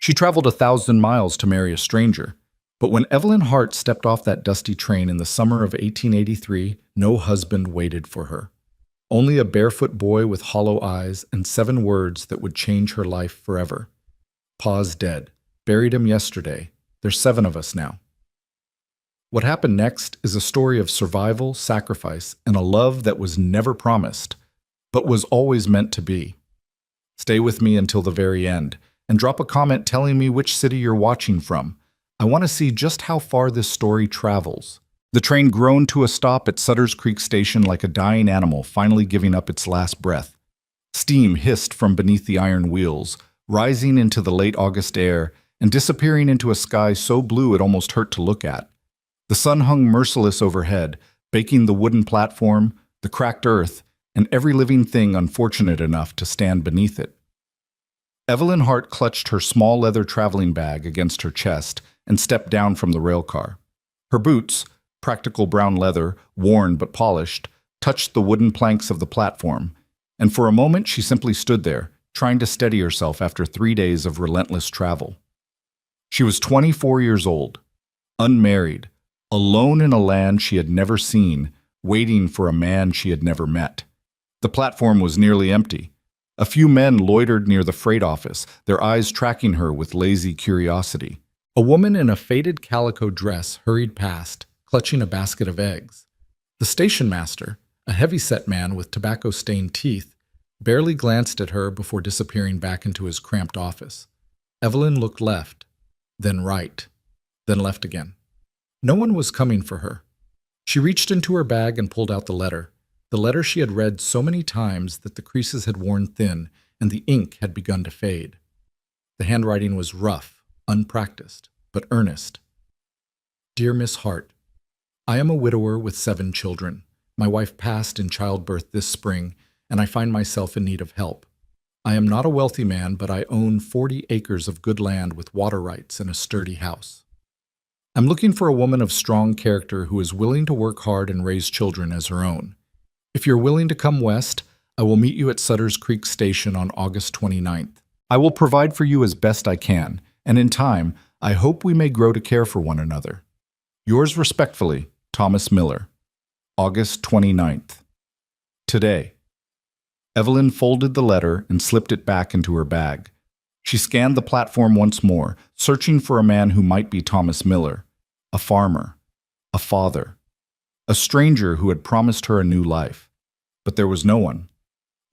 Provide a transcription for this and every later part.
She traveled 1,000 miles to marry a stranger. But when Evelyn Hart stepped off that dusty train in the summer of 1883, no husband waited for her. Only a barefoot boy with hollow eyes and 7 words that would change her life forever. Pa's dead. Buried him yesterday. There's 7 of us now. What happened next is a story of survival, sacrifice, and a love that was never promised, but was always meant to be. Stay with me until the very end, and drop a comment telling me which city you're watching from. I want to see just how far this story travels. The train groaned to a stop at Sutter's Creek Station like a dying animal finally giving up its last breath. Steam hissed from beneath the iron wheels, rising into the late August air and disappearing into a sky so blue it almost hurt to look at. The sun hung merciless overhead, baking the wooden platform, the cracked earth, and every living thing unfortunate enough to stand beneath it. Evelyn Hart clutched her small leather traveling bag against her chest and stepped down from the railcar. Her boots, practical brown leather, worn but polished, touched the wooden planks of the platform, and for a moment she simply stood there, trying to steady herself after 3 days of relentless travel. She was 24 years old, unmarried, alone in a land she had never seen, waiting for a man she had never met. The platform was nearly empty. A few men loitered near the freight office, their eyes tracking her with lazy curiosity. A woman in a faded calico dress hurried past, clutching a basket of eggs. The station master, a heavy-set man with tobacco-stained teeth, barely glanced at her before disappearing back into his cramped office. Evelyn looked left, then right, then left again. No one was coming for her. She reached into her bag and pulled out the letter she had read so many times that the creases had worn thin and the ink had begun to fade. The handwriting was rough, unpracticed, but earnest. Dear Miss Hart, I am a widower with 7 children. My wife passed in childbirth this spring, and I find myself in need of help. I am not a wealthy man, but I own 40 acres of good land with water rights and a sturdy house. I'm looking for a woman of strong character who is willing to work hard and raise children as her own. If you're willing to come west, I will meet you at Sutter's Creek Station on August 29th. I will provide for you as best I can, and in time, I hope we may grow to care for one another. Yours respectfully, Thomas Miller. August 29th. Today. Evelyn folded the letter and slipped it back into her bag. She scanned the platform once more, searching for a man who might be Thomas Miller, a farmer, a father, a stranger who had promised her a new life. But there was no one.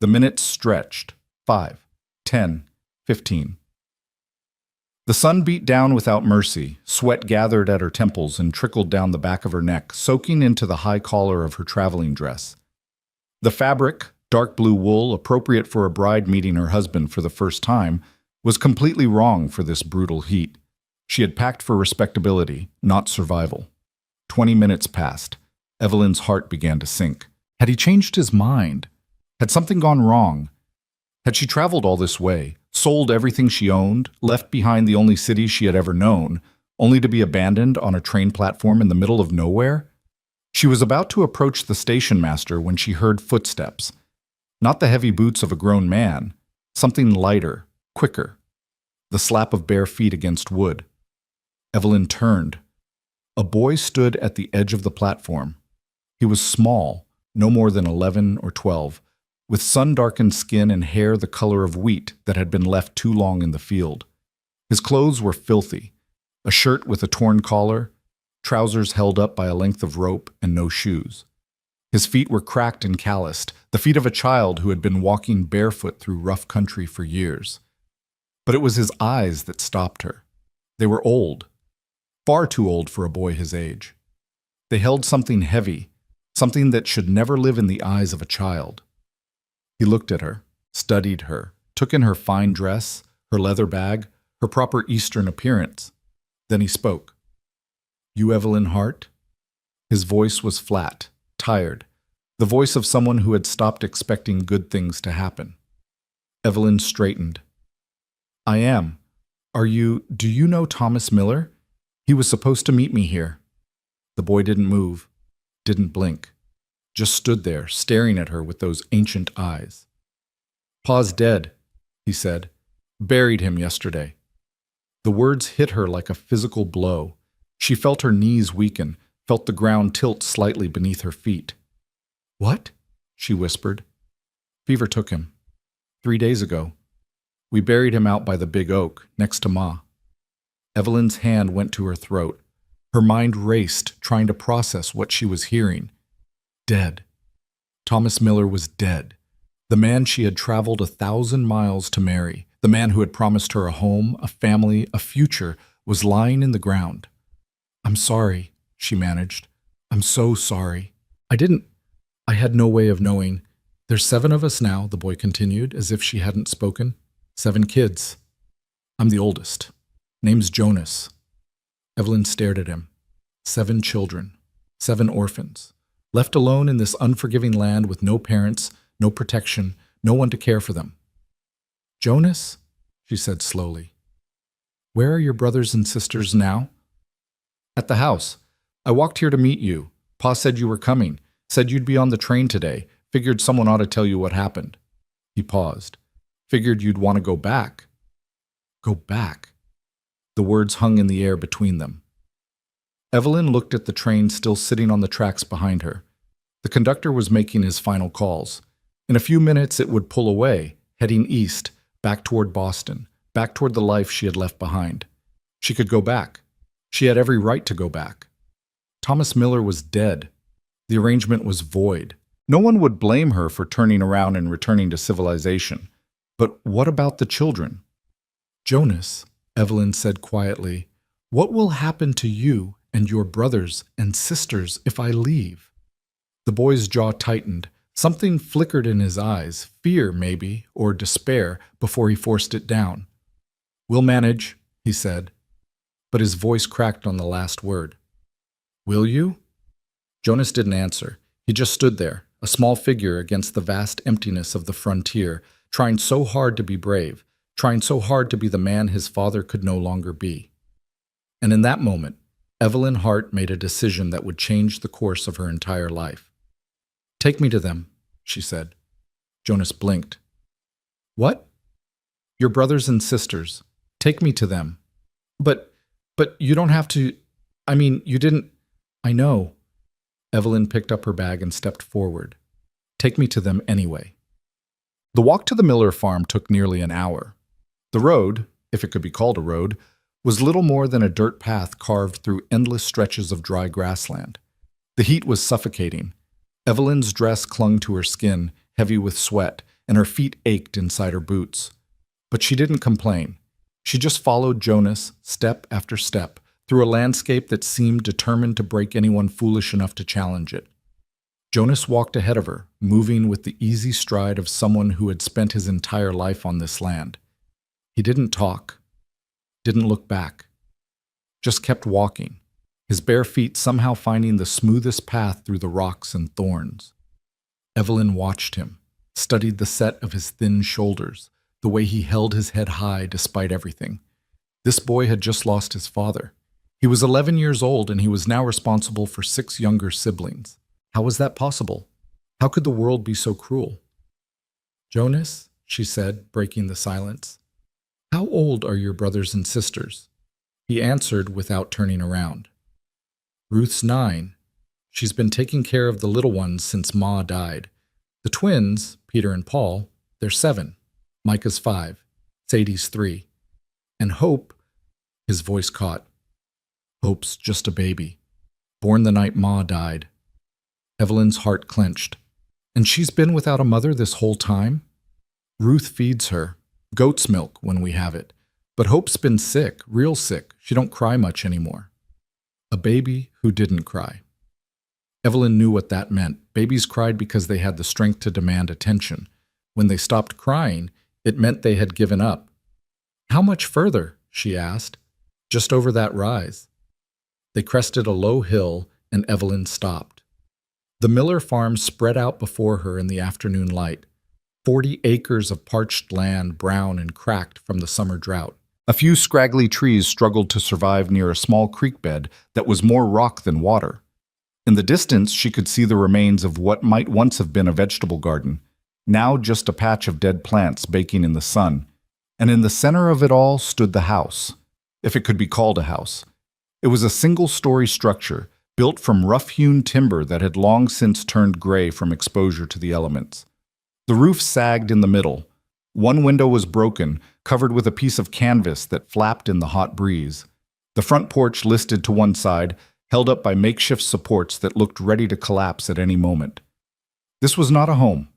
The minutes stretched. 5, 10, 15. The sun beat down without mercy. Sweat gathered at her temples and trickled down the back of her neck, soaking into the high collar of her traveling dress. The fabric, dark blue wool, appropriate for a bride meeting her husband for the first time, was completely wrong for this brutal heat. She had packed for respectability, not survival. 20 minutes passed. Evelyn's heart began to sink. Had he changed his mind? Had something gone wrong? Had she traveled all this way, sold everything she owned, left behind the only city she had ever known, only to be abandoned on a train platform in the middle of nowhere? She was about to approach the station master when she heard footsteps. Not the heavy boots of a grown man, something lighter, quicker. The slap of bare feet against wood. Evelyn turned. A boy stood at the edge of the platform. He was small, no more than 11 or 12, with sun-darkened skin and hair the color of wheat that had been left too long in the field. His clothes were filthy, a shirt with a torn collar, trousers held up by a length of rope, and no shoes. His feet were cracked and calloused, the feet of a child who had been walking barefoot through rough country for years. But it was his eyes that stopped her. They were old, far too old for a boy his age. They held something heavy, something that should never live in the eyes of a child. He looked at her, studied her, took in her fine dress, her leather bag, her proper Eastern appearance. Then he spoke. "You Evelyn Hart?" His voice was flat, tired, the voice of someone who had stopped expecting good things to happen. Evelyn straightened. "I am. Do you know Thomas Miller? He was supposed to meet me here." The boy didn't move, didn't blink, just stood there, staring at her with those ancient eyes. "Pa's dead," he said. "Buried him yesterday." The words hit her like a physical blow. She felt her knees weaken, felt the ground tilt slightly beneath her feet. "What?" she whispered. "Fever took him. 3 days ago. We buried him out by the big oak, next to Ma." Evelyn's hand went to her throat. Her mind raced, trying to process what she was hearing. Dead. Thomas Miller was dead. The man she had traveled 1,000 miles to marry, the man who had promised her a home, a family, a future, was lying in the ground. "I'm sorry," she managed. "I'm so sorry. I had no way of knowing. There's 7 of us now," the boy continued, as if she hadn't spoken. 7 kids. I'm the oldest. Name's Jonas." Evelyn stared at him. 7 children. 7 orphans. Left alone in this unforgiving land with no parents, no protection, no one to care for them. "Jonas," she said slowly, "where are your brothers and sisters now?" "At the house. I walked here to meet you. Pa said you were coming. Said you'd be on the train today. Figured someone ought to tell you what happened." He paused. "Figured you'd want to go back." Go back. The words hung in the air between them. Evelyn looked at the train still sitting on the tracks behind her. The conductor was making his final calls. In a few minutes it would pull away, heading east, back toward Boston, back toward the life she had left behind. She could go back. She had every right to go back. Thomas Miller was dead. The arrangement was void. No one would blame her for turning around and returning to civilization. But what about the children? "Jonas," Evelyn said quietly, "what will happen to you and your brothers and sisters if I leave?" The boy's jaw tightened. Something flickered in his eyes, fear maybe, or despair, before he forced it down. "We'll manage," he said. But his voice cracked on the last word. "Will you?" Jonas didn't answer. He just stood there, a small figure against the vast emptiness of the frontier, trying so hard to be brave, trying so hard to be the man his father could no longer be. And in that moment, Evelyn Hart made a decision that would change the course of her entire life. "Take me to them," she said. Jonas blinked. "What?" "Your brothers and sisters. Take me to them." But you don't have to. You didn't." "I know." Evelyn picked up her bag and stepped forward. "Take me to them anyway." The walk to the Miller farm took nearly an hour. The road, if it could be called a road, was little more than a dirt path carved through endless stretches of dry grassland. The heat was suffocating. Evelyn's dress clung to her skin, heavy with sweat, and her feet ached inside her boots. But she didn't complain. She just followed Jonas, step after step, through a landscape that seemed determined to break anyone foolish enough to challenge it. Jonas walked ahead of her, moving with the easy stride of someone who had spent his entire life on this land. He didn't talk, didn't look back, just kept walking, his bare feet somehow finding the smoothest path through the rocks and thorns. Evelyn watched him, studied the set of his thin shoulders, the way he held his head high despite everything. This boy had just lost his father. He was 11 years old and he was now responsible for 6 younger siblings. How was that possible? How could the world be so cruel? "Jonas," she said, breaking the silence, "how old are your brothers and sisters?" He answered without turning around. "Ruth's 9. She's been taking care of the little ones since Ma died. The twins, Peter and Paul, they're 7. Micah's 5. Sadie's 3. And Hope," his voice caught. "Hope's just a baby. Born the night Ma died." Evelyn's heart clenched. "And she's been without a mother this whole time?" "Ruth feeds her. Goat's milk when we have it. But Hope's been sick, real sick. She don't cry much anymore." A baby who didn't cry. Evelyn knew what that meant. Babies cried because they had the strength to demand attention. When they stopped crying, it meant they had given up. "How much further?" she asked. "Just over that rise." They crested a low hill, and Evelyn stopped. The Miller farm spread out before her in the afternoon light. 40 acres of parched land, brown and cracked from the summer drought. A few scraggly trees struggled to survive near a small creek bed that was more rock than water. In the distance, she could see the remains of what might once have been a vegetable garden, now just a patch of dead plants baking in the sun. And in the center of it all stood the house. if it could be called a house. It was a single-story structure, built from rough-hewn timber that had long since turned gray from exposure to the elements. The roof sagged in the middle. One window was broken, covered with a piece of canvas that flapped in the hot breeze. The front porch listed to one side, held up by makeshift supports that looked ready to collapse at any moment. This was not a home.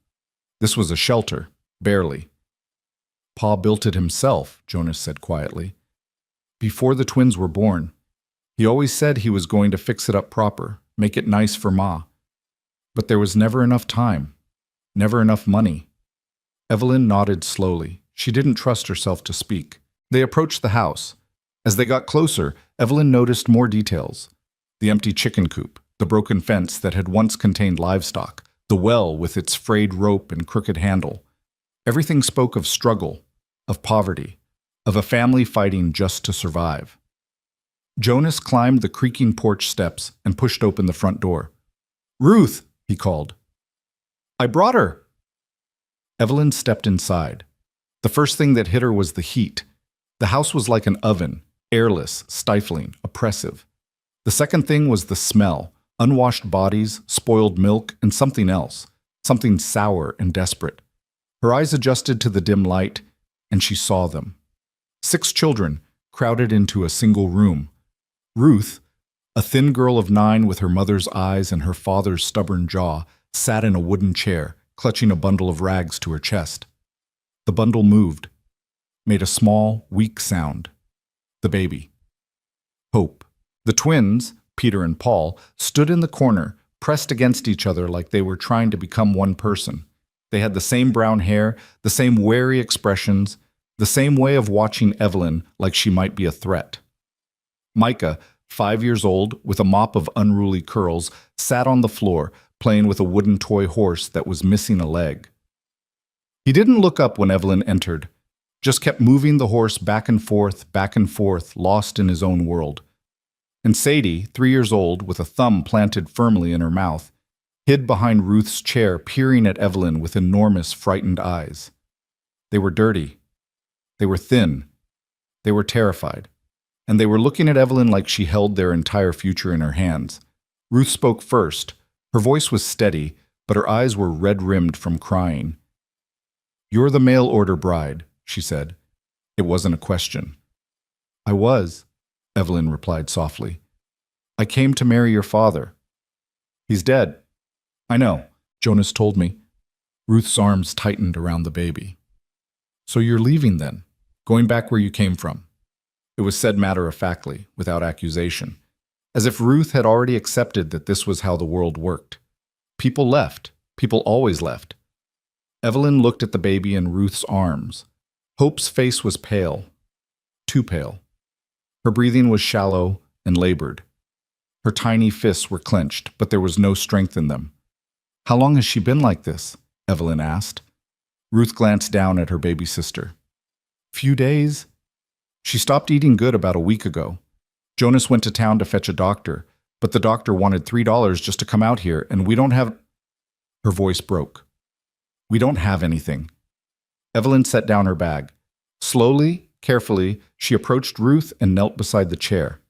This was a shelter, barely. Pa built it himself, Jonas said quietly. Before the twins were born. He always said he was going to fix it up proper, make it nice for Ma. But there was never enough time, never enough money. Evelyn nodded slowly. She didn't trust herself to speak. They approached the house. As they got closer, Evelyn noticed more details. The empty chicken coop, the broken fence that had once contained livestock, the well with its frayed rope and crooked handle. Everything spoke of struggle, of poverty, of a family fighting just to survive. Jonas climbed the creaking porch steps and pushed open the front door. "Ruth," he called. "I brought her." Evelyn stepped inside. The first thing that hit her was the heat. The house was like an oven, airless, stifling, oppressive. The second thing was the smell, unwashed bodies, spoiled milk, and something else, something sour and desperate. Her eyes adjusted to the dim light, and she saw them. 6 children, crowded into a single room. Ruth, a thin girl of 9 with her mother's eyes and her father's stubborn jaw, sat in a wooden chair, clutching a bundle of rags to her chest. The bundle moved, made a small, weak sound. The baby. Hope. The twins, Peter and Paul, stood in the corner, pressed against each other like they were trying to become one person. They had the same brown hair, the same wary expressions, the same way of watching Evelyn like she might be a threat. Micah, 5 years old, with a mop of unruly curls, sat on the floor, playing with a wooden toy horse that was missing a leg. He didn't look up when Evelyn entered, just kept moving the horse back and forth, lost in his own world. And Sadie, 3 years old, with a thumb planted firmly in her mouth, hid behind Ruth's chair, peering at Evelyn with enormous, frightened eyes. They were dirty. They were thin. They were terrified. And they were looking at Evelyn like she held their entire future in her hands. Ruth spoke first. Her voice was steady, but her eyes were red-rimmed from crying. "You're the mail-order bride," she said. It wasn't a question. "I was," Evelyn replied softly. "I came to marry your father." "He's dead." "I know. Jonas told me." Ruth's arms tightened around the baby. "So you're leaving then? Going back where you came from?" It was said matter-of-factly, without accusation, as if Ruth had already accepted that this was how the world worked. People left. People always left. Evelyn looked at the baby in Ruth's arms. Hope's face was pale. Too pale. Her breathing was shallow and labored. Her tiny fists were clenched, but there was no strength in them. "How long has she been like this?" Evelyn asked. Ruth glanced down at her baby sister. "Few days. She stopped eating good about a week ago. Jonas went to town to fetch a doctor, but the doctor wanted $3 just to come out here, and we don't have—" Her voice broke. "We don't have anything." Evelyn set down her bag. Slowly, carefully, she approached Ruth and knelt beside the chair.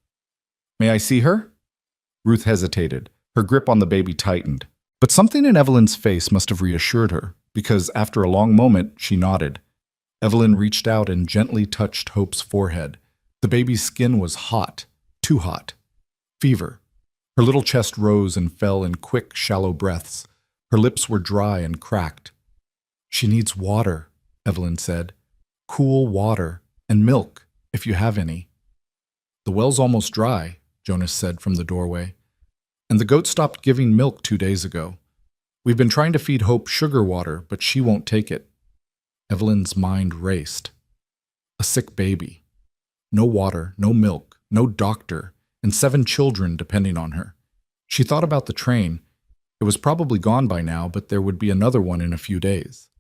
"May I see her?" Ruth hesitated. Her grip on the baby tightened. But something in Evelyn's face must have reassured her, because after a long moment, she nodded. Evelyn reached out and gently touched Hope's forehead. The baby's skin was hot, too hot. Fever. Her little chest rose and fell in quick, shallow breaths. Her lips were dry and cracked. "She needs water," Evelyn said. "Cool water, and milk, if you have any." "The well's almost dry," Jonas said from the doorway. "And the goat stopped giving milk 2 days ago. We've been trying to feed Hope sugar water, but she won't take it." Evelyn's mind raced. A sick baby. No water, no milk, no doctor, and 7 children depending on her. She thought about the train. It was probably gone by now, but there would be another one in a few days.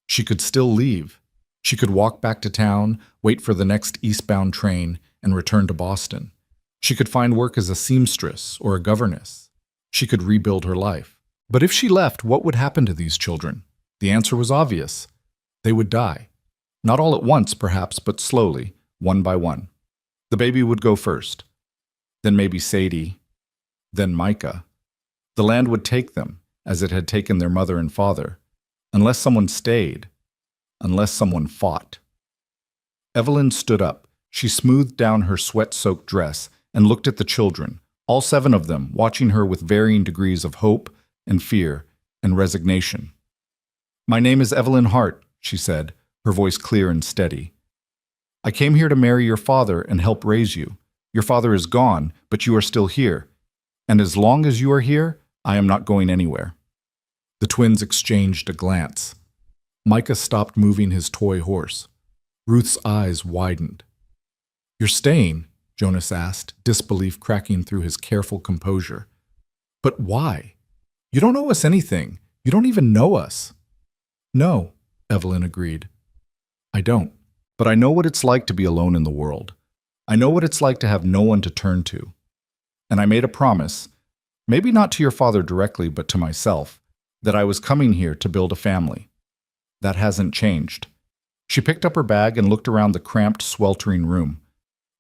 She could still leave. She could walk back to town, wait for the next eastbound train, and return to Boston. She could find work as a seamstress or a governess. She could rebuild her life. But if she left, what would happen to these children? The answer was obvious. They would die. Not all at once, perhaps, but slowly, one by one. The baby would go first, then maybe Sadie, then Micah. The land would take them, as it had taken their mother and father, unless someone stayed, unless someone fought. Evelyn stood up. She smoothed down her sweat-soaked dress and looked at the children, all 7 of them, watching her with varying degrees of hope and fear and resignation. "My name is Evelyn Hart," she said, her voice clear and steady. "I came here to marry your father and help raise you. Your father is gone, but you are still here. And as long as you are here, I am not going anywhere." The twins exchanged a glance. Micah stopped moving his toy horse. Ruth's eyes widened. "You're staying?" Jonas asked, disbelief cracking through his careful composure. "But why? You don't owe us anything. You don't even know us." "No," Evelyn agreed. "I don't. But I know what it's like to be alone in the world. I know what it's like to have no one to turn to. And I made a promise, maybe not to your father directly, but to myself, that I was coming here to build a family. That hasn't changed." She picked up her bag and looked around the cramped, sweltering room.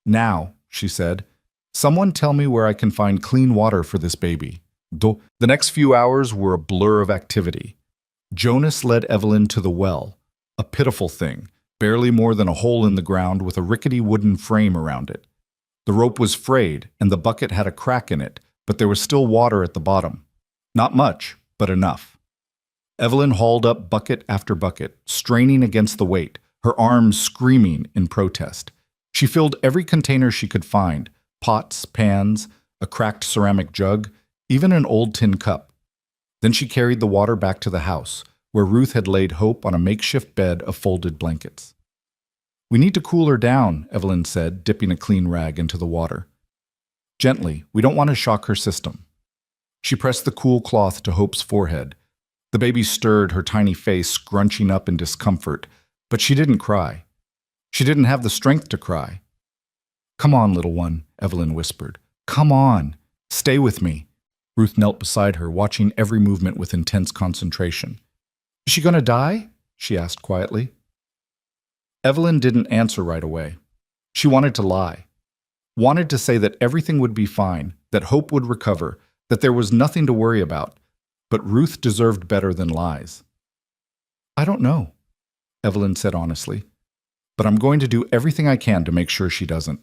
"Now," she said, "someone tell me where I can find clean water for this baby." The next few hours were a blur of activity. Jonas led Evelyn to the well, a pitiful thing, barely more than a hole in the ground with a rickety wooden frame around it. The rope was frayed, and the bucket had a crack in it, but there was still water at the bottom. Not much, but enough. Evelyn hauled up bucket after bucket, straining against the weight, her arms screaming in protest. She filled every container she could find, pots, pans, a cracked ceramic jug, even an old tin cup. Then she carried the water back to the house, where Ruth had laid Hope on a makeshift bed of folded blankets. "We need to cool her down," Evelyn said, dipping a clean rag into the water. "Gently, we don't want to shock her system." She pressed the cool cloth to Hope's forehead. The baby stirred, her tiny face scrunching up in discomfort, but she didn't cry. She didn't have the strength to cry. "Come on, little one," Evelyn whispered. "Come on. Stay with me." Ruth knelt beside her, watching every movement with intense concentration. "Is she going to die?" she asked quietly. Evelyn didn't answer right away. She wanted to lie. Wanted to say that everything would be fine, that Hope would recover, that there was nothing to worry about. But Ruth deserved better than lies. "I don't know," Evelyn said honestly, "but I'm going to do everything I can to make sure she doesn't."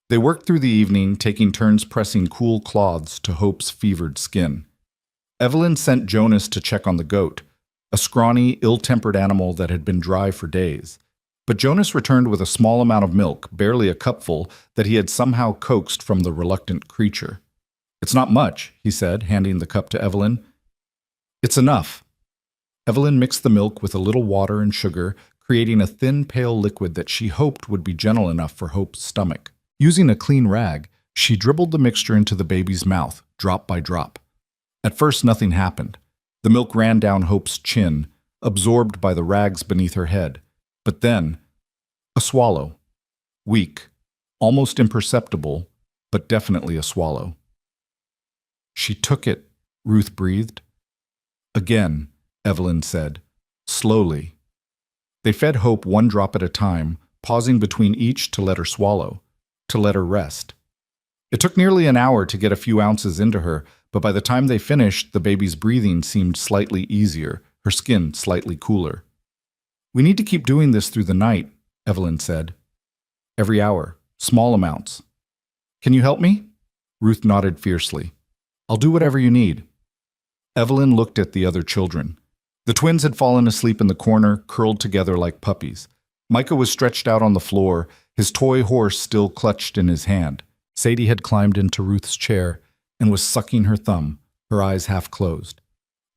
They worked through the evening, taking turns pressing cool cloths to Hope's fevered skin. Evelyn sent Jonas to check on the goat, a scrawny, ill-tempered animal that had been dry for days. But Jonas returned with a small amount of milk, barely a cupful, that he had somehow coaxed from the reluctant creature. "It's not much," he said, handing the cup to Evelyn. "It's enough." Evelyn mixed the milk with a little water and sugar, creating a thin, pale liquid that she hoped would be gentle enough for Hope's stomach. Using a clean rag, she dribbled the mixture into the baby's mouth, drop by drop. At first, nothing happened. The milk ran down Hope's chin, absorbed by the rags beneath her head. But then, a swallow. Weak, almost imperceptible, but definitely a swallow. "She took it," Ruth breathed. "Again," Evelyn said, slowly. They fed Hope one drop at a time, pausing between each to let her swallow, to let her rest. It took nearly an hour to get a few ounces into her, but by the time they finished, the baby's breathing seemed slightly easier, her skin slightly cooler. "We need to keep doing this through the night," Evelyn said. "Every hour, small amounts." "Can you help me?" Ruth nodded fiercely. "I'll do whatever you need." Evelyn looked at the other children. The twins had fallen asleep in the corner, curled together like puppies. Micah was stretched out on the floor, his toy horse still clutched in his hand. Sadie had climbed into Ruth's chair and was sucking her thumb, her eyes half closed.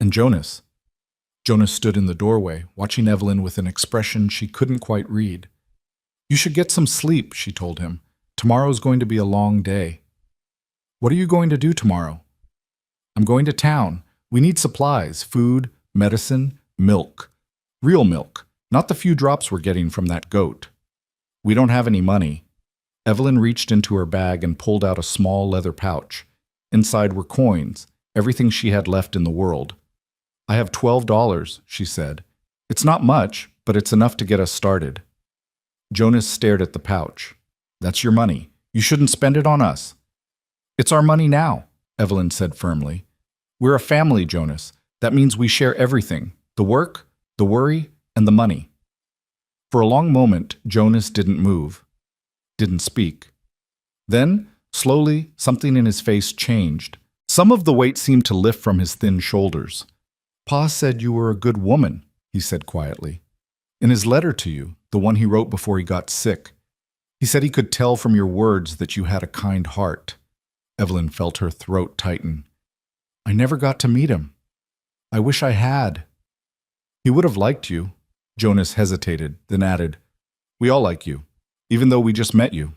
And Jonas stood in the doorway, watching Evelyn with an expression she couldn't quite read. "You should get some sleep," she told him. "Tomorrow's going to be a long day." "What are you going to do tomorrow?" "I'm going to town. We need supplies, food, medicine, milk. Real milk, not the few drops we're getting from that goat." "We don't have any money." Evelyn reached into her bag and pulled out a small leather pouch. Inside were coins, everything she had left in the world. "I have $12, she said. "It's not much, but it's enough to get us started." Jonas stared at the pouch. That's your money. You shouldn't spend it on us. It's our money now, Evelyn said firmly. We're a family, Jonas. That means we share everything, the work, the worry, and the money. For a long moment, Jonas didn't move, didn't speak. Then, slowly, something in his face changed. Some of the weight seemed to lift from his thin shoulders. Pa said you were a good woman, he said quietly. In his letter to you, the one he wrote before he got sick, he said he could tell from your words that you had a kind heart. Evelyn felt her throat tighten. I never got to meet him. I wish I had. He would have liked you. Jonas hesitated, then added, We all like you, even though we just met you.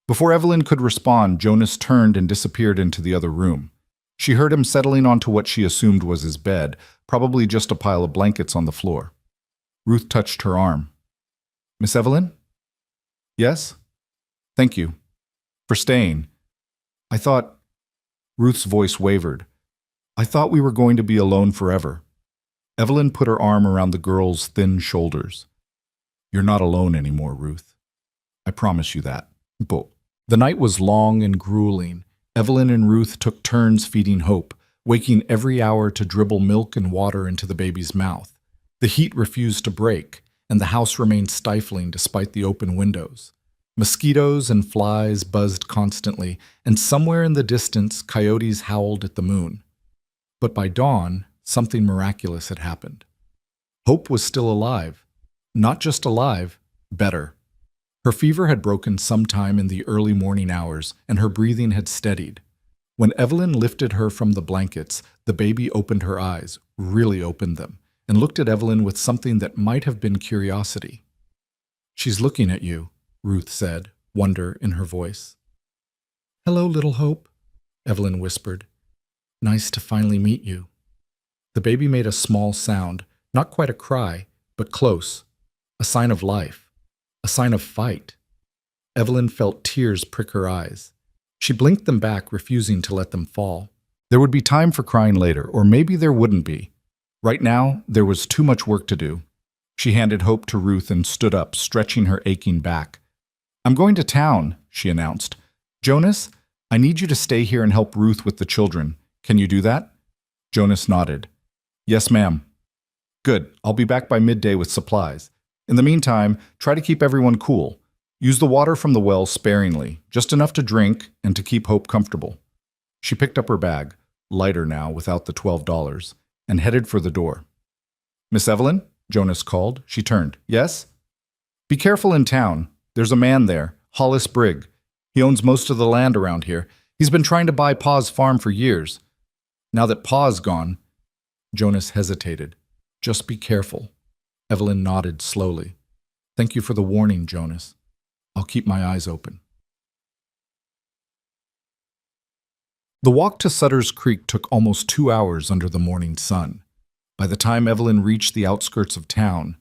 Before Evelyn could respond, Jonas turned and disappeared into the other room. She heard him settling onto what she assumed was his bed, probably just a pile of blankets on the floor. Ruth touched her arm. Miss Evelyn? Yes? Thank you. For staying. I thought... Ruth's voice wavered. I thought we were going to be alone forever. Evelyn put her arm around the girl's thin shoulders. You're not alone anymore, Ruth. I promise you that. But the night was long and grueling. Evelyn and Ruth took turns feeding Hope, waking every hour to dribble milk and water into the baby's mouth. The heat refused to break, and the house remained stifling despite the open windows. Mosquitoes and flies buzzed constantly, and somewhere in the distance, coyotes howled at the moon. But by dawn, something miraculous had happened. Hope was still alive. Not just alive, better. Her fever had broken sometime in the early morning hours, and her breathing had steadied. When Evelyn lifted her from the blankets, the baby opened her eyes, really opened them, and looked at Evelyn with something that might have been curiosity. She's looking at you, Ruth said, wonder in her voice. Hello, little Hope, Evelyn whispered. Nice to finally meet you. The baby made a small sound, not quite a cry, but close, a sign of life, a sign of fight. Evelyn felt tears prick her eyes. She blinked them back, refusing to let them fall. There would be time for crying later, or maybe there wouldn't be. Right now, there was too much work to do. She handed Hope to Ruth and stood up, stretching her aching back. I'm going to town, she announced. Jonas, I need you to stay here and help Ruth with the children. Can you do that? Jonas nodded. Yes, ma'am. Good. I'll be back by midday with supplies. In the meantime, try to keep everyone cool. Use the water from the well sparingly, just enough to drink and to keep Hope comfortable. She picked up her bag, lighter now without the $12, and headed for the door. Miss Evelyn? Jonas called. She turned. Yes? Be careful in town. There's a man there, Hollis Brigg. He owns most of the land around here. He's been trying to buy Pa's farm for years. Now that Pa's gone, Jonas hesitated. Just be careful. Evelyn nodded slowly. Thank you for the warning, Jonas. I'll keep my eyes open. The walk to Sutter's Creek took almost 2 hours under the morning sun. By the time Evelyn reached the outskirts of town,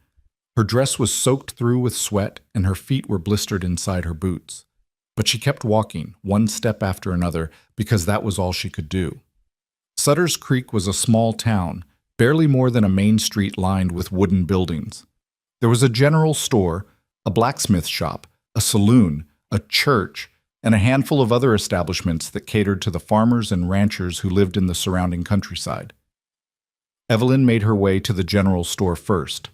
her dress was soaked through with sweat and her feet were blistered inside her boots. But she kept walking, one step after another, because that was all she could do. Sutter's Creek was a small town, barely more than a main street lined with wooden buildings. There was a general store, a blacksmith shop, a saloon, a church, and a handful of other establishments that catered to the farmers and ranchers who lived in the surrounding countryside. Evelyn made her way to the general store first.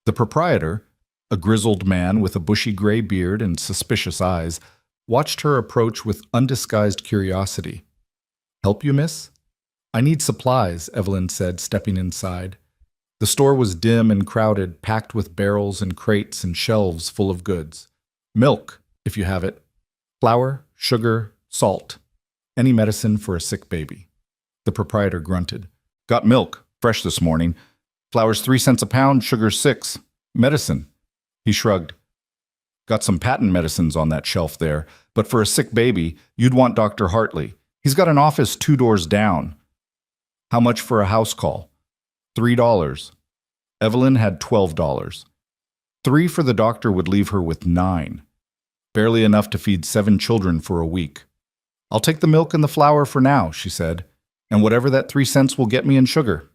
The proprietor, a grizzled man with a bushy gray beard and suspicious eyes, watched her approach with undisguised curiosity. Help you, miss? I need supplies, Evelyn said, stepping inside. The store was dim and crowded, packed with barrels and crates and shelves full of goods. Milk, if you have it. Flour, sugar, salt. Any medicine for a sick baby. The proprietor grunted. Got milk, fresh this morning. Flour's 3 cents a pound, sugar's 6. Medicine. He shrugged. Got some patent medicines on that shelf there, but for a sick baby, you'd want Dr. Hartley. He's got an office 2 doors down. How much for a house call? $3. Evelyn had $12. 3 for the doctor would leave her with 9. Barely enough to feed 7 children for a week. I'll take the milk and the flour for now, she said, and whatever that 3 cents will get me in sugar.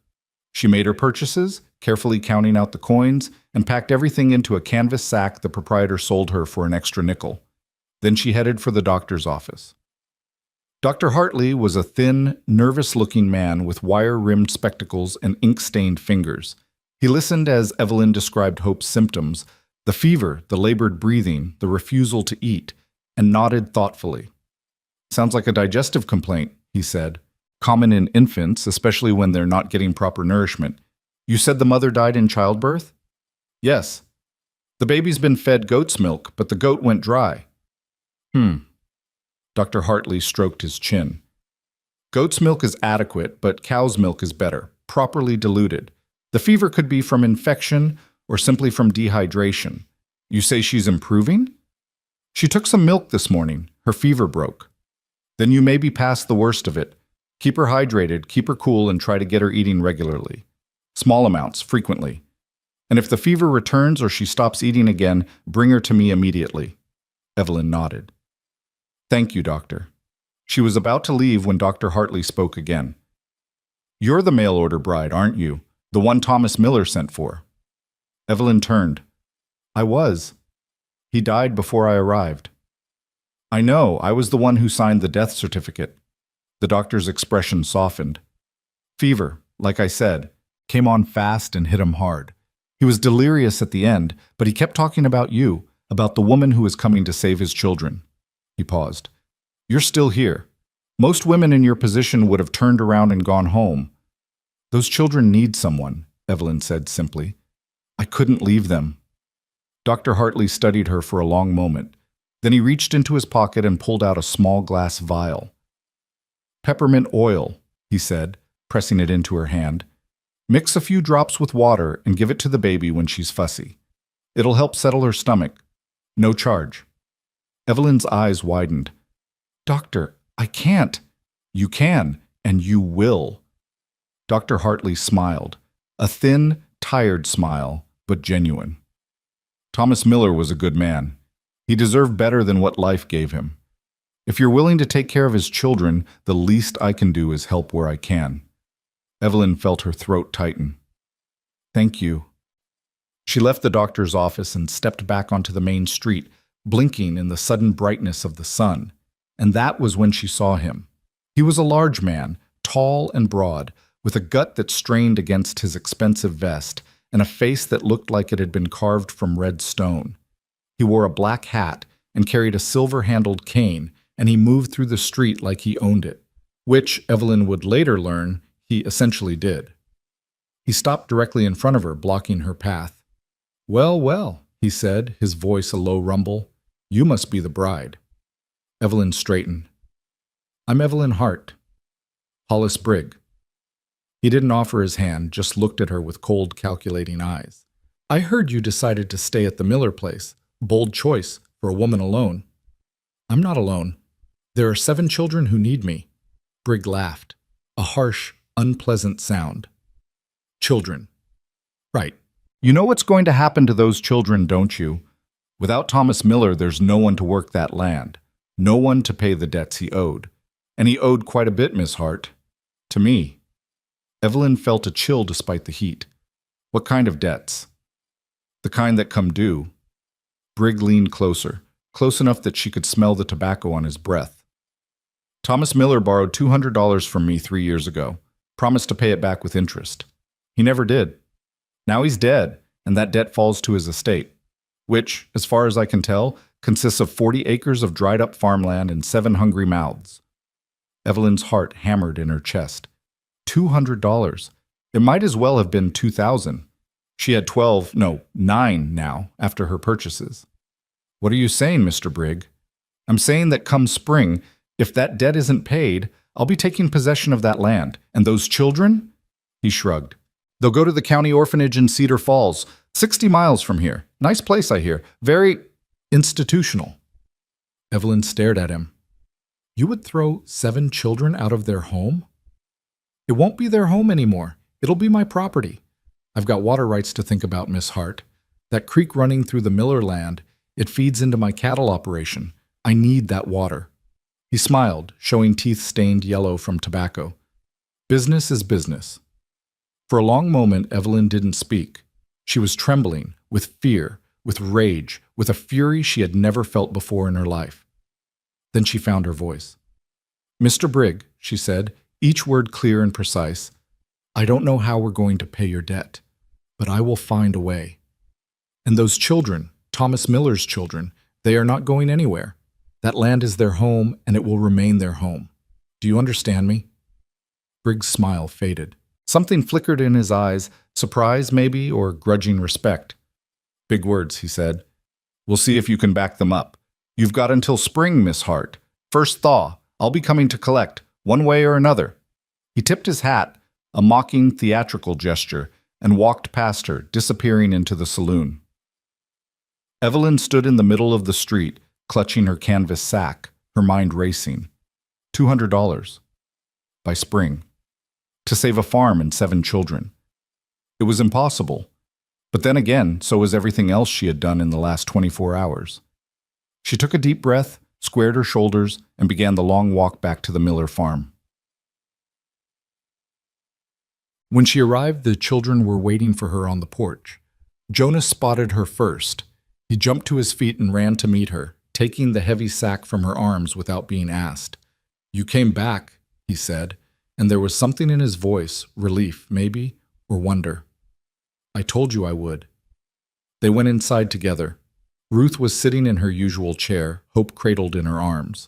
She made her purchases, carefully counting out the coins, and packed everything into a canvas sack the proprietor sold her for an extra nickel. Then she headed for the doctor's office. Dr. Hartley was a thin, nervous-looking man with wire-rimmed spectacles and ink-stained fingers. He listened as Evelyn described Hope's symptoms, the fever, the labored breathing, the refusal to eat, and nodded thoughtfully. "Sounds like a digestive complaint," he said. "Common in infants, especially when they're not getting proper nourishment. You said the mother died in childbirth?" "Yes. The baby's been fed goat's milk, but the goat went dry." Dr. Hartley stroked his chin. "Goat's milk is adequate, but cow's milk is better, properly diluted. The fever could be from infection or simply from dehydration. You say she's improving?" "She took some milk this morning. Her fever broke." "Then you may be past the worst of it. Keep her hydrated, keep her cool, and try to get her eating regularly. Small amounts, frequently. And if the fever returns or she stops eating again, bring her to me immediately." Evelyn nodded. "Thank you, doctor." She was about to leave when Dr. Hartley spoke again. "You're the mail-order bride, aren't you? The one Thomas Miller sent for." Evelyn turned. "I was. He died before I arrived." "I know. I was the one who signed the death certificate." The doctor's expression softened. "Fever, like I said, came on fast and hit him hard. He was delirious at the end, but he kept talking about you, about the woman who was coming to save his children." He paused. "You're still here. Most women in your position would have turned around and gone home." "Those children need someone," Evelyn said simply. "I couldn't leave them." Dr. Hartley studied her for a long moment. Then he reached into his pocket and pulled out a small glass vial. "Peppermint oil," he said, pressing it into her hand. "Mix a few drops with water and give it to the baby when she's fussy. It'll help settle her stomach. No charge." Evelyn's eyes widened. "Doctor, I can't." "You can, and you will." Dr. Hartley smiled, a thin, tired smile, but genuine. "Thomas Miller was a good man. He deserved better than what life gave him. If you're willing to take care of his children, the least I can do is help where I can." Evelyn felt her throat tighten. "Thank you." She left the doctor's office and stepped back onto the main street, blinking in the sudden brightness of the sun. And that was when she saw him. He was a large man, tall and broad, with a gut that strained against his expensive vest, and a face that looked like it had been carved from red stone. He wore a black hat and carried a silver-handled cane, and he moved through the street like he owned it, which, Evelyn would later learn, he essentially did. He stopped directly in front of her, blocking her path. "Well, well," he said, his voice a low rumble. "You must be the bride." Evelyn straightened. "I'm Evelyn Hart. Hollis Brigg." He didn't offer his hand, just looked at her with cold, calculating eyes. "I heard you decided to stay at the Miller place. Bold choice, for a woman alone." "I'm not alone. There are 7 children who need me." Brigg laughed, a harsh, unpleasant sound. "Children. Right. You know what's going to happen to those children, don't you? Without Thomas Miller, there's no one to work that land. No one to pay the debts he owed. And he owed quite a bit, Miss Hart. To me." Evelyn felt a chill despite the heat. "What kind of debts?" "The kind that come due." Brigg leaned closer, close enough that she could smell the tobacco on his breath. "Thomas Miller borrowed $200 from me 3 years ago, promised to pay it back with interest. He never did. Now he's dead, and that debt falls to his estate, which, as far as I can tell, consists of 40 acres of dried-up farmland and 7 hungry mouths." Evelyn's heart hammered in her chest. $200. It might as well have been 2,000. She had 9 now, after her purchases. "What are you saying, Mr. Brigg?" "I'm saying that come spring, if that debt isn't paid, I'll be taking possession of that land. And those children?" He shrugged. "They'll go to the county orphanage in Cedar Falls, 60 miles from here. Nice place, I hear. Very institutional." Evelyn stared at him. "You would throw 7 children out of their home?" "It won't be their home anymore. It'll be my property. I've got water rights to think about, Miss Hart. That creek running through the Miller land, it feeds into my cattle operation. I need that water." He smiled, showing teeth stained yellow from tobacco. "Business is business." For a long moment, Evelyn didn't speak. She was trembling, with fear, with rage, with a fury she had never felt before in her life. Then she found her voice. "Mr. Brigg," she said, each word clear and precise, "I don't know how we're going to pay your debt, but I will find a way. And those children, Thomas Miller's children, they are not going anywhere. That land is their home, and it will remain their home. Do you understand me?" Briggs' smile faded. Something flickered in his eyes, surprise maybe, or grudging respect. "Big words," he said. "We'll see if you can back them up. You've got until spring, Miss Hart. First thaw. I'll be coming to collect, one way or another." He tipped his hat, a mocking theatrical gesture, and walked past her, disappearing into the saloon. Evelyn stood in the middle of the street, clutching her canvas sack, her mind racing. $200. By spring. To save a farm and 7 children. It was impossible. But then again, so was everything else she had done in the last 24 hours. She took a deep breath, squared her shoulders, and began the long walk back to the Miller farm. When she arrived, the children were waiting for her on the porch. Jonas spotted her first. He jumped to his feet and ran to meet her, taking the heavy sack from her arms without being asked. "You came back," he said, and there was something in his voice, relief, maybe, or wonder. "I told you I would." They went inside together. Ruth was sitting in her usual chair, Hope cradled in her arms.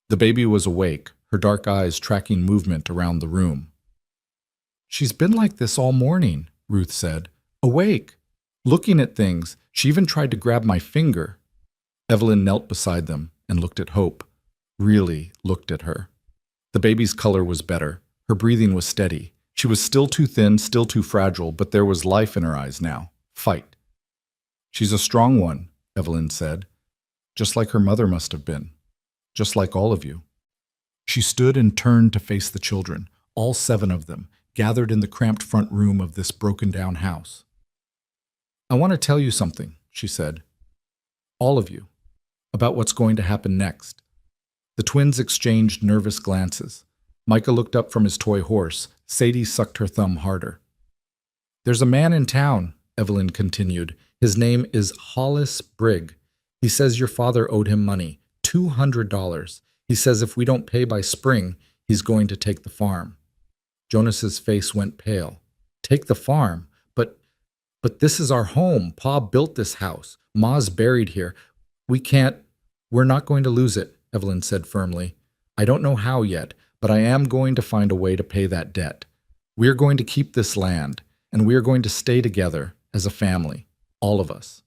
The baby was awake, her dark eyes tracking movement around the room. "She's been like this all morning," Ruth said. "Awake, looking at things. She even tried to grab my finger." Evelyn knelt beside them and looked at Hope. Really looked at her. The baby's color was better. Her breathing was steady. She was still too thin, still too fragile, but there was life in her eyes now. Fight. "She's a strong one," Evelyn said. "Just like her mother must have been. Just like all of you." She stood and turned to face the children, all 7 of them, gathered in the cramped front room of this broken-down house. "I want to tell you something," she said. "All of you. About what's going to happen next." The twins exchanged nervous glances. Micah looked up from his toy horse. Sadie sucked her thumb harder. "There's a man in town," Evelyn continued. "His name is Hollis Brigg. He says your father owed him money, $200. He says if we don't pay by spring, he's going to take the farm." Jonas's face went pale. "Take the farm? But this is our home. Pa built this house. Ma's buried here. We're not going to lose it," Evelyn said firmly. "I don't know how yet, but I am going to find a way to pay that debt. We are going to keep this land, and we are going to stay together as a family, all of us."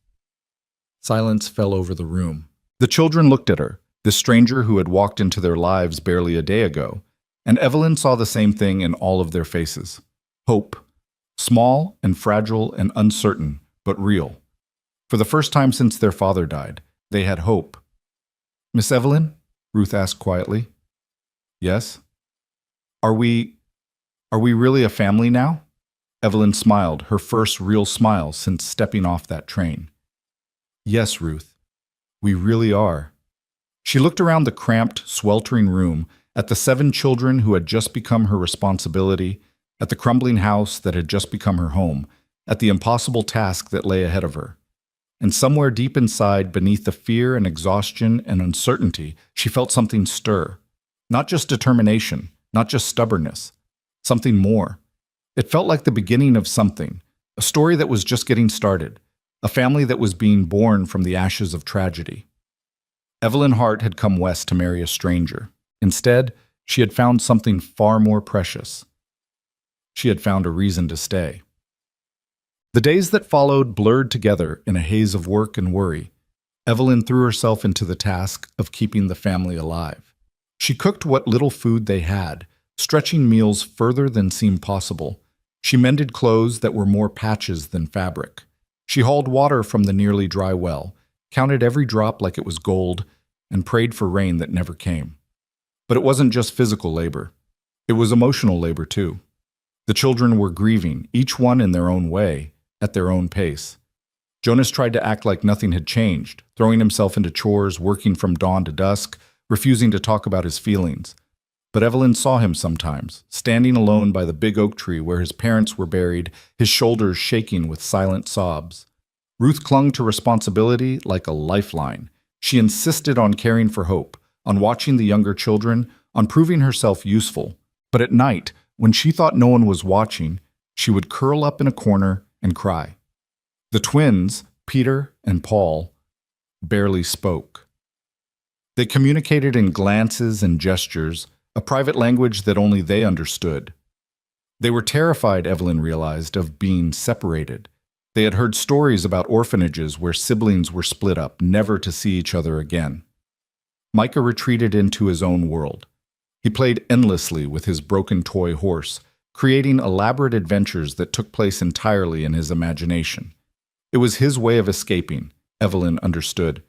Silence fell over the room. The children looked at her, this stranger who had walked into their lives barely a day ago, and Evelyn saw the same thing in all of their faces. Hope. Small and fragile and uncertain, but real. For the first time since their father died, they had hope. "Miss Evelyn?" Ruth asked quietly. "Yes?" Are we really a family now?" Evelyn smiled, her first real smile since stepping off that train. "Yes, Ruth. We really are." She looked around the cramped, sweltering room, at the 7 children who had just become her responsibility, at the crumbling house that had just become her home, at the impossible task that lay ahead of her. And somewhere deep inside, beneath the fear and exhaustion and uncertainty, she felt something stir. Not just determination, not just stubbornness. Something more. It felt like the beginning of something, a story that was just getting started, a family that was being born from the ashes of tragedy. Evelyn Hart had come west to marry a stranger. Instead, she had found something far more precious. She had found a reason to stay. The days that followed blurred together in a haze of work and worry. Evelyn threw herself into the task of keeping the family alive. She cooked what little food they had, stretching meals further than seemed possible. She mended clothes that were more patches than fabric. She hauled water from the nearly dry well, counted every drop like it was gold, and prayed for rain that never came. But it wasn't just physical labor. It was emotional labor, too. The children were grieving, each one in their own way, at their own pace. Jonas tried to act like nothing had changed, throwing himself into chores, working from dawn to dusk, refusing to talk about his feelings. But Evelyn saw him sometimes, standing alone by the big oak tree where his parents were buried, his shoulders shaking with silent sobs. Ruth clung to responsibility like a lifeline. She insisted on caring for Hope, on watching the younger children, on proving herself useful. But at night, when she thought no one was watching, she would curl up in a corner and cry. The twins, Peter and Paul, barely spoke. They communicated in glances and gestures, a private language that only they understood. They were terrified, Evelyn realized, of being separated. They had heard stories about orphanages where siblings were split up, never to see each other again. Micah retreated into his own world. He played endlessly with his broken toy horse, creating elaborate adventures that took place entirely in his imagination. It was his way of escaping, Evelyn understood,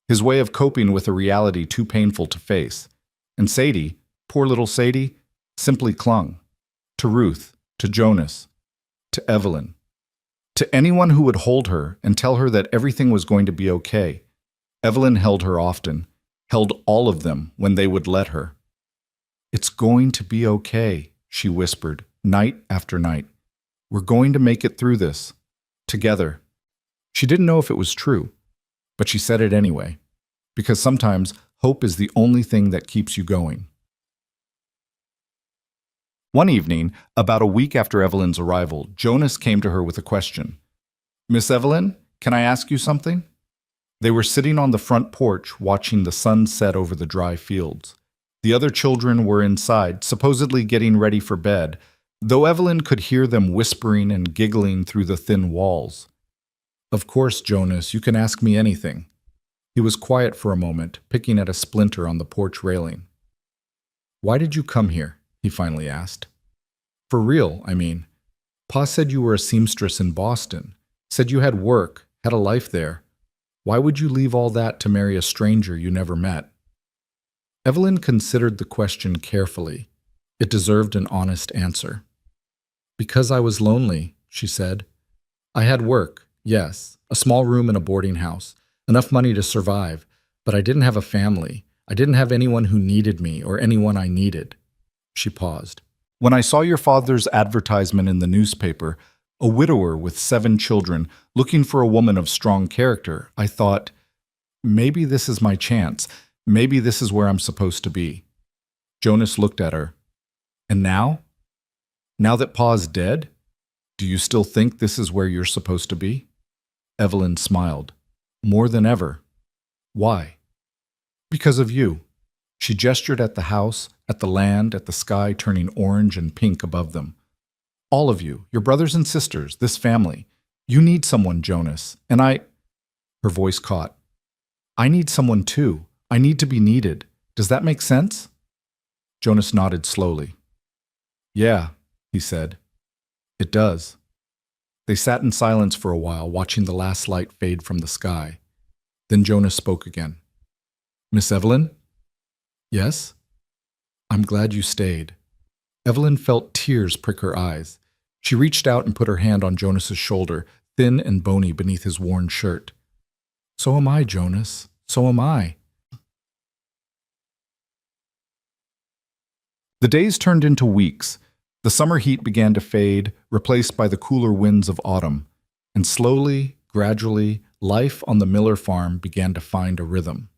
his way of coping with a reality too painful to face. And Sadie, poor little Sadie, simply clung. To Ruth, to Jonas, to Evelyn. To anyone who would hold her and tell her that everything was going to be okay. Evelyn held her often, held all of them when they would let her. "It's going to be okay," she whispered, night after night. "We're going to make it through this. Together." She didn't know if it was true, but she said it anyway, because sometimes hope is the only thing that keeps you going. One evening, about a week after Evelyn's arrival, Jonas came to her with a question. "Miss Evelyn, can I ask you something?" They were sitting on the front porch watching the sun set over the dry fields. The other children were inside, supposedly getting ready for bed, though Evelyn could hear them whispering and giggling through the thin walls. "Of course, Jonas, you can ask me anything." He was quiet for a moment, picking at a splinter on the porch railing. "Why did you come here?" he finally asked. "For real, I mean. Pa said you were a seamstress in Boston, said you had work, had a life there. Why would you leave all that to marry a stranger you never met?" Evelyn considered the question carefully. It deserved an honest answer. "Because I was lonely," she said. "I had work, yes, a small room in a boarding house, enough money to survive, but I didn't have a family. I didn't have anyone who needed me or anyone I needed." She paused. "When I saw your father's advertisement in the newspaper, a widower with 7 children, looking for a woman of strong character, I thought, maybe this is my chance. Maybe this is where I'm supposed to be." Jonas looked at her. "And now? Now that Pa's dead? Do you still think this is where you're supposed to be?" Evelyn smiled. "More than ever." "Why?" "Because of you." She gestured at the house, at the land, at the sky turning orange and pink above them. "All of you, your brothers and sisters, this family. You need someone, Jonas, and I—" Her voice caught. "I need someone too. I need to be needed. Does that make sense?" Jonas nodded slowly. "Yeah," he said. "It does." They sat in silence for a while, watching the last light fade from the sky. Then Jonas spoke again. "Miss Evelyn?" "Yes?" "I'm glad you stayed." Evelyn felt tears prick her eyes. She reached out and put her hand on Jonas's shoulder, thin and bony beneath his worn shirt. "So am I, Jonas. So am I." The days turned into weeks. The summer heat began to fade, replaced by the cooler winds of autumn. And slowly, gradually, life on the Miller farm began to find a rhythm.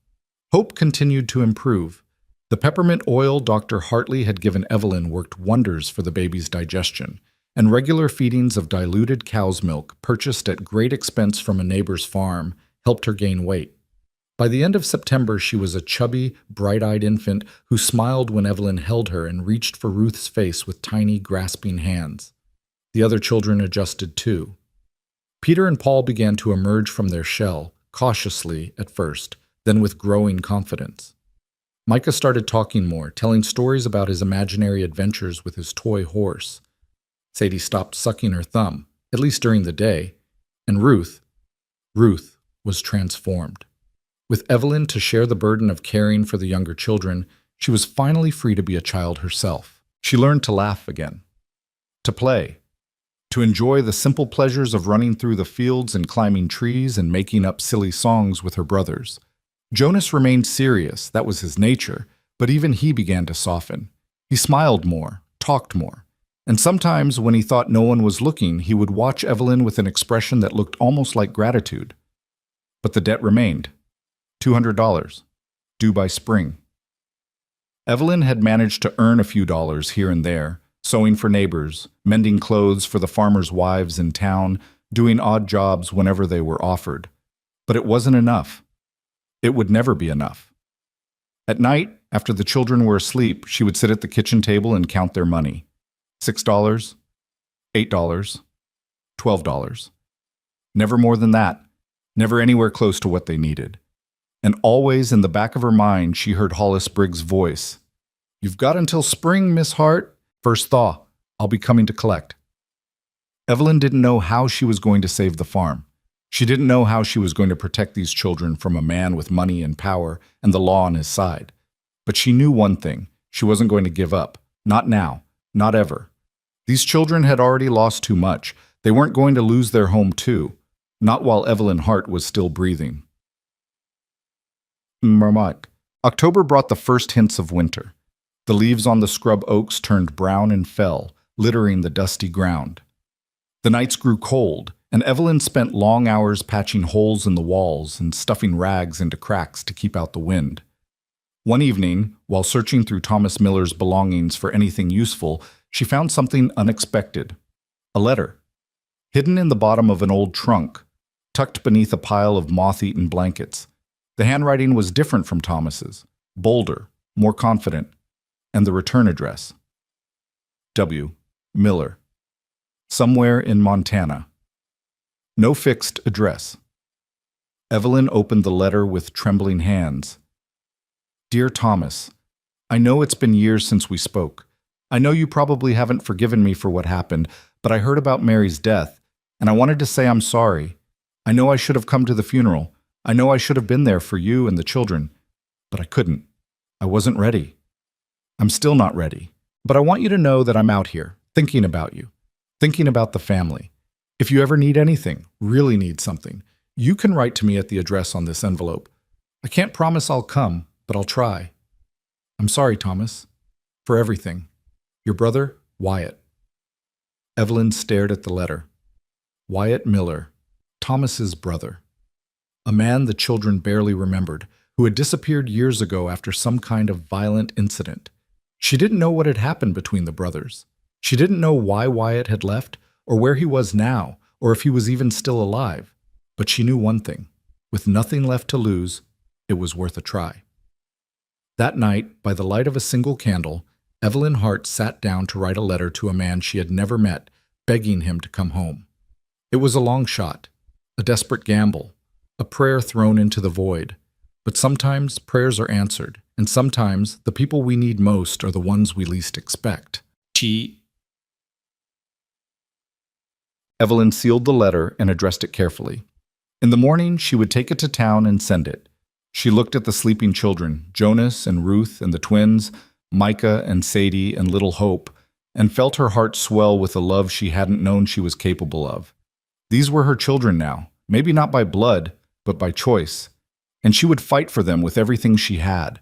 Hope continued to improve. The peppermint oil Dr. Hartley had given Evelyn worked wonders for the baby's digestion, and regular feedings of diluted cow's milk, purchased at great expense from a neighbor's farm, helped her gain weight. By the end of September, she was a chubby, bright-eyed infant who smiled when Evelyn held her and reached for Ruth's face with tiny, grasping hands. The other children adjusted too. Peter and Paul began to emerge from their shell, cautiously at first, then with growing confidence. Micah started talking more, telling stories about his imaginary adventures with his toy horse. Sadie stopped sucking her thumb, at least during the day, and Ruth was transformed. With Evelyn to share the burden of caring for the younger children, she was finally free to be a child herself. She learned to laugh again, to play, to enjoy the simple pleasures of running through the fields and climbing trees and making up silly songs with her brothers. Jonas remained serious, that was his nature, but even he began to soften. He smiled more, talked more, and sometimes when he thought no one was looking, he would watch Evelyn with an expression that looked almost like gratitude. But the debt remained. $200, due by spring. Evelyn had managed to earn a few dollars here and there, sewing for neighbors, mending clothes for the farmers' wives in town, doing odd jobs whenever they were offered. But it wasn't enough. It would never be enough. At night, after the children were asleep, she would sit at the kitchen table and count their money. $6, $8, $12. Never more than that, never anywhere close to what they needed. And always in the back of her mind, she heard Hollis Briggs' voice. "You've got until spring, Miss Hart. First thaw. I'll be coming to collect." Evelyn didn't know how she was going to save the farm. She didn't know how she was going to protect these children from a man with money and power and the law on his side. But she knew one thing. She wasn't going to give up. Not now. Not ever. These children had already lost too much. They weren't going to lose their home too. Not while Evelyn Hart was still breathing. Marmot. October brought the first hints of winter. The leaves on the scrub oaks turned brown and fell, littering the dusty ground. The nights grew cold, and Evelyn spent long hours patching holes in the walls and stuffing rags into cracks to keep out the wind. One evening, while searching through Thomas Miller's belongings for anything useful, she found something unexpected. A letter. Hidden in the bottom of an old trunk, tucked beneath a pile of moth-eaten blankets. The handwriting was different from Thomas's, bolder, more confident, and the return address. W. Miller. Somewhere in Montana. No fixed address. Evelyn opened the letter with trembling hands. Dear Thomas, I know it's been years since we spoke. I know you probably haven't forgiven me for what happened, but I heard about Mary's death, and I wanted to say I'm sorry. I know I should have come to the funeral. I know I should have been there for you and the children, but I couldn't. I wasn't ready. I'm still not ready, but I want you to know that I'm out here, thinking about you, thinking about the family. If you ever need anything, really need something, you can write to me at the address on this envelope. I can't promise I'll come, but I'll try. I'm sorry, Thomas, for everything. Your brother, Wyatt. Evelyn stared at the letter. Wyatt Miller, Thomas's brother. A man the children barely remembered, who had disappeared years ago after some kind of violent incident. She didn't know what had happened between the brothers. She didn't know why Wyatt had left, or where he was now, or if he was even still alive. But she knew one thing. With nothing left to lose, it was worth a try. That night, by the light of a single candle, Evelyn Hart sat down to write a letter to a man she had never met, begging him to come home. It was a long shot, a desperate gamble, a prayer thrown into the void. But sometimes prayers are answered, and sometimes the people we need most are the ones we least expect. Evelyn sealed the letter and addressed it carefully. In the morning, she would take it to town and send it. She looked at the sleeping children, Jonas and Ruth and the twins, Micah and Sadie and little Hope, and felt her heart swell with a love she hadn't known she was capable of. These were her children now, maybe not by blood, but by choice, and she would fight for them with everything she had.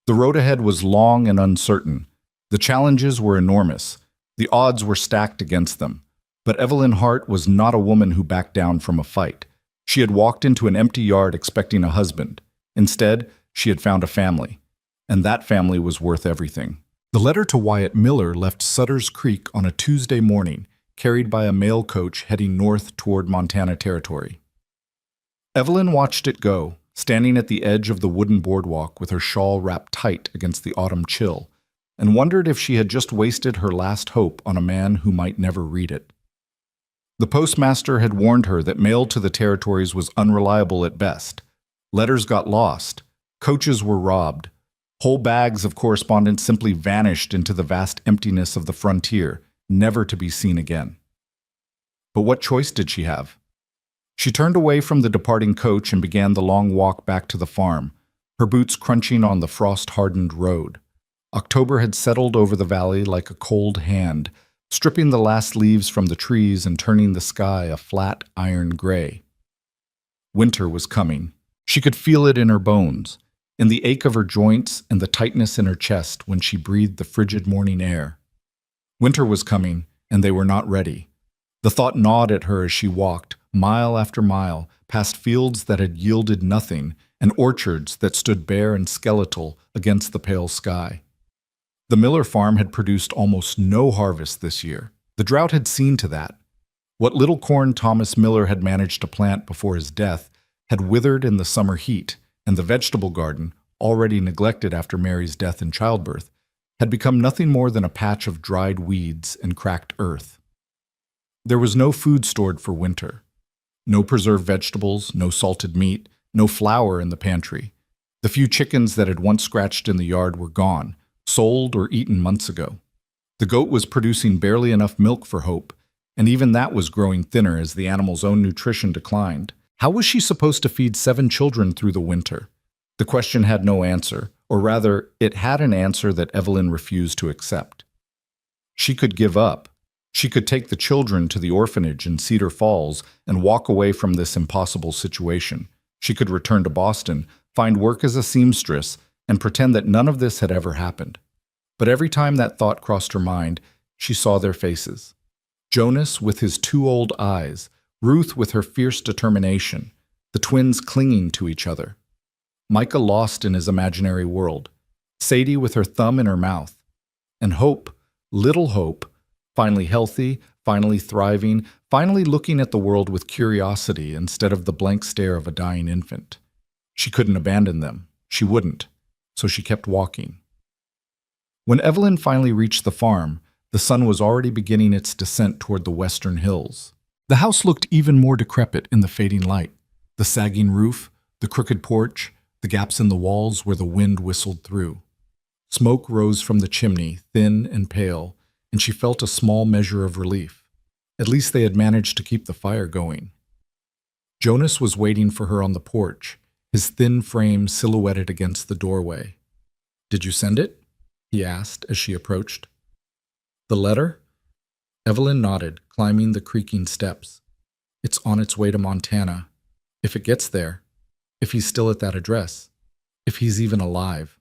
The road ahead was long and uncertain. The challenges were enormous. The odds were stacked against them. But Evelyn Hart was not a woman who backed down from a fight. She had walked into an empty yard expecting a husband. Instead, she had found a family. And that family was worth everything. The letter to Wyatt Miller left Sutter's Creek on a Tuesday morning, carried by a mail coach heading north toward Montana Territory. Evelyn watched it go, standing at the edge of the wooden boardwalk with her shawl wrapped tight against the autumn chill, and wondered if she had just wasted her last hope on a man who might never read it. The postmaster had warned her that mail to the territories was unreliable at best. Letters got lost. Coaches were robbed. Whole bags of correspondence simply vanished into the vast emptiness of the frontier, never to be seen again. But what choice did she have? She turned away from the departing coach and began the long walk back to the farm, her boots crunching on the frost-hardened road. October had settled over the valley like a cold hand, stripping the last leaves from the trees and turning the sky a flat iron gray. Winter was coming. She could feel it in her bones, in the ache of her joints and the tightness in her chest when she breathed the frigid morning air. Winter was coming, and they were not ready. The thought gnawed at her as she walked, mile after mile, past fields that had yielded nothing and orchards that stood bare and skeletal against the pale sky. The Miller farm had produced almost no harvest this year. The drought had seen to that. What little corn Thomas Miller had managed to plant before his death had withered in the summer heat, and the vegetable garden, already neglected after Mary's death in childbirth, had become nothing more than a patch of dried weeds and cracked earth. There was no food stored for winter. No preserved vegetables, no salted meat, no flour in the pantry. The few chickens that had once scratched in the yard were gone, sold or eaten months ago. The goat was producing barely enough milk for Hope, and even that was growing thinner as the animal's own nutrition declined. How was she supposed to feed 7 children through the winter? The question had no answer, or rather, it had an answer that Evelyn refused to accept. She could give up. She could take the children to the orphanage in Cedar Falls and walk away from this impossible situation. She could return to Boston, find work as a seamstress, and pretend that none of this had ever happened. But every time that thought crossed her mind, she saw their faces. Jonas with his 2 old eyes, Ruth with her fierce determination, the twins clinging to each other. Micah lost in his imaginary world, Sadie with her thumb in her mouth, and Hope, little Hope, finally healthy, finally thriving, finally looking at the world with curiosity instead of the blank stare of a dying infant. She couldn't abandon them. She wouldn't. So she kept walking. When Evelyn finally reached the farm, the sun was already beginning its descent toward the western hills. The house looked even more decrepit in the fading light. The sagging roof, the crooked porch, the gaps in the walls where the wind whistled through. Smoke rose from the chimney, thin and pale, and she felt a small measure of relief. At least they had managed to keep the fire going. Jonas was waiting for her on the porch, his thin frame silhouetted against the doorway. "Did you send it?" he asked as she approached. "The letter?" Evelyn nodded, climbing the creaking steps. "It's on its way to Montana. If it gets there, if he's still at that address, if he's even alive."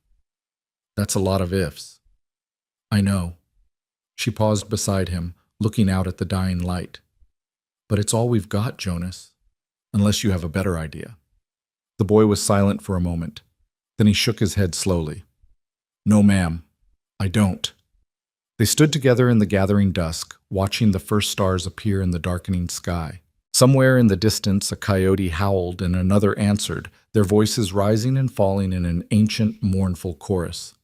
"That's a lot of ifs." "I know." She paused beside him, looking out at the dying light. "But it's all we've got, Jonas, unless you have a better idea." The boy was silent for a moment. Then he shook his head slowly. "No, ma'am, I don't." They stood together in the gathering dusk, watching the first stars appear in the darkening sky. Somewhere in the distance, a coyote howled and another answered, their voices rising and falling in an ancient, mournful chorus.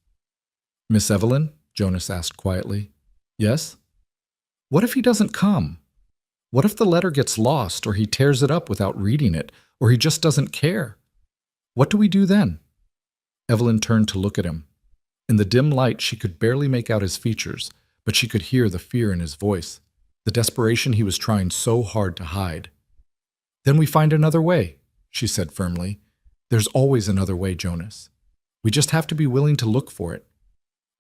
"Miss Evelyn?" Jonas asked quietly. "Yes?" "What if he doesn't come? What if the letter gets lost, or he tears it up without reading it, or he just doesn't care? What do we do then?" Evelyn turned to look at him. In the dim light, she could barely make out his features, but she could hear the fear in his voice, the desperation he was trying so hard to hide. "Then we find another way," she said firmly. "There's always another way, Jonas. We just have to be willing to look for it.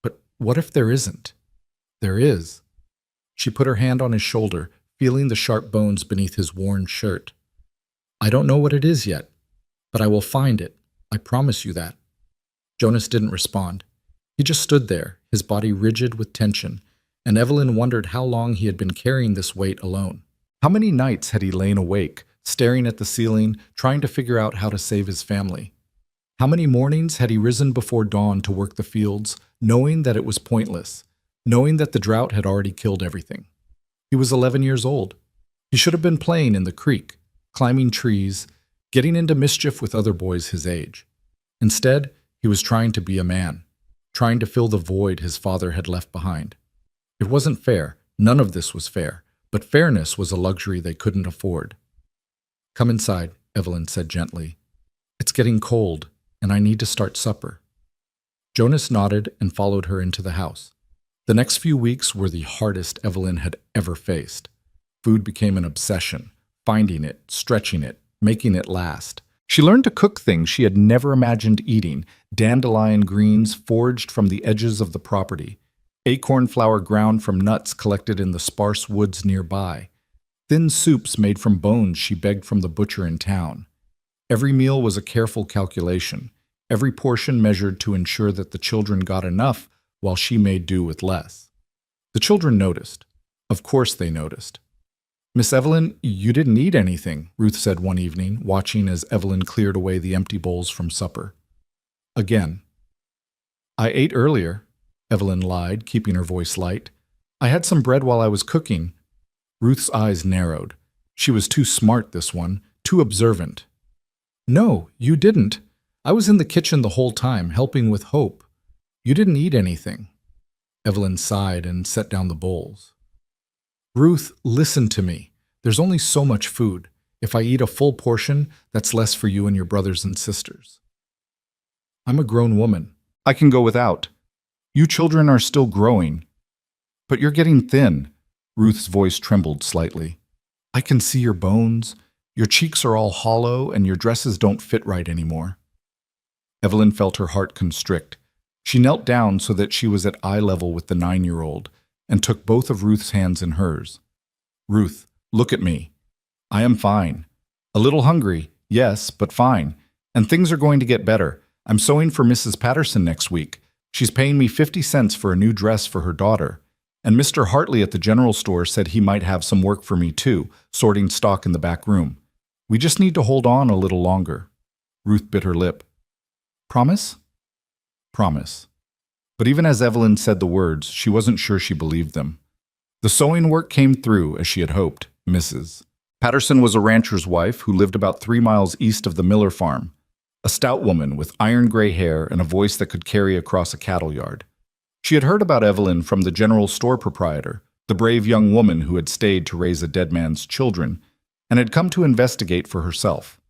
But what if there isn't? There is." She put her hand on his shoulder, feeling the sharp bones beneath his worn shirt. "I don't know what it is yet, but I will find it. I promise you that." Jonas didn't respond. He just stood there, his body rigid with tension, and Evelyn wondered how long he had been carrying this weight alone. How many nights had he lain awake, staring at the ceiling, trying to figure out how to save his family? How many mornings had he risen before dawn to work the fields, knowing that it was pointless, knowing that the drought had already killed everything? He was 11 years old. He should have been playing in the creek, climbing trees, getting into mischief with other boys his age. Instead, he was trying to be a man, trying to fill the void his father had left behind. It wasn't fair. None of this was fair, but fairness was a luxury they couldn't afford. "Come inside," Evelyn said gently. "It's getting cold, and I need to start supper." Jonas nodded and followed her into the house. The next few weeks were the hardest Evelyn had ever faced. Food became an obsession, finding it, stretching it, making it last. She learned to cook things she had never imagined eating, dandelion greens foraged from the edges of the property, acorn flour ground from nuts collected in the sparse woods nearby, thin soups made from bones she begged from the butcher in town. Every meal was a careful calculation, every portion measured to ensure that the children got enough while she made do with less. The children noticed. Of course they noticed. "Miss Evelyn, you didn't eat anything," Ruth said one evening, watching as Evelyn cleared away the empty bowls from supper. Again. "I ate earlier. Evelyn lied, keeping her voice light. I had some bread while I was cooking. Ruth's eyes narrowed. She was too smart, this one, too observant. No, you didn't. I was in the kitchen the whole time, helping with Hope. You didn't eat anything. Evelyn sighed and set down the bowls. Ruth, listen to me. There's only so much food. If I eat a full portion, that's less for you and your brothers and sisters. I'm a grown woman. I can go without. You children are still growing. But you're getting thin. Ruth's voice trembled slightly. I can see your bones. Your cheeks are all hollow, and your dresses don't fit right anymore. Evelyn felt her heart constrict. She knelt down so that she was at eye level with the 9-year-old and took both of Ruth's hands in hers. Ruth, look at me. I am fine. A little hungry, yes, but fine. And things are going to get better. I'm sewing for Mrs. Patterson next week. She's paying me 50 cents for a new dress for her daughter. And Mr. Hartley at the general store said he might have some work for me too, sorting stock in the back room. We just need to hold on a little longer. Ruth bit her lip. Promise? Promise. But even as Evelyn said the words, she wasn't sure she believed them. The sewing work came through as she had hoped. Mrs. Patterson was a rancher's wife who lived about 3 miles east of the Miller farm, a stout woman with iron gray hair and a voice that could carry across a cattle yard. She had heard about Evelyn from the general store proprietor, the brave young woman who had stayed to raise a dead man's children, and had come to investigate for herself.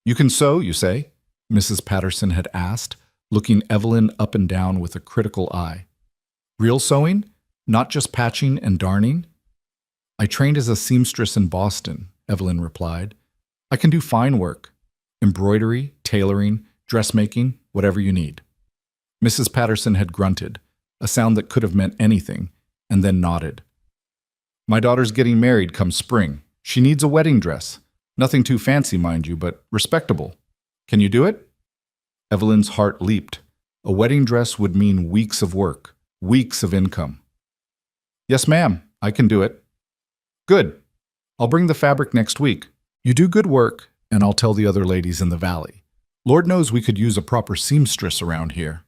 You can sew, you say? Mrs. Patterson had asked, looking Evelyn up and down with a critical eye. Real sewing? Not just patching and darning? I trained as a seamstress in Boston, Evelyn replied. I can do fine work. Embroidery, tailoring, dressmaking, whatever you need. Mrs. Patterson had grunted, a sound that could have meant anything, and then nodded. My daughter's getting married come spring. She needs a wedding dress. Nothing too fancy, mind you, but respectable. Can you do it? Evelyn's heart leaped. A wedding dress would mean weeks of work, weeks of income. Yes, ma'am, I can do it. Good. I'll bring the fabric next week. You do good work, and I'll tell the other ladies in the valley. Lord knows we could use a proper seamstress around here.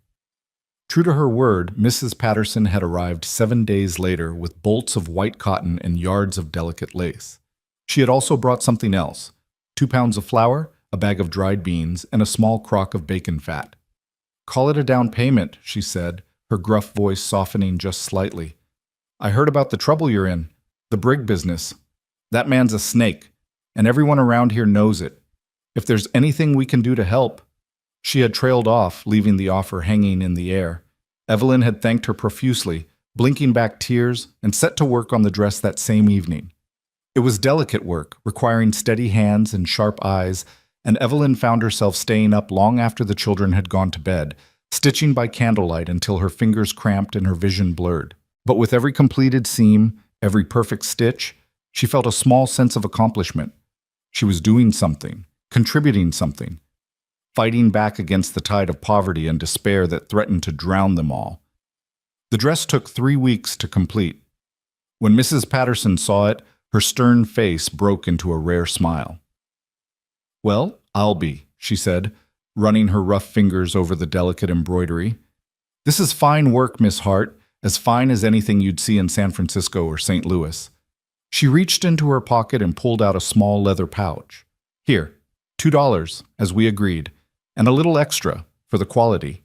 True to her word, Mrs. Patterson had arrived 7 days later with bolts of white cotton and yards of delicate lace. She had also brought something else, 2 pounds of flour, a bag of dried beans, and a small crock of bacon fat. Call it a down payment, she said, her gruff voice softening just slightly. I heard about the trouble you're in, the brig business. That man's a snake, and everyone around here knows it. If there's anything we can do to help. She had trailed off, leaving the offer hanging in the air. Evelyn had thanked her profusely, blinking back tears, and set to work on the dress that same evening. It was delicate work, requiring steady hands and sharp eyes, and Evelyn found herself staying up long after the children had gone to bed, stitching by candlelight until her fingers cramped and her vision blurred. But with every completed seam, every perfect stitch, she felt a small sense of accomplishment. She was doing something, contributing something, fighting back against the tide of poverty and despair that threatened to drown them all. The dress took 3 weeks to complete. When Mrs. Patterson saw it, her stern face broke into a rare smile. Well, I'll be, she said, running her rough fingers over the delicate embroidery. This is fine work, Miss Hart, as fine as anything you'd see in San Francisco or St. Louis. She reached into her pocket and pulled out a small leather pouch. Here, $2, as we agreed, and a little extra for the quality.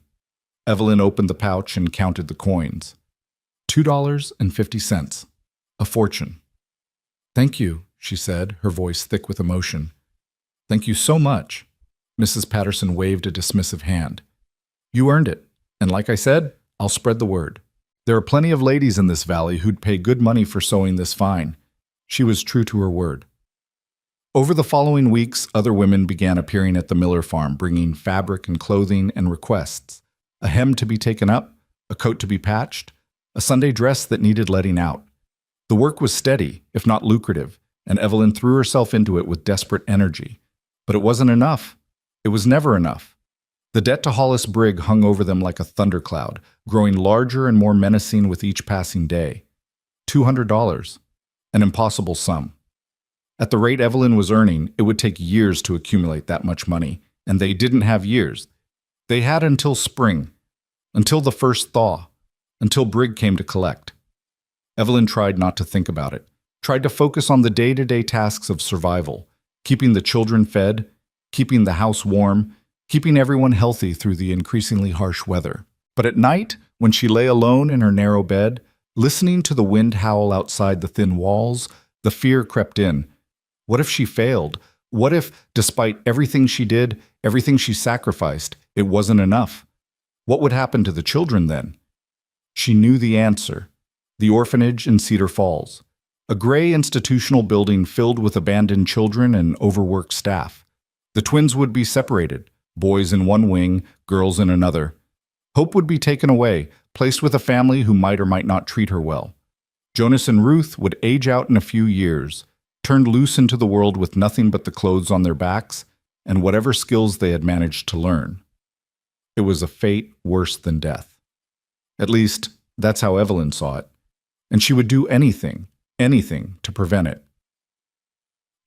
Evelyn opened the pouch and counted the coins. $2.50. A fortune. Thank you, she said, her voice thick with emotion. Thank you so much. Mrs. Patterson waved a dismissive hand. You earned it, and like I said, I'll spread the word. There are plenty of ladies in this valley who'd pay good money for sewing this fine. She was true to her word. Over the following weeks, other women began appearing at the Miller farm, bringing fabric and clothing and requests. A hem to be taken up, a coat to be patched, a Sunday dress that needed letting out. The work was steady, if not lucrative, and Evelyn threw herself into it with desperate energy. But it wasn't enough. It was never enough. The debt to Hollis Brig hung over them like a thundercloud, growing larger and more menacing with each passing day. $200, an impossible sum. At the rate Evelyn was earning, it would take years to accumulate that much money, and they didn't have years. They had until spring, until the first thaw, until Brig came to collect. Evelyn tried not to think about it, tried to focus on the day-to-day tasks of survival, keeping the children fed, keeping the house warm, keeping everyone healthy through the increasingly harsh weather. But at night, when she lay alone in her narrow bed, listening to the wind howl outside the thin walls, the fear crept in. What if she failed? What if, despite everything she did, everything she sacrificed, it wasn't enough? What would happen to the children then? She knew the answer. The orphanage in Cedar Falls. A gray institutional building filled with abandoned children and overworked staff. The twins would be separated, boys in one wing, girls in another. Hope would be taken away, placed with a family who might or might not treat her well. Jonas and Ruth would age out in a few years, turned loose into the world with nothing but the clothes on their backs and whatever skills they had managed to learn. It was a fate worse than death. At least, that's how Evelyn saw it. And she would do anything to prevent it.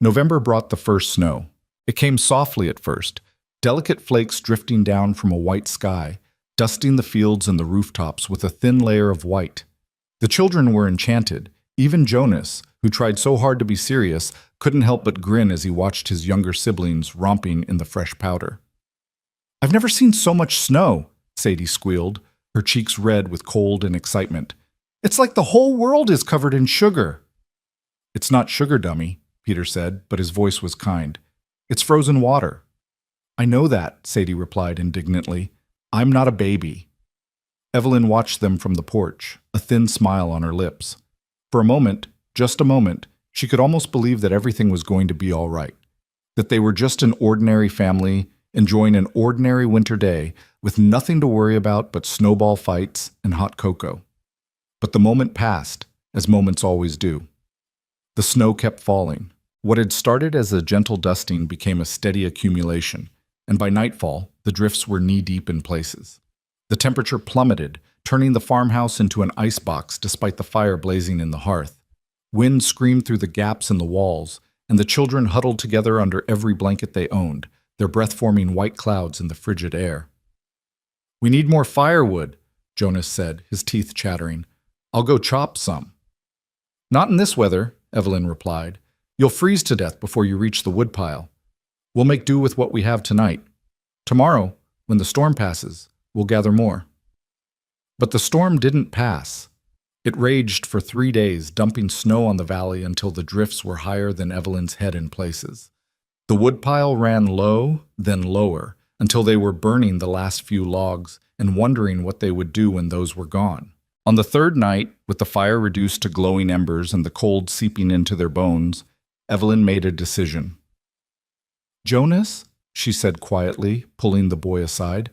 November brought the first snow. It came softly at first, delicate flakes drifting down from a white sky, dusting the fields and the rooftops with a thin layer of white. The children were enchanted. Even Jonas, who tried so hard to be serious, couldn't help but grin as he watched his younger siblings romping in the fresh powder. "I've never seen so much snow," Sadie squealed, her cheeks red with cold and excitement. "It's like the whole world is covered in sugar." "It's not sugar, dummy," Peter said, but his voice was kind. "It's frozen water." "I know that," Sadie replied indignantly. "I'm not a baby." Evelyn watched them from the porch, a thin smile on her lips. For a moment, just a moment, she could almost believe that everything was going to be all right, that they were just an ordinary family, enjoying an ordinary winter day, with nothing to worry about but snowball fights and hot cocoa. But the moment passed, as moments always do. The snow kept falling. What had started as a gentle dusting became a steady accumulation, and by nightfall, the drifts were knee-deep in places. The temperature plummeted, turning the farmhouse into an icebox despite the fire blazing in the hearth. Wind screamed through the gaps in the walls, and the children huddled together under every blanket they owned, their breath forming white clouds in the frigid air. "We need more firewood," Jonas said, his teeth chattering. "I'll go chop some." "Not in this weather," Evelyn replied. "You'll freeze to death before you reach the woodpile. We'll make do with what we have tonight. Tomorrow, when the storm passes, we'll gather more." But the storm didn't pass. It raged for 3 days, dumping snow on the valley until the drifts were higher than Evelyn's head in places. The woodpile ran low, then lower, until they were burning the last few logs and wondering what they would do when those were gone. On the third night, with the fire reduced to glowing embers and the cold seeping into their bones, Evelyn made a decision. "Jonas," she said quietly, pulling the boy aside,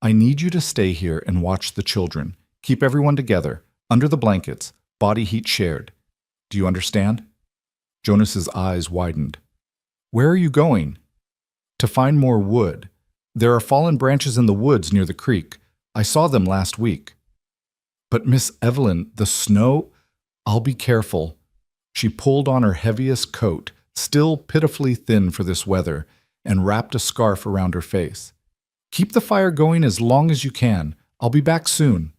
"I need you to stay here and watch the children. Keep everyone together, under the blankets, body heat shared. Do you understand?" Jonas's eyes widened. "Where are you going?" "To find more wood. There are fallen branches in the woods near the creek. I saw them last week." "But Miss Evelyn, the snow—" "I'll be careful." She pulled on her heaviest coat, still pitifully thin for this weather, and wrapped a scarf around her face. "Keep the fire going as long as you can. I'll be back soon."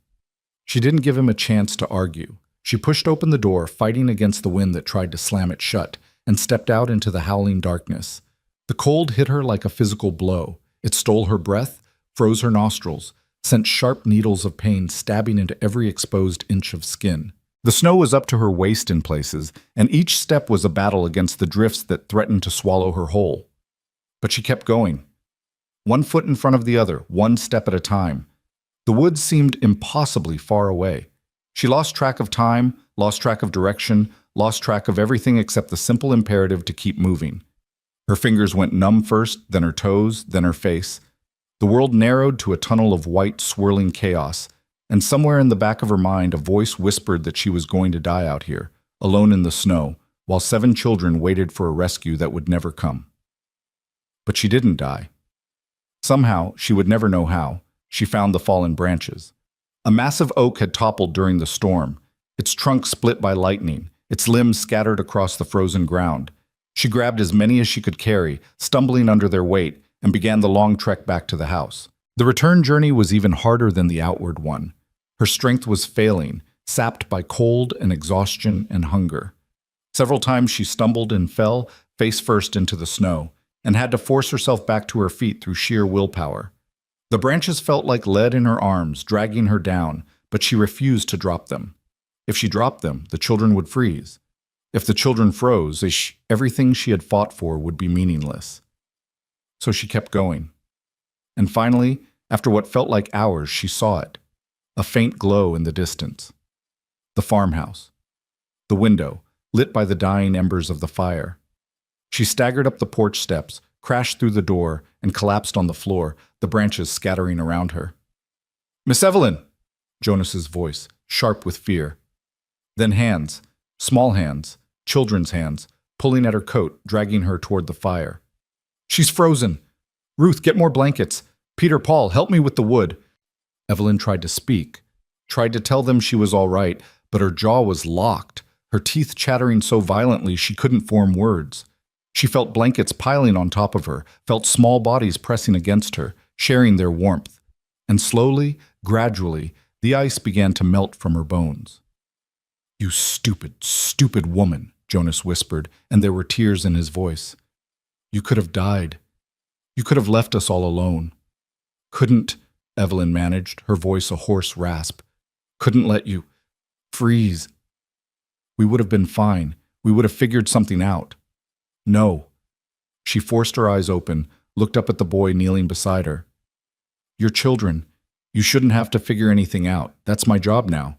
She didn't give him a chance to argue. She pushed open the door, fighting against the wind that tried to slam it shut, and stepped out into the howling darkness. The cold hit her like a physical blow. It stole her breath, froze her nostrils, sent sharp needles of pain stabbing into every exposed inch of skin. The snow was up to her waist in places, and each step was a battle against the drifts that threatened to swallow her whole. But she kept going. One foot in front of the other, one step at a time. The woods seemed impossibly far away. She lost track of time, lost track of direction, lost track of everything except the simple imperative to keep moving. Her fingers went numb first, then her toes, then her face. The world narrowed to a tunnel of white, swirling chaos, and somewhere in the back of her mind a voice whispered that she was going to die out here, alone in the snow, while 7 children waited for a rescue that would never come. But she didn't die. Somehow, she would never know how, she found the fallen branches. A massive oak had toppled during the storm, its trunk split by lightning, its limbs scattered across the frozen ground. She grabbed as many as she could carry, stumbling under their weight, and began the long trek back to the house. The return journey was even harder than the outward one. Her strength was failing, sapped by cold and exhaustion and hunger. Several times she stumbled and fell, face first into the snow, and had to force herself back to her feet through sheer willpower. The branches felt like lead in her arms, dragging her down, but she refused to drop them. If she dropped them, the children would freeze. If the children froze, everything she had fought for would be meaningless. So she kept going. And finally, after what felt like hours, she saw it. A faint glow in the distance. The farmhouse. The window, lit by the dying embers of the fire. She staggered up the porch steps, crashed through the door, and collapsed on the floor, the branches scattering around her. "Miss Evelyn!" Jonas's voice, sharp with fear. Then hands, small hands, children's hands, pulling at her coat, dragging her toward the fire. "She's frozen! Ruth, get more blankets! Peter, Paul, help me with the wood!" Evelyn tried to speak, tried to tell them she was all right, but her jaw was locked, her teeth chattering so violently she couldn't form words. She felt blankets piling on top of her, felt small bodies pressing against her, sharing their warmth. And slowly, gradually, the ice began to melt from her bones. "You stupid, stupid woman," Jonas whispered, and there were tears in his voice. "You could have died. You could have left us all alone. Couldn't," Evelyn managed, her voice a hoarse rasp. "Couldn't let you freeze. We would have been fine. We would have figured something out." "No." She forced her eyes open, looked up at the boy kneeling beside her. "You're children. You shouldn't have to figure anything out. That's my job now."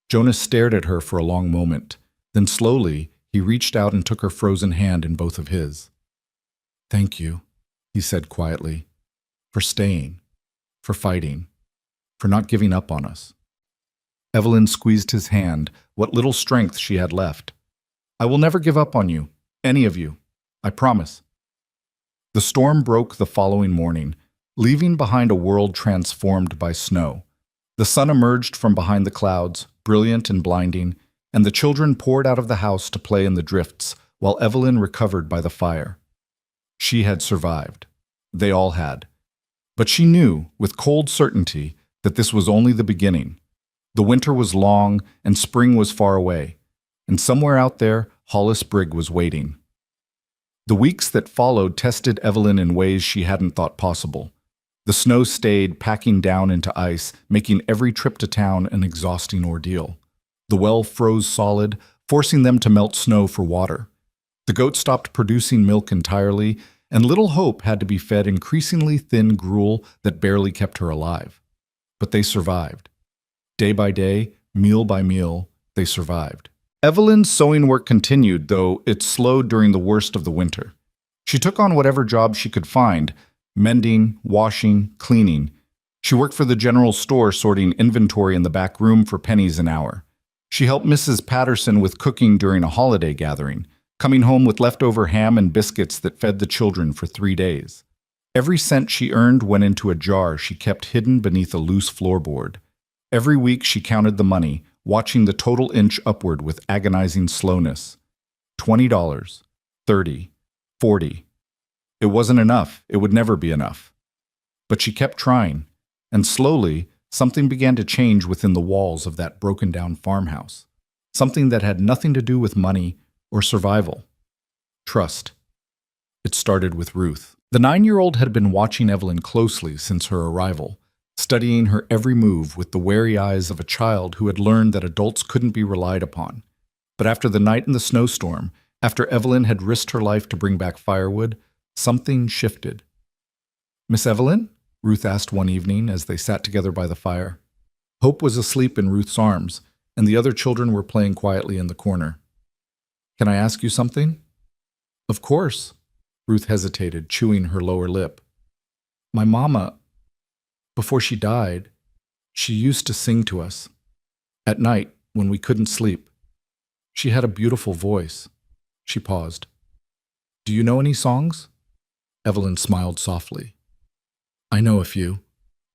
Jonas stared at her for a long moment. Then slowly, he reached out and took her frozen hand in both of his. "Thank you," he said quietly, "for staying, for fighting, for not giving up on us." Evelyn squeezed his hand, what little strength she had left. "I will never give up on you, any of you. I promise." The storm broke the following morning, leaving behind a world transformed by snow. The sun emerged from behind the clouds, brilliant and blinding, and the children poured out of the house to play in the drifts, while Evelyn recovered by the fire. She had survived. They all had. But she knew, with cold certainty, that this was only the beginning. The winter was long, and spring was far away, and somewhere out there, Hollis Brigg was waiting. The weeks that followed tested Evelyn in ways she hadn't thought possible. The snow stayed, packing down into ice, making every trip to town an exhausting ordeal. The well froze solid, forcing them to melt snow for water. The goat stopped producing milk entirely, and little Hope had to be fed increasingly thin gruel that barely kept her alive. But they survived. Day by day, meal by meal, they survived. Evelyn's sewing work continued, though it slowed during the worst of the winter. She took on whatever job she could find, mending, washing, cleaning. She worked for the general store sorting inventory in the back room for pennies an hour. She helped Mrs. Patterson with cooking during a holiday gathering, coming home with leftover ham and biscuits that fed the children for 3 days. Every cent she earned went into a jar she kept hidden beneath a loose floorboard. Every week she counted the money, watching the total inch upward with agonizing slowness. $20, $30, $40. It wasn't enough. It would never be enough. But she kept trying, and slowly, something began to change within the walls of that broken-down farmhouse. Something that had nothing to do with money or survival. Trust. It started with Ruth. The 9-year-old had been watching Evelyn closely since her arrival, studying her every move with the wary eyes of a child who had learned that adults couldn't be relied upon. But after the night in the snowstorm, after Evelyn had risked her life to bring back firewood, something shifted. "Miss Evelyn?" Ruth asked one evening as they sat together by the fire. Hope was asleep in Ruth's arms, and the other children were playing quietly in the corner. "Can I ask you something?" "Of course." Ruth hesitated, chewing her lower lip. "My mama, before she died, she used to sing to us. At night, when we couldn't sleep. She had a beautiful voice." She paused. "Do you know any songs?" Evelyn smiled softly. "I know a few.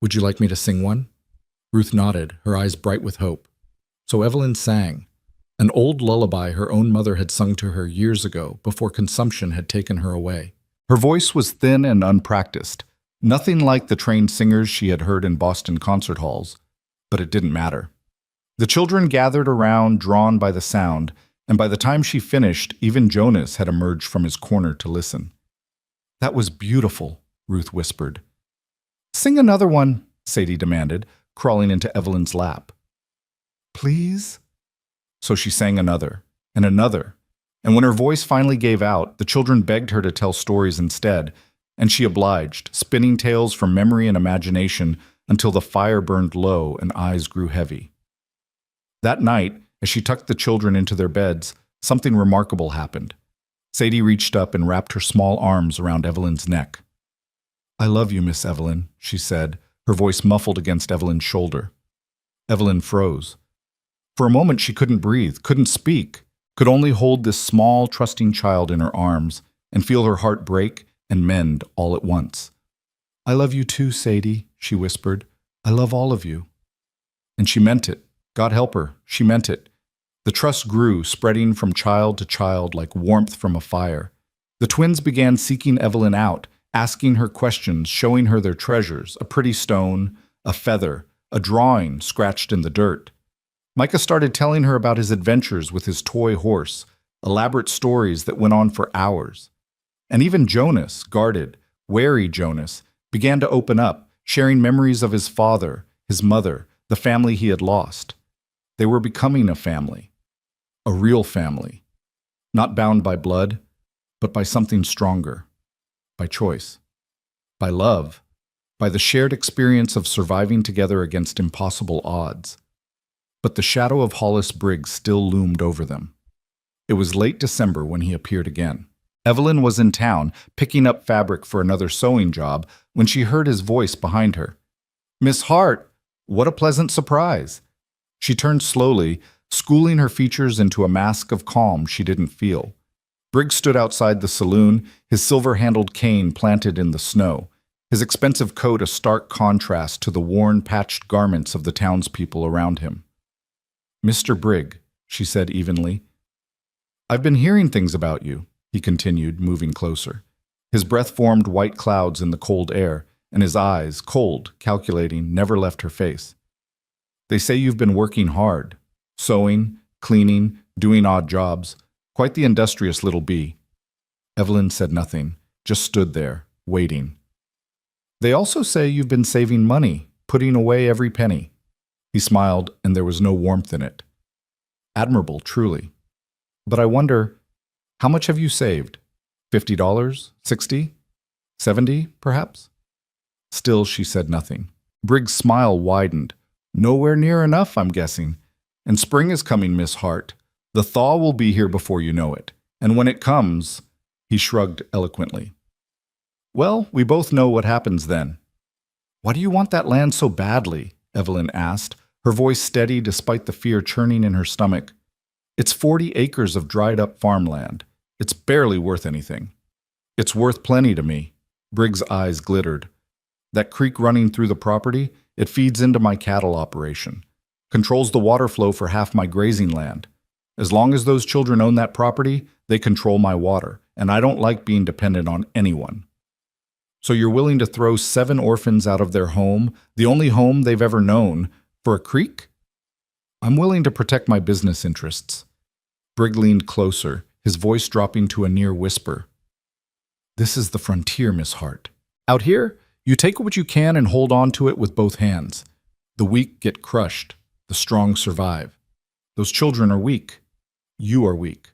Would you like me to sing one?" Ruth nodded, her eyes bright with hope. So Evelyn sang, an old lullaby her own mother had sung to her years ago before consumption had taken her away. Her voice was thin and unpracticed, nothing like the trained singers she had heard in Boston concert halls, But it didn't matter. The children gathered around, drawn by the sound, and by the time she finished, even Jonas had emerged from his corner to listen. "That was beautiful," Ruth whispered. "Sing another one," Sadie demanded, crawling into Evelyn's lap. "Please?" So she sang another, and another, and when her voice finally gave out, the children begged her to tell stories instead, and she obliged, spinning tales from memory and imagination until the fire burned low and eyes grew heavy. That night, as she tucked the children into their beds, something remarkable happened. Sadie reached up and wrapped her small arms around Evelyn's neck. "I love you, Miss Evelyn," she said, her voice muffled against Evelyn's shoulder. Evelyn froze. For a moment she couldn't breathe, couldn't speak, could only hold this small, trusting child in her arms and feel her heart break and mend all at once. "I love you too, Sadie," she whispered. "I love all of you." And she meant it. God help her, she meant it. The trust grew, spreading from child to child like warmth from a fire. The twins began seeking Evelyn out, asking her questions, showing her their treasures, a pretty stone, a feather, a drawing scratched in the dirt. Micah started telling her about his adventures with his toy horse, elaborate stories that went on for hours. And even Jonas, guarded, wary Jonas, began to open up, sharing memories of his father, his mother, the family he had lost. They were becoming a family, a real family, not bound by blood, but by something stronger, by choice, by love, by the shared experience of surviving together against impossible odds. But the shadow of Hollis Briggs still loomed over them. It was late December when he appeared again. Evelyn was in town, picking up fabric for another sewing job, when she heard his voice behind her. "Miss Hart, what a pleasant surprise!" She turned slowly, schooling her features into a mask of calm she didn't feel. Briggs stood outside the saloon, his silver-handled cane planted in the snow, his expensive coat a stark contrast to the worn, patched garments of the townspeople around him. "Mr. Brigg," she said evenly. "I've been hearing things about you," he continued, moving closer. His breath formed white clouds in the cold air, and his eyes, cold, calculating, never left her face. "They say you've been working hard, sewing, cleaning, doing odd jobs, quite the industrious little bee." Evelyn said nothing, just stood there, waiting. "They also say you've been saving money, putting away every penny." He smiled, and there was no warmth in it. "Admirable, truly. But I wonder, how much have you saved? $50? 60? 70, perhaps?" Still, she said nothing. Briggs' smile widened. "Nowhere near enough, I'm guessing. And spring is coming, Miss Hart. The thaw will be here before you know it. And when it comes," he shrugged eloquently. "Well, we both know what happens then." "Why do you want that land so badly?" Evelyn asked, her voice steady despite the fear churning in her stomach. "It's 40 acres of dried-up farmland. It's barely worth anything." "It's worth plenty to me." Briggs' eyes glittered. "That creek running through the property, it feeds into my cattle operation, controls the water flow for half my grazing land. As long as those children own that property, they control my water, and I don't like being dependent on anyone." "So you're willing to throw 7 orphans out of their home, the only home they've ever known, for a creek?" "I'm willing to protect my business interests." Briggs leaned closer, his voice dropping to a near whisper. "This is the frontier, Miss Hart. Out here, you take what you can and hold on to it with both hands. The weak get crushed. The strong survive. Those children are weak. You are weak.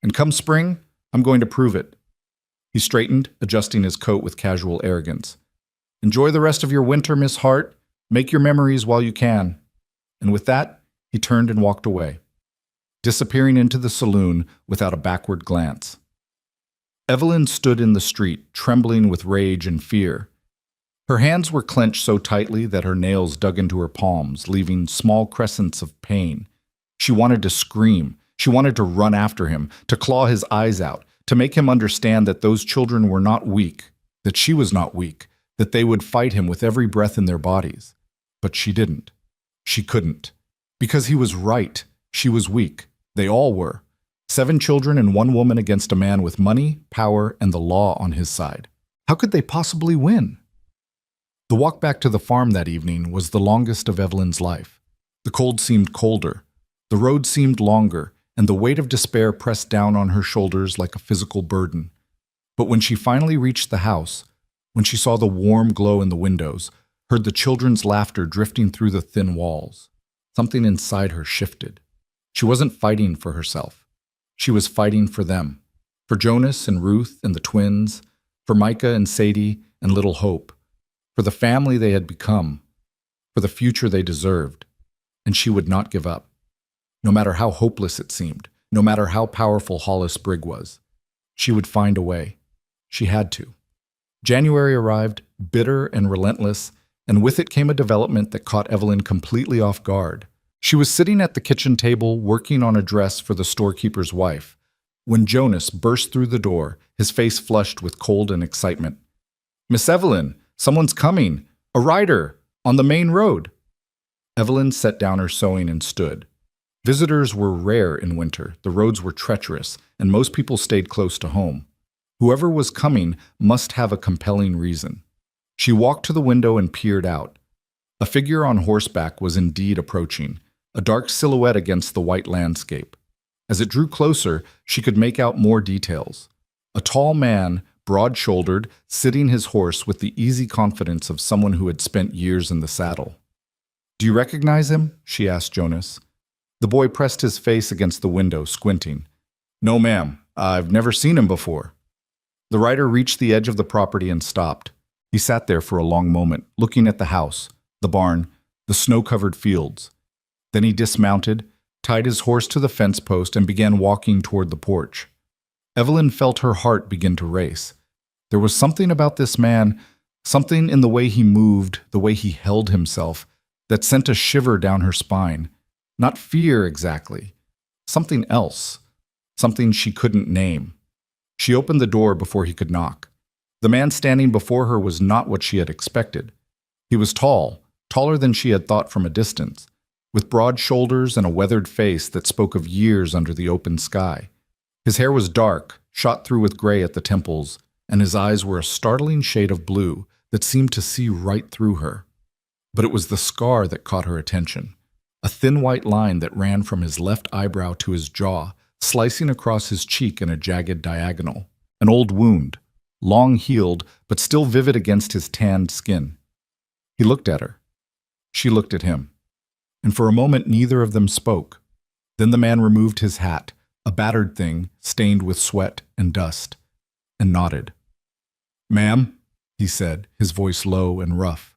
And come spring, I'm going to prove it." He straightened, adjusting his coat with casual arrogance. "Enjoy the rest of your winter, Miss Hart. Make your memories while you can." And with that, he turned and walked away, disappearing into the saloon without a backward glance. Evelyn stood in the street, trembling with rage and fear. Her hands were clenched so tightly that her nails dug into her palms, leaving small crescents of pain. She wanted to scream. She wanted to run after him, to claw his eyes out, to make him understand that those children were not weak, that she was not weak, that they would fight him with every breath in their bodies. But she didn't. She couldn't. Because he was right. She was weak. They all were. 7 children and 1 woman against a man with money, power, and the law on his side. How could they possibly win? The walk back to the farm that evening was the longest of Evelyn's life. The cold seemed colder, the road seemed longer, and the weight of despair pressed down on her shoulders like a physical burden. But when she finally reached the house, when she saw the warm glow in the windows, heard the children's laughter drifting through the thin walls, something inside her shifted. She wasn't fighting for herself. She was fighting for them, for Jonas and Ruth and the twins, for Micah and Sadie and little Hope, for the family they had become, for the future they deserved. And she would not give up, no matter how hopeless it seemed, no matter how powerful Hollis Brigg was. She would find a way. She had to. January arrived, bitter and relentless, and with it came a development that caught Evelyn completely off guard. She was sitting at the kitchen table working on a dress for the storekeeper's wife, when Jonas burst through the door, his face flushed with cold and excitement. "Miss Evelyn, someone's coming! A rider! On the main road!" Evelyn set down her sewing and stood. Visitors were rare in winter, the roads were treacherous, and most people stayed close to home. Whoever was coming must have a compelling reason. She walked to the window and peered out. A figure on horseback was indeed approaching, a dark silhouette against the white landscape. As it drew closer, she could make out more details. A tall man, broad-shouldered, sitting his horse with the easy confidence of someone who had spent years in the saddle. "Do you recognize him?" she asked Jonas. The boy pressed his face against the window, squinting. "No, ma'am. I've never seen him before." The rider reached the edge of the property and stopped. He sat there for a long moment, looking at the house, the barn, the snow-covered fields. Then he dismounted, tied his horse to the fence post, and began walking toward the porch. Evelyn felt her heart begin to race. There was something about this man, something in the way he moved, the way he held himself, that sent a shiver down her spine. Not fear exactly. Something else. Something she couldn't name. She opened the door before he could knock. The man standing before her was not what she had expected. He was tall, taller than she had thought from a distance, with broad shoulders and a weathered face that spoke of years under the open sky. His hair was dark, shot through with gray at the temples, and his eyes were a startling shade of blue that seemed to see right through her. But it was the scar that caught her attention, a thin white line that ran from his left eyebrow to his jaw, slicing across his cheek in a jagged diagonal. An old wound, long healed, but still vivid against his tanned skin. He looked at her. She looked at him. And for a moment neither of them spoke. Then the man removed his hat, a battered thing stained with sweat and dust, and nodded. "Ma'am," he said, his voice low and rough.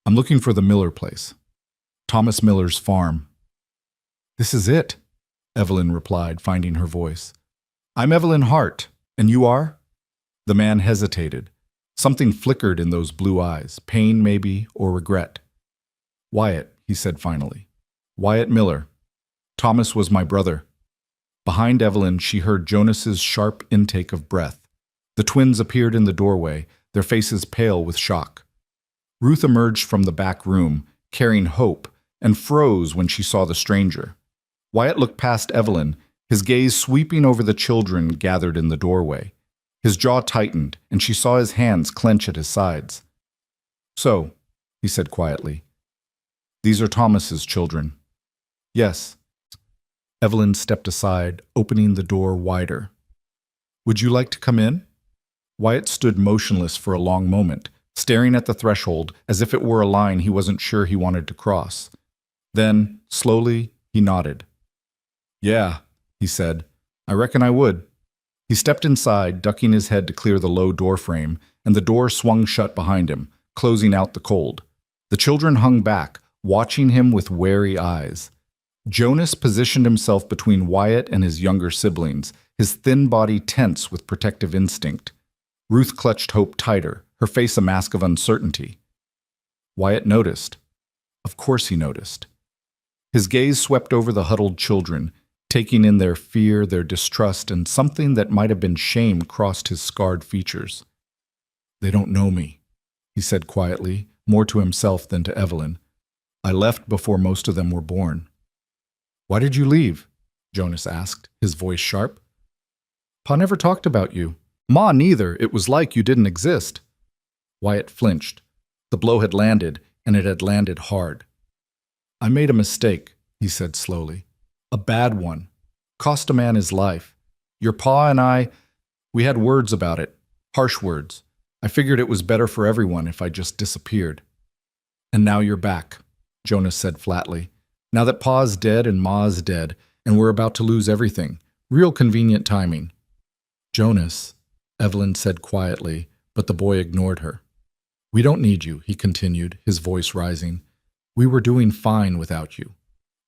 "I'm looking for the Miller place. Thomas Miller's farm." "This is it," Evelyn replied, finding her voice. "I'm Evelyn Hart, and you are?" The man hesitated. Something flickered in those blue eyes, pain maybe, or regret. "Wyatt," he said finally. "Wyatt Miller. Thomas was my brother." Behind Evelyn, she heard Jonas's sharp intake of breath. The twins appeared in the doorway, their faces pale with shock. Ruth emerged from the back room, carrying Hope, and froze when she saw the stranger. Wyatt looked past Evelyn, his gaze sweeping over the children gathered in the doorway. His jaw tightened, and she saw his hands clench at his sides. "So," he said quietly, "these are Thomas's children." "Yes." Evelyn stepped aside, opening the door wider. "Would you like to come in?" Wyatt stood motionless for a long moment, staring at the threshold as if it were a line he wasn't sure he wanted to cross. Then, slowly, he nodded. "Yeah," he said, "I reckon I would." He stepped inside, ducking his head to clear the low door frame, and the door swung shut behind him, closing out the cold. The children hung back, watching him with wary eyes. Jonas positioned himself between Wyatt and his younger siblings, his thin body tense with protective instinct. Ruth clutched Hope tighter, her face a mask of uncertainty. Wyatt noticed. Of course he noticed. His gaze swept over the huddled children, taking in their fear, their distrust, and something that might have been shame crossed his scarred features. "They don't know me," he said quietly, more to himself than to Evelyn. "I left before most of them were born." "Why did you leave?" Jonas asked, his voice sharp. "Pa never talked about you. Ma neither. It was like you didn't exist." Wyatt flinched. The blow had landed, and it had landed hard. "I made a mistake," he said slowly. "A bad one. Cost a man his life. Your pa and we had words about it. Harsh words. I figured it was better for everyone if I just disappeared." "And now you're back," Jonas said flatly. "Now that pa's dead and ma's dead, and we're about to lose everything. Real convenient timing." "Jonas," Evelyn said quietly, but the boy ignored her. "We don't need you," he continued, his voice rising. "We were doing fine without you.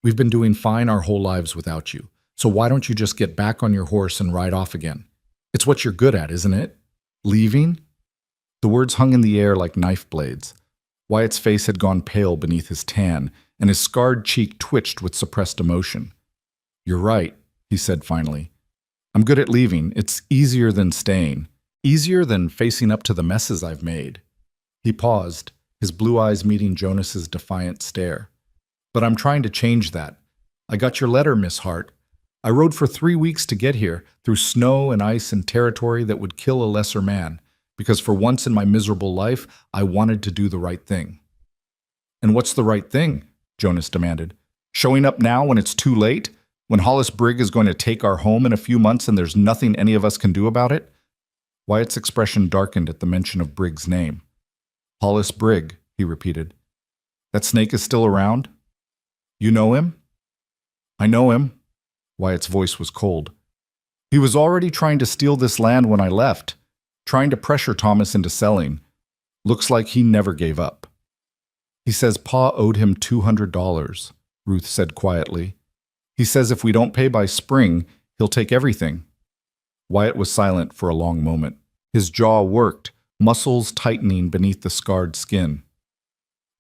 We've been doing fine our whole lives without you. So why don't you just get back on your horse and ride off again? It's what you're good at, isn't it? Leaving?" The words hung in the air like knife blades. Wyatt's face had gone pale beneath his tan, and his scarred cheek twitched with suppressed emotion. "You're right," he said finally. "I'm good at leaving. It's easier than staying. Easier than facing up to the messes I've made." He paused, his blue eyes meeting Jonas's defiant stare. "But I'm trying to change that. I got your letter, Miss Hart. I rode for 3 weeks to get here, through snow and ice and territory that would kill a lesser man, because for once in my miserable life, I wanted to do the right thing." "And what's the right thing?" Jonas demanded. "Showing up now when it's too late? When Hollis Brigg is going to take our home in a few months and there's nothing any of us can do about it?" Wyatt's expression darkened at the mention of Brigg's name. "Hollis Brigg," he repeated. "That snake is still around? You know him?" "I know him." Wyatt's voice was cold. "He was already trying to steal this land when I left, trying to pressure Thomas into selling. Looks like he never gave up." "He says Pa owed him $200, Ruth said quietly. "He says if we don't pay by spring, he'll take everything." Wyatt was silent for a long moment. His jaw worked, muscles tightening beneath the scarred skin.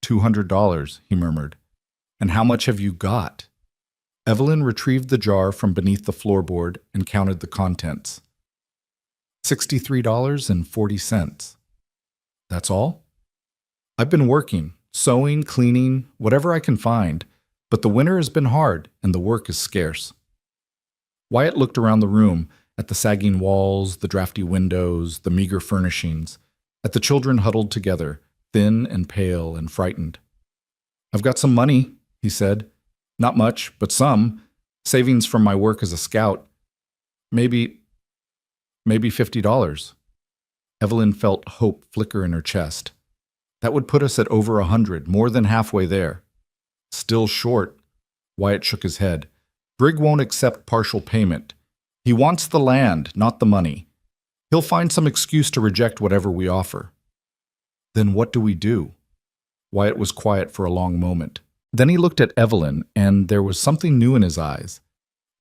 $200, he murmured. "And how much have you got?" Evelyn retrieved the jar from beneath the floorboard and counted the contents. $63.40. "That's all?" "I've been working, sewing, cleaning, whatever I can find, but the winter has been hard and the work is scarce." Wyatt looked around the room, at the sagging walls, the drafty windows, the meager furnishings, at the children huddled together, thin and pale and frightened. "I've got some money," he said. "Not much, but some. Savings from my work as a scout. Maybe $50. Evelyn felt hope flicker in her chest. "That would put us at over 100, more than halfway there." "Still short." Wyatt shook his head. "Brigg won't accept partial payment. He wants the land, not the money. He'll find some excuse to reject whatever we offer." "Then what do we do?" Wyatt was quiet for a long moment. Then he looked at Evelyn, and there was something new in his eyes.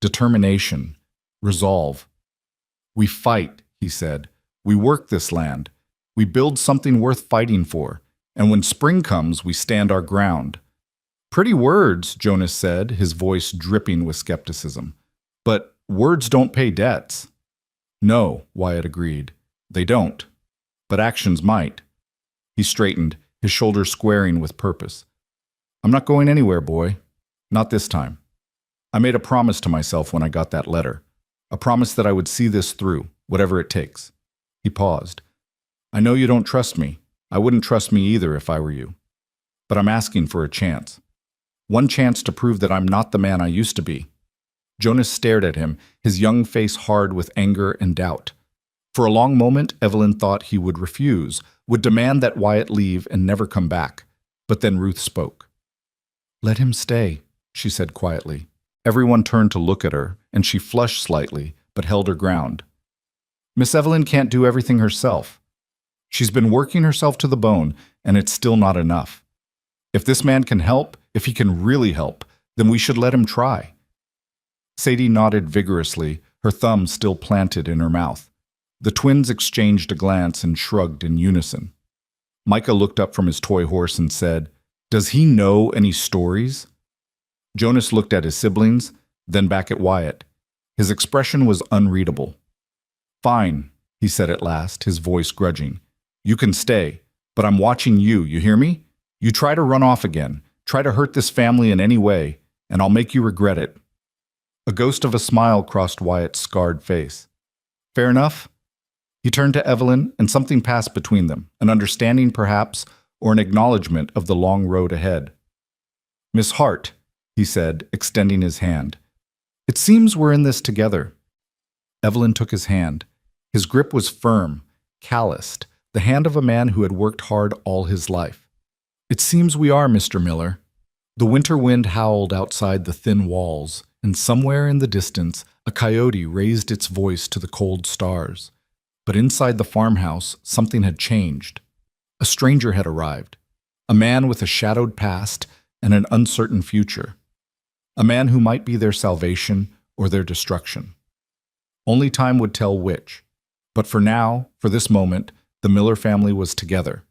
Determination. Resolve. "We fight," he said. "We work this land. We build something worth fighting for. And when spring comes, we stand our ground." "Pretty words," Jonas said, his voice dripping with skepticism. "But words don't pay debts." "No," Wyatt agreed. "They don't. But actions might." He straightened, his shoulders squaring with purpose. "I'm not going anywhere, boy. Not this time. I made a promise to myself when I got that letter. A promise that I would see this through, whatever it takes." He paused. "I know you don't trust me. I wouldn't trust me either if I were you. But I'm asking for a chance. One chance to prove that I'm not the man I used to be." Jonas stared at him, his young face hard with anger and doubt. For a long moment, Evelyn thought he would refuse, would demand that Wyatt leave and never come back. But then Ruth spoke. "Let him stay," she said quietly. Everyone turned to look at her, and she flushed slightly, but held her ground. "Miss Evelyn can't do everything herself. She's been working herself to the bone, and it's still not enough. If this man can help, if he can really help, then we should let him try." Sadie nodded vigorously, her thumb still planted in her mouth. The twins exchanged a glance and shrugged in unison. Micah looked up from his toy horse and said, "Does he know any stories?" Jonas looked at his siblings, then back at Wyatt. His expression was unreadable. "Fine," he said at last, his voice grudging. "You can stay, but I'm watching you, you hear me? You try to run off again, try to hurt this family in any way, and I'll make you regret it." A ghost of a smile crossed Wyatt's scarred face. "Fair enough?" He turned to Evelyn, and something passed between them, an understanding perhaps, or an acknowledgement of the long road ahead. "Miss Hart," he said, extending his hand. "It seems we're in this together." Evelyn took his hand. His grip was firm, calloused, the hand of a man who had worked hard all his life. "It seems we are, Mr. Miller." The winter wind howled outside the thin walls, and somewhere in the distance a coyote raised its voice to the cold stars. But inside the farmhouse, something had changed. A stranger had arrived, a man with a shadowed past and an uncertain future, a man who might be their salvation or their destruction. Only time would tell which. But for now, for this moment, the Miller family was together,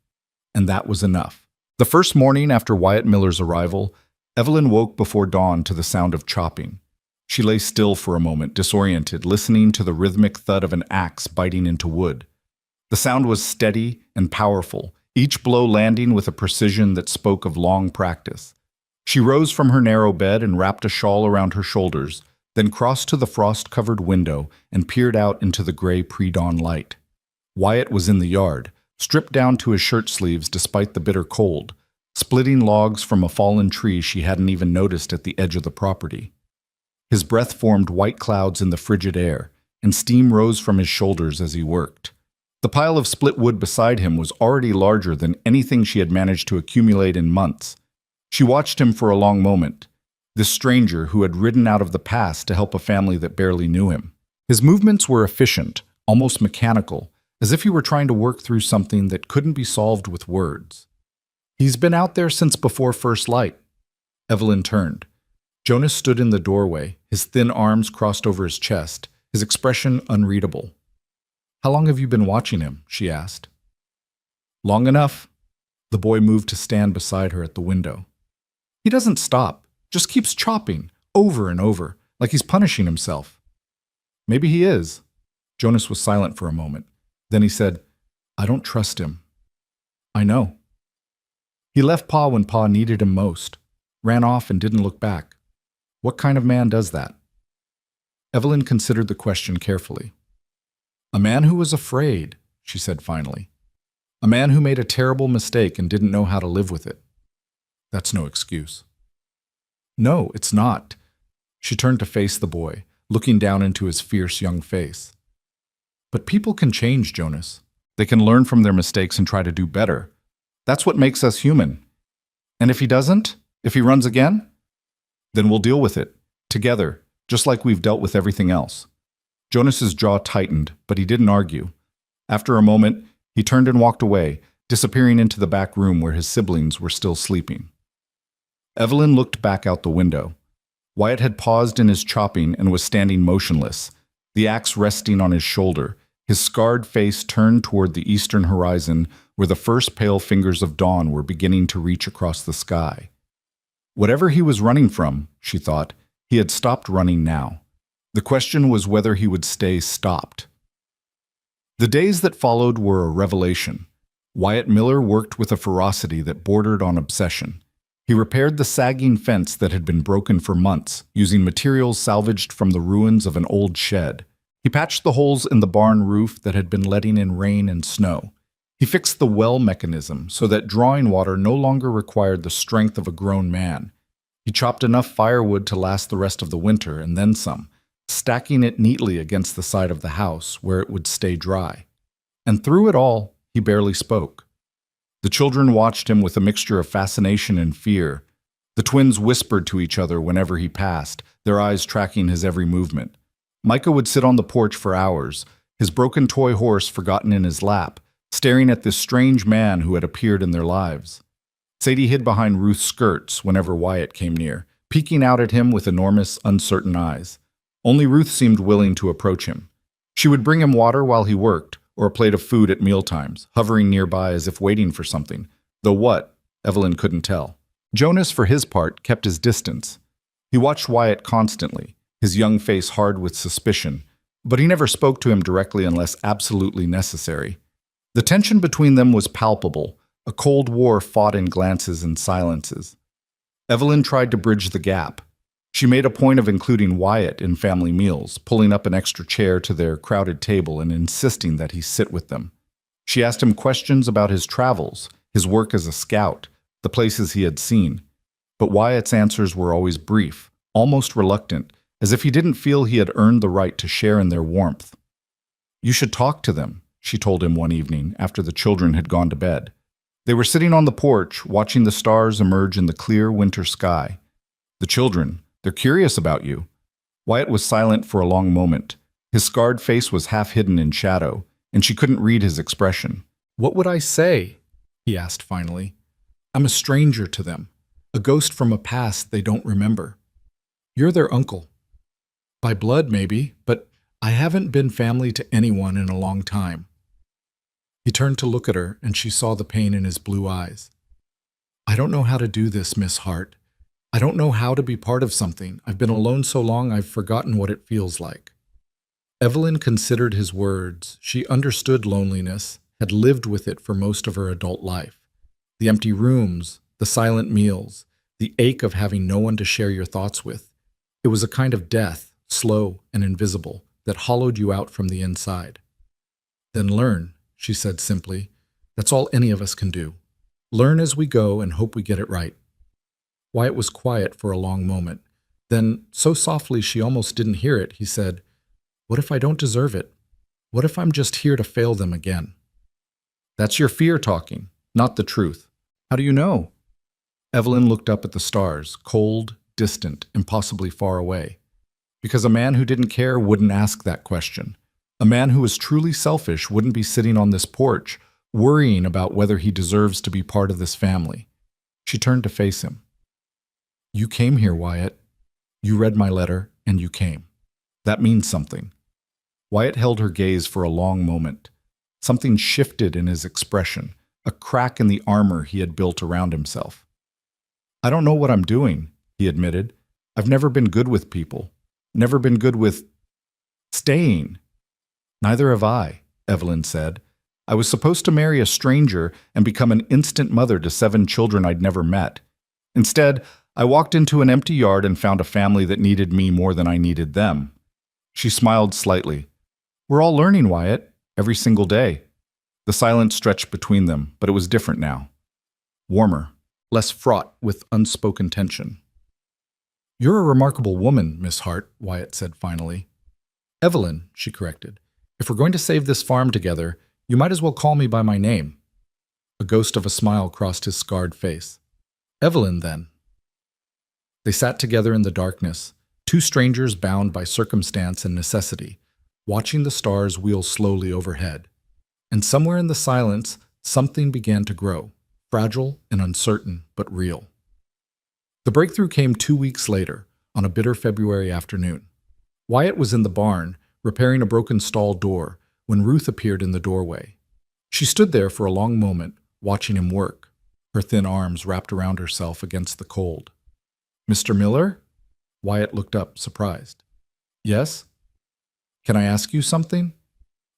and that was enough. The first morning after Wyatt Miller's arrival, Evelyn woke before dawn to the sound of chopping. She lay still for a moment, disoriented, listening to the rhythmic thud of an axe biting into wood. The sound was steady and powerful, each blow landing with a precision that spoke of long practice. She rose from her narrow bed and wrapped a shawl around her shoulders, then crossed to the frost-covered window and peered out into the gray pre-dawn light. Wyatt was in the yard, stripped down to his shirt sleeves despite the bitter cold, splitting logs from a fallen tree she hadn't even noticed at the edge of the property. His breath formed white clouds in the frigid air, and steam rose from his shoulders as he worked. The pile of split wood beside him was already larger than anything she had managed to accumulate in months. She watched him for a long moment, this stranger who had ridden out of the past to help a family that barely knew him. His movements were efficient, almost mechanical, as if he were trying to work through something that couldn't be solved with words. "He's been out there since before first light." Evelyn turned. Jonas stood in the doorway, his thin arms crossed over his chest, his expression unreadable. "How long have you been watching him?" she asked. "Long enough." The boy moved to stand beside her at the window. "He doesn't stop, just keeps chopping, over and over, like he's punishing himself." "Maybe he is." Jonas was silent for a moment. Then he said, "I don't trust him." "I know." "He left Pa when Pa needed him most, ran off and didn't look back. What kind of man does that?" Evelyn considered the question carefully. "A man who was afraid," she said finally. "A man who made a terrible mistake and didn't know how to live with it. That's no excuse." "No, it's not." She turned to face the boy, looking down into his fierce young face. "But people can change, Jonas. They can learn from their mistakes and try to do better. That's what makes us human. And if he doesn't, if he runs again, then we'll deal with it, together, just like we've dealt with everything else." Jonas's jaw tightened, but he didn't argue. After a moment, he turned and walked away, disappearing into the back room where his siblings were still sleeping. Evelyn looked back out the window. Wyatt had paused in his chopping and was standing motionless, the axe resting on his shoulder, his scarred face turned toward the eastern horizon where the first pale fingers of dawn were beginning to reach across the sky. Whatever he was running from, she thought, he had stopped running now. The question was whether he would stay stopped. The days that followed were a revelation. Wyatt Miller worked with a ferocity that bordered on obsession. He repaired the sagging fence that had been broken for months, using materials salvaged from the ruins of an old shed. He patched the holes in the barn roof that had been letting in rain and snow. He fixed the well mechanism so that drawing water no longer required the strength of a grown man. He chopped enough firewood to last the rest of the winter and then some, stacking it neatly against the side of the house where it would stay dry. And through it all, he barely spoke. The children watched him with a mixture of fascination and fear. The twins whispered to each other whenever he passed, their eyes tracking his every movement. Micah would sit on the porch for hours, his broken toy horse forgotten in his lap, staring at this strange man who had appeared in their lives. Sadie hid behind Ruth's skirts whenever Wyatt came near, peeking out at him with enormous, uncertain eyes. Only Ruth seemed willing to approach him. She would bring him water while he worked, or a plate of food at mealtimes, hovering nearby as if waiting for something, though what, Evelyn couldn't tell. Jonas, for his part, kept his distance. He watched Wyatt constantly, his young face hard with suspicion, but he never spoke to him directly unless absolutely necessary. The tension between them was palpable, a cold war fought in glances and silences. Evelyn tried to bridge the gap. She made a point of including Wyatt in family meals, pulling up an extra chair to their crowded table and insisting that he sit with them. She asked him questions about his travels, his work as a scout, the places he had seen. But Wyatt's answers were always brief, almost reluctant, as if he didn't feel he had earned the right to share in their warmth. "You should talk to them," she told him one evening after the children had gone to bed. They were sitting on the porch, watching the stars emerge in the clear winter sky. "The children, they're curious about you." Wyatt was silent for a long moment. His scarred face was half hidden in shadow, and she couldn't read his expression. "What would I say?" he asked finally. "I'm a stranger to them, a ghost from a past they don't remember. You're their uncle. By blood, maybe, but I haven't been family to anyone in a long time." He turned to look at her, and she saw the pain in his blue eyes. "I don't know how to do this, Miss Hart. I don't know how to be part of something. I've been alone so long I've forgotten what it feels like." Evelyn considered his words. She understood loneliness, had lived with it for most of her adult life. The empty rooms, the silent meals, the ache of having no one to share your thoughts with. It was a kind of death, slow and invisible, that hollowed you out from the inside. "Then learn," she said simply. "That's all any of us can do. Learn as we go and hope we get it right." Wyatt was quiet for a long moment. Then, so softly she almost didn't hear it, he said, "What if I don't deserve it? What if I'm just here to fail them again?" "That's your fear talking, not the truth. How do you know?" Evelyn looked up at the stars, cold, distant, impossibly far away. Because a man who didn't care wouldn't ask that question. A man who was truly selfish wouldn't be sitting on this porch, worrying about whether he deserves to be part of this family. She turned to face him. "You came here, Wyatt. You read my letter, and you came. That means something." Wyatt held her gaze for a long moment. Something shifted in his expression, a crack in the armor he had built around himself. "I don't know what I'm doing," he admitted. "I've never been good with people. Never been good with staying." "Neither have I," Evelyn said. "I was supposed to marry a stranger and become an instant mother to 7 children I'd never met. Instead, I walked into an empty yard and found a family that needed me more than I needed them." She smiled slightly. "We're all learning, Wyatt, every single day." The silence stretched between them, but it was different now. Warmer, less fraught with unspoken tension. "You're a remarkable woman, Miss Hart," Wyatt said finally. "Evelyn," she corrected. "If we're going to save this farm together, you might as well call me by my name." A ghost of a smile crossed his scarred face. "Evelyn, then." They sat together in the darkness, two strangers bound by circumstance and necessity, watching the stars wheel slowly overhead. And somewhere in the silence, something began to grow, fragile and uncertain, but real. The breakthrough came 2 weeks later, on a bitter February afternoon. Wyatt was in the barn, repairing a broken stall door, when Ruth appeared in the doorway. She stood there for a long moment, watching him work, her thin arms wrapped around herself against the cold. "Mr. Miller?" Wyatt looked up, surprised. "Yes? Can I ask you something?"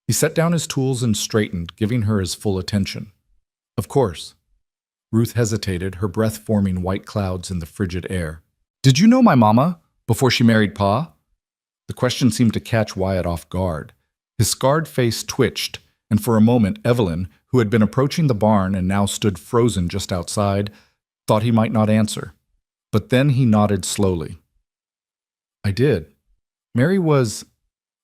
He set down his tools and straightened, giving her his full attention. "Of course." Ruth hesitated, her breath forming white clouds in the frigid air. "Did you know my mama before she married Pa?" The question seemed to catch Wyatt off guard. His scarred face twitched, and for a moment Evelyn, who had been approaching the barn and now stood frozen just outside, thought he might not answer. But then he nodded slowly. "I did.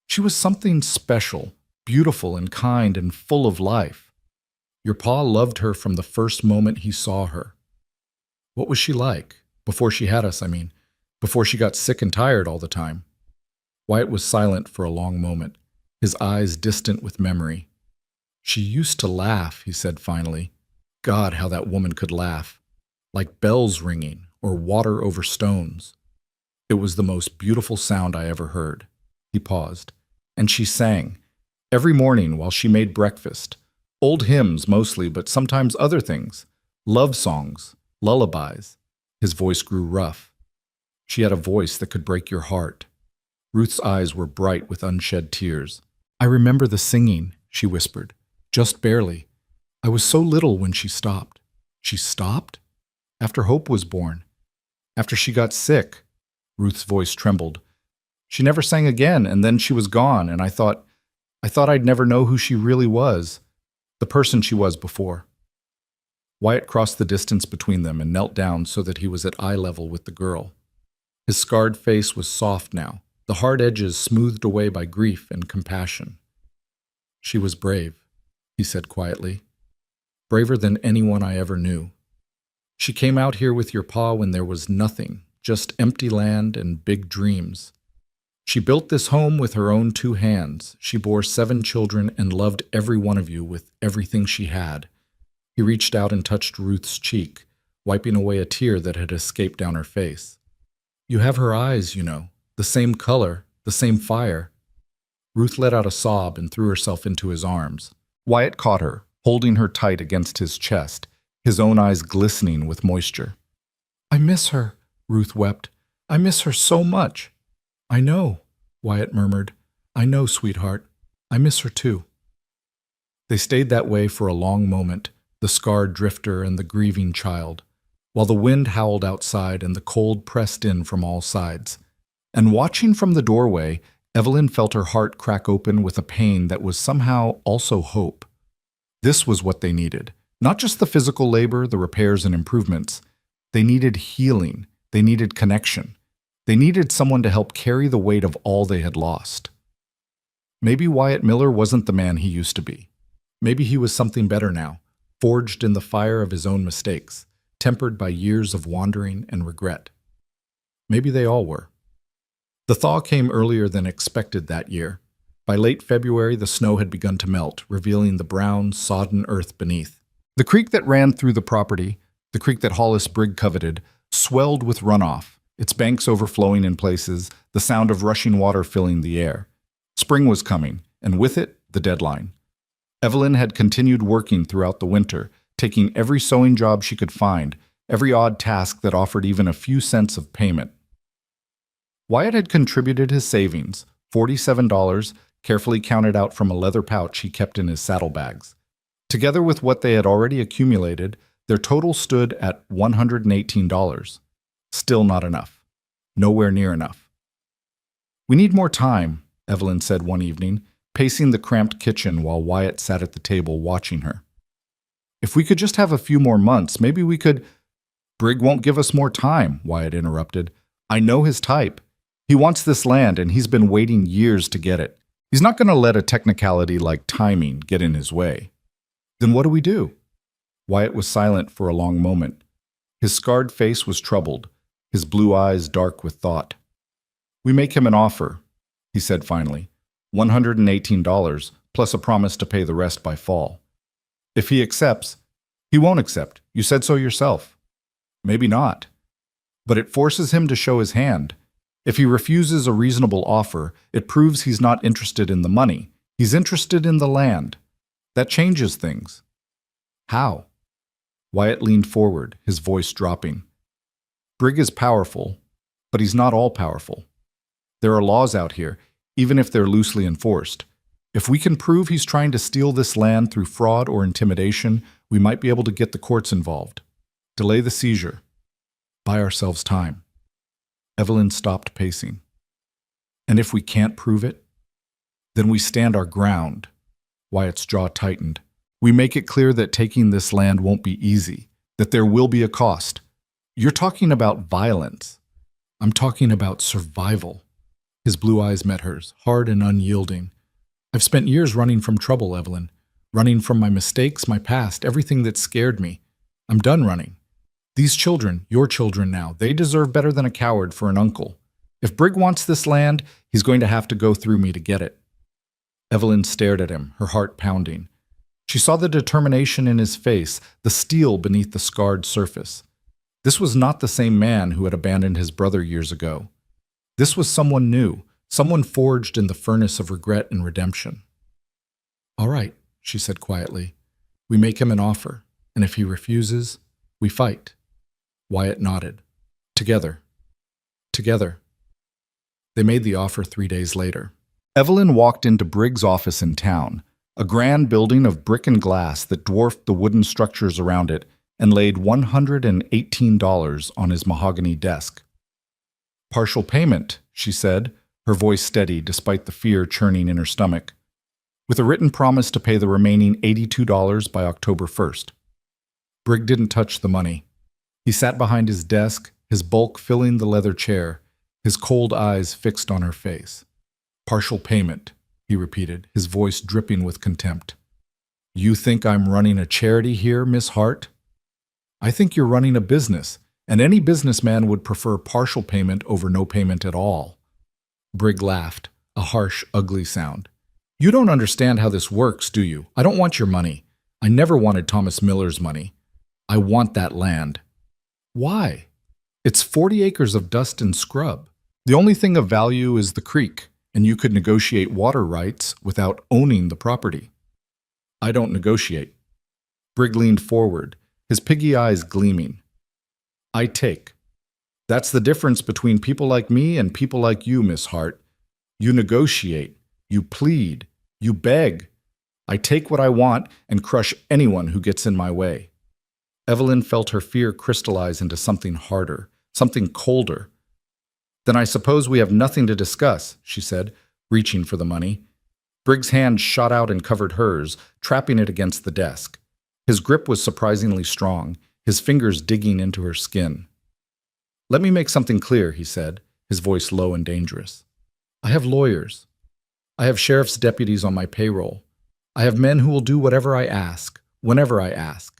She was something special, beautiful and kind and full of life. Your pa loved her from the first moment he saw her." "What was she like? Before she had us, I mean. Before she got sick and tired all the time." Wyatt was silent for a long moment, his eyes distant with memory. "She used to laugh," he said finally. God, how that woman could laugh. Like bells ringing or water over stones. It was the most beautiful sound I ever heard. He paused. And she sang. Every morning while she made breakfast. Old hymns mostly, but sometimes other things. Love songs, lullabies. His voice grew rough. She had a voice that could break your heart. Ruth's eyes were bright with unshed tears. "I remember the singing," she whispered. "Just barely. I was so little when she stopped." "She stopped?" "After Hope was born. After she got sick." Ruth's voice trembled. "She never sang again, and then she was gone, and I thought I'd never know who she really was, the person she was before." Wyatt crossed the distance between them and knelt down so that he was at eye level with the girl. His scarred face was soft now, the hard edges smoothed away by grief and compassion. "She was brave," he said quietly. "Braver than anyone I ever knew. She came out here with your pa when there was nothing, just empty land and big dreams. She built this home with her own 2 hands. She bore 7 children and loved every one of you with everything she had." He reached out and touched Ruth's cheek, wiping away a tear that had escaped down her face. "You have her eyes, you know, the same color, the same fire." Ruth let out a sob and threw herself into his arms. Wyatt caught her, holding her tight against his chest, his own eyes glistening with moisture. "I miss her," Ruth wept. "I miss her so much." "I know," Wyatt murmured. "I know, sweetheart. I miss her too." They stayed that way for a long moment, the scarred drifter and the grieving child, while the wind howled outside and the cold pressed in from all sides. And watching from the doorway, Evelyn felt her heart crack open with a pain that was somehow also hope. This was what they needed. Not just the physical labor, the repairs and improvements. They needed healing. They needed connection. They needed someone to help carry the weight of all they had lost. Maybe Wyatt Miller wasn't the man he used to be. Maybe he was something better now, forged in the fire of his own mistakes, tempered by years of wandering and regret. Maybe they all were. The thaw came earlier than expected that year. By late February, the snow had begun to melt, revealing the brown, sodden earth beneath. The creek that ran through the property, the creek that Hollis Brigg coveted, swelled with runoff, its banks overflowing in places, the sound of rushing water filling the air. Spring was coming, and with it, the deadline. Evelyn had continued working throughout the winter, taking every sewing job she could find, every odd task that offered even a few cents of payment. Wyatt had contributed his savings, $47, carefully counted out from a leather pouch he kept in his saddlebags. Together with what they had already accumulated, their total stood at $118. Still not enough. Nowhere near enough. "We need more time," Evelyn said one evening, pacing the cramped kitchen while Wyatt sat at the table watching her. "If we could just have a few more months, maybe we could—" "Brigg won't give us more time," Wyatt interrupted. "I know his type. He wants this land, and he's been waiting years to get it. He's not going to let a technicality like timing get in his way." "Then what do we do?" Wyatt was silent for a long moment. His scarred face was troubled, his blue eyes dark with thought. "We make him an offer," he said finally. $118, plus a promise to pay the rest by fall. If he accepts, he won't accept. You said so yourself. Maybe not. But it forces him to show his hand. If he refuses a reasonable offer, it proves he's not interested in the money. He's interested in the land. That changes things. How? Wyatt leaned forward, his voice dropping. Brigg is powerful, but he's not all powerful. There are laws out here, even if they're loosely enforced. If we can prove he's trying to steal this land through fraud or intimidation, we might be able to get the courts involved. Delay the seizure. Buy ourselves time. Evelyn stopped pacing. And if we can't prove it, then we stand our ground. Wyatt's jaw tightened. We make it clear that taking this land won't be easy, that there will be a cost. You're talking about violence. I'm talking about survival. His blue eyes met hers, hard and unyielding. I've spent years running from trouble, Evelyn. Running from my mistakes, my past, everything that scared me. I'm done running. These children, your children now, they deserve better than a coward for an uncle. If Brigg wants this land, he's going to have to go through me to get it. Evelyn stared at him, her heart pounding. She saw the determination in his face, the steel beneath the scarred surface. This was not the same man who had abandoned his brother years ago. This was someone new, someone forged in the furnace of regret and redemption. All right, she said quietly. We make him an offer, and if he refuses, we fight. Wyatt nodded. Together. Together. They made the offer 3 days later. Evelyn walked into Brigg's office in town, a grand building of brick and glass that dwarfed the wooden structures around it and laid $118 on his mahogany desk. Partial payment, she said, her voice steady despite the fear churning in her stomach, with a written promise to pay the remaining $82 by October 1st. Brigg didn't touch the money. He sat behind his desk, his bulk filling the leather chair, his cold eyes fixed on her face. Partial payment, he repeated, his voice dripping with contempt. You think I'm running a charity here, Miss Hart? I think you're running a business, and any businessman would prefer partial payment over no payment at all. Brigg laughed, a harsh, ugly sound. You don't understand how this works, do you? I don't want your money. I never wanted Thomas Miller's money. I want that land. Why? It's 40 acres of dust and scrub. The only thing of value is the creek, and you could negotiate water rights without owning the property. I don't negotiate. Brigg leaned forward, his piggy eyes gleaming. I take. That's the difference between people like me and people like you, Miss Hart. You negotiate, you plead, you beg. I take what I want and crush anyone who gets in my way. Evelyn felt her fear crystallize into something harder, something colder. Then I suppose we have nothing to discuss, she said, reaching for the money. Brigg's hand shot out and covered hers, trapping it against the desk. His grip was surprisingly strong, his fingers digging into her skin. Let me make something clear, he said, his voice low and dangerous. I have lawyers. I have sheriff's deputies on my payroll. I have men who will do whatever I ask, whenever I ask.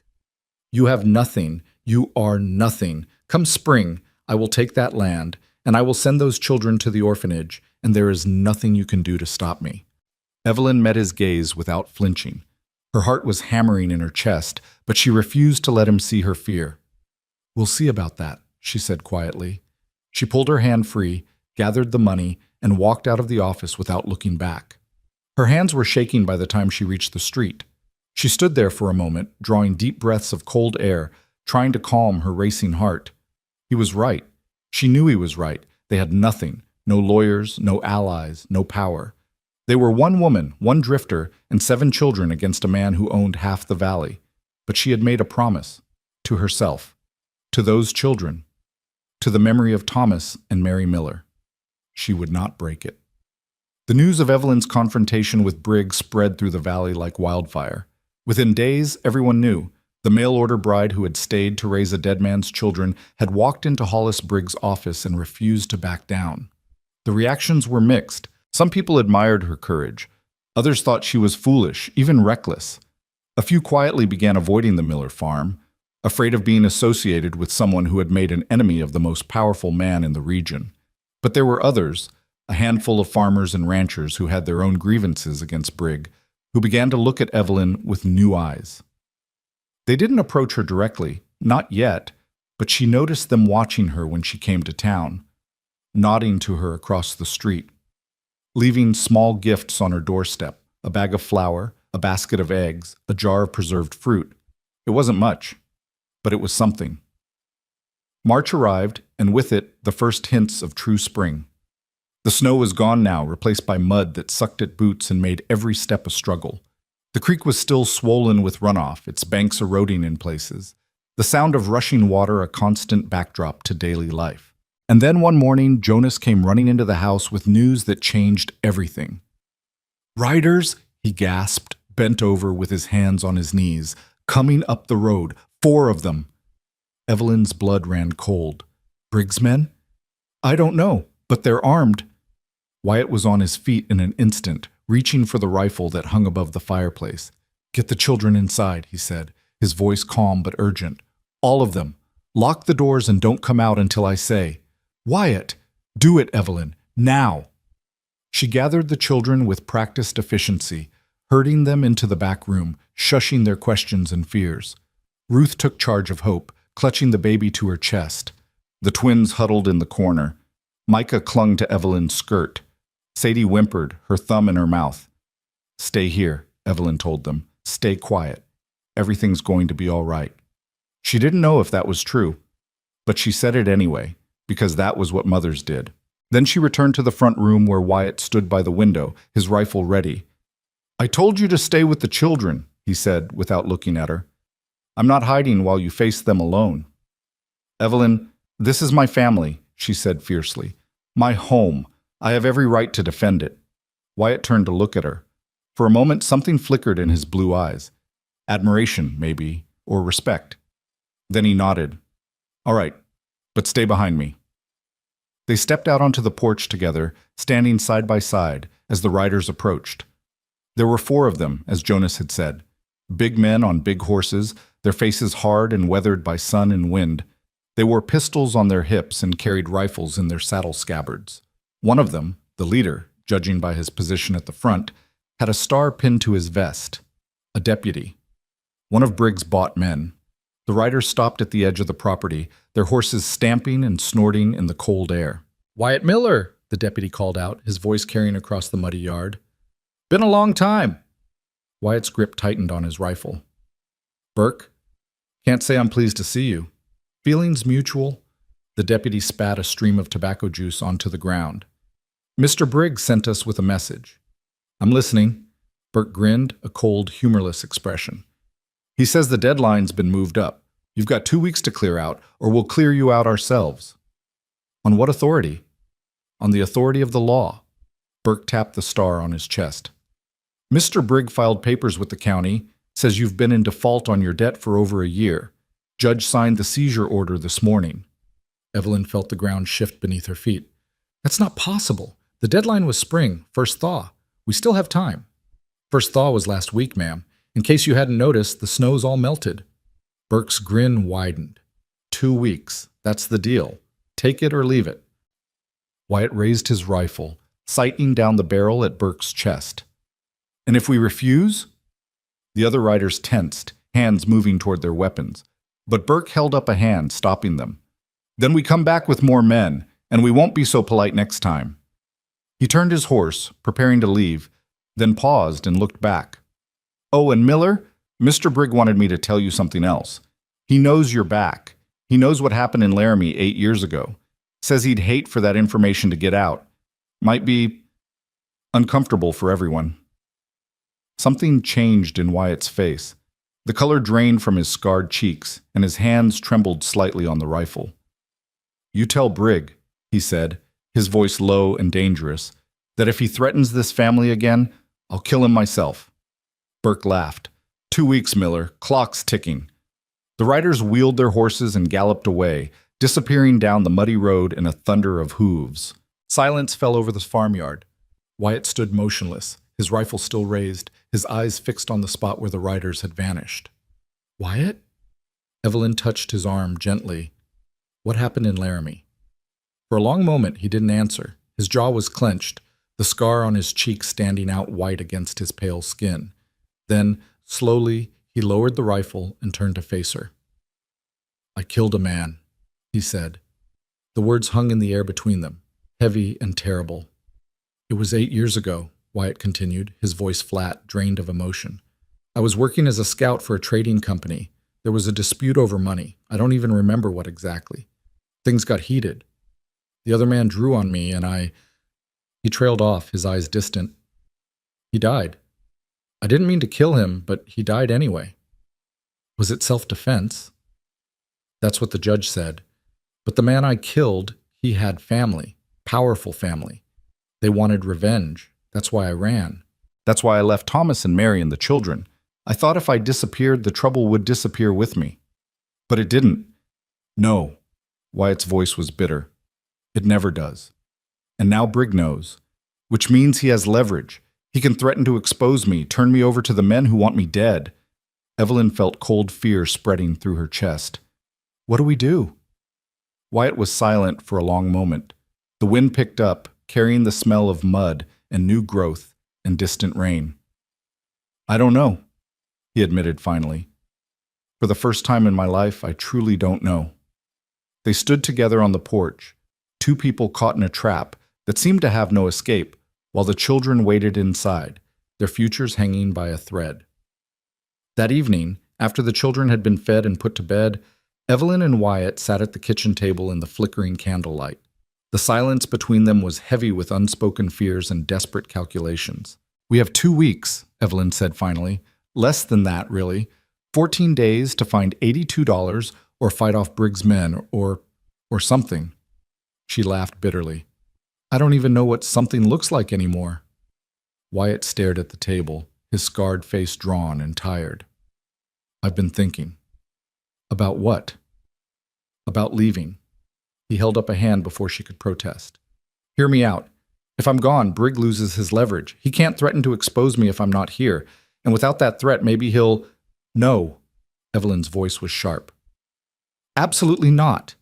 You have nothing. You are nothing. Come spring, I will take that land, and I will send those children to the orphanage, and there is nothing you can do to stop me. Evelyn met his gaze without flinching. Her heart was hammering in her chest, but she refused to let him see her fear. We'll see about that, she said quietly. She pulled her hand free, gathered the money, and walked out of the office without looking back. Her hands were shaking by the time she reached the street. She stood there for a moment, drawing deep breaths of cold air, trying to calm her racing heart. He was right. She knew he was right. They had nothing, no lawyers, no allies, no power. They were one woman, one drifter, and 7 children against a man who owned half the valley. But she had made a promise. To herself. To those children. To the memory of Thomas and Mary Miller. She would not break it. The news of Evelyn's confrontation with Brigg spread through the valley like wildfire. Within days, everyone knew. The mail-order bride who had stayed to raise a dead man's children had walked into Hollis Brigg's office and refused to back down. The reactions were mixed. Some people admired her courage. Others thought she was foolish, even reckless. A few quietly began avoiding the Miller farm, afraid of being associated with someone who had made an enemy of the most powerful man in the region. But there were others, a handful of farmers and ranchers who had their own grievances against Brigg, who began to look at Evelyn with new eyes. They didn't approach her directly, not yet, but she noticed them watching her when she came to town, nodding to her across the street, leaving small gifts on her doorstep, a bag of flour, a basket of eggs, a jar of preserved fruit. It wasn't much, but it was something. March arrived, and with it, the first hints of true spring. The snow was gone now, replaced by mud that sucked at boots and made every step a struggle. The creek was still swollen with runoff, its banks eroding in places, the sound of rushing water a constant backdrop to daily life. And then one morning, Jonas came running into the house with news that changed everything. "Riders," he gasped, bent over with his hands on his knees, "coming up the road, 4 of them." Evelyn's blood ran cold. "Brigg's men?" "I don't know, but they're armed." Wyatt was on his feet in an instant, reaching for the rifle that hung above the fireplace. "Get the children inside," he said, his voice calm but urgent. "All of them. Lock the doors and don't come out until I say." "Wyatt! Do it, Evelyn. Now!" She gathered the children with practiced efficiency, herding them into the back room, shushing their questions and fears. Ruth took charge of Hope, clutching the baby to her chest. The twins huddled in the corner. Micah clung to Evelyn's skirt. Sadie whimpered, her thumb in her mouth. "Stay here," Evelyn told them. "Stay quiet. Everything's going to be all right." She didn't know if that was true, but she said it anyway, because that was what mothers did. Then she returned to the front room where Wyatt stood by the window, his rifle ready. "I told you to stay with the children," he said, without looking at her. "I'm not hiding while you face them alone." "Evelyn, this is my family," she said fiercely. "My home. I have every right to defend it." Wyatt turned to look at her. For a moment, something flickered in his blue eyes. Admiration, maybe, or respect. Then he nodded. All right, but stay behind me. They stepped out onto the porch together, standing side by side as the riders approached. There were 4 of them, as Jonas had said. Big men on big horses, their faces hard and weathered by sun and wind. They wore pistols on their hips and carried rifles in their saddle scabbards. One of them, the leader, judging by his position at the front, had a star pinned to his vest. A deputy. One of Briggs' bought men. The riders stopped at the edge of the property, their horses stamping and snorting in the cold air. "Wyatt Miller," the deputy called out, his voice carrying across the muddy yard. "Been a long time." Wyatt's grip tightened on his rifle. "Burke, can't say I'm pleased to see you." "Feelings mutual." The deputy spat a stream of tobacco juice onto the ground. "Mr. Briggs sent us with a message." "I'm listening." Burke grinned, a cold, humorless expression. "He says the deadline's been moved up. You've got 2 weeks to clear out, or we'll clear you out ourselves." "On what authority?" "On the authority of the law." Burke tapped the star on his chest. "Mr. Brigg filed papers with the county, says you've been in default on your debt for over a year. Judge signed the seizure order this morning." Evelyn felt the ground shift beneath her feet. "That's not possible. The deadline was spring, first thaw. We still have time." "First thaw was last week, ma'am. In case you hadn't noticed, the snow's all melted." Burke's grin widened. 2 weeks. That's the deal. Take it or leave it." Wyatt raised his rifle, sighting down the barrel at Burke's chest. "And if we refuse?" The other riders tensed, hands moving toward their weapons. But Burke held up a hand, stopping them. "Then we come back with more men, and we won't be so polite next time." He turned his horse, preparing to leave, then paused and looked back. "Oh, and Miller, Mr. Brigg wanted me to tell you something else. He knows you're back. He knows what happened in Laramie 8 years ago. Says he'd hate for that information to get out. Might be uncomfortable for everyone." Something changed in Wyatt's face. The color drained from his scarred cheeks, and his hands trembled slightly on the rifle. "You tell Brigg," he said, his voice low and dangerous, "that if he threatens this family again, I'll kill him myself." Burke laughed. 2 weeks, Miller. Clock's ticking." The riders wheeled their horses and galloped away, disappearing down the muddy road in a thunder of hooves. Silence fell over the farmyard. Wyatt stood motionless, his rifle still raised, his eyes fixed on the spot where the riders had vanished. "Wyatt?" Evelyn touched his arm gently. "What happened in Laramie?" For a long moment he didn't answer. His jaw was clenched, the scar on his cheek standing out white against his pale skin. Then, slowly, he lowered the rifle and turned to face her. "I killed a man," he said. The words hung in the air between them, heavy and terrible. "It was 8 years ago," Wyatt continued, his voice flat, drained of emotion. "I was working as a scout for a trading company. There was a dispute over money. I don't even remember what exactly. Things got heated. The other man drew on me, and He trailed off, his eyes distant. "He died. I didn't mean to kill him, but he died anyway." "Was it self-defense?" "That's what the judge said. But the man I killed, he had family, powerful family. They wanted revenge. That's why I ran. That's why I left Thomas and Mary and the children. I thought if I disappeared, the trouble would disappear with me. But it didn't." "No." Wyatt's voice was bitter. "It never does. And now Brigg knows, which means he has leverage. He can threaten to expose me, turn me over to the men who want me dead." Evelyn felt cold fear spreading through her chest. "What do we do?" Wyatt was silent for a long moment. The wind picked up, carrying the smell of mud and new growth and distant rain. "I don't know," he admitted finally. "For the first time in my life, I truly don't know." They stood together on the porch, 2 people caught in a trap that seemed to have no escape, while the children waited inside, their futures hanging by a thread. That evening, after the children had been fed and put to bed, Evelyn and Wyatt sat at the kitchen table in the flickering candlelight. The silence between them was heavy with unspoken fears and desperate calculations. "We have 2 weeks," Evelyn said finally. "Less than that, really. 14 days to find $82 or fight off Briggs' men or something." She laughed bitterly. "I don't even know what something looks like anymore." Wyatt stared at the table, his scarred face drawn and tired. "I've been thinking." About what? About leaving. He held up a hand before she could protest. Hear me out. If I'm gone, Brig loses his leverage. He can't threaten to expose me if I'm not here. And without that threat, maybe he'll... No. Evelyn's voice was sharp. Absolutely not.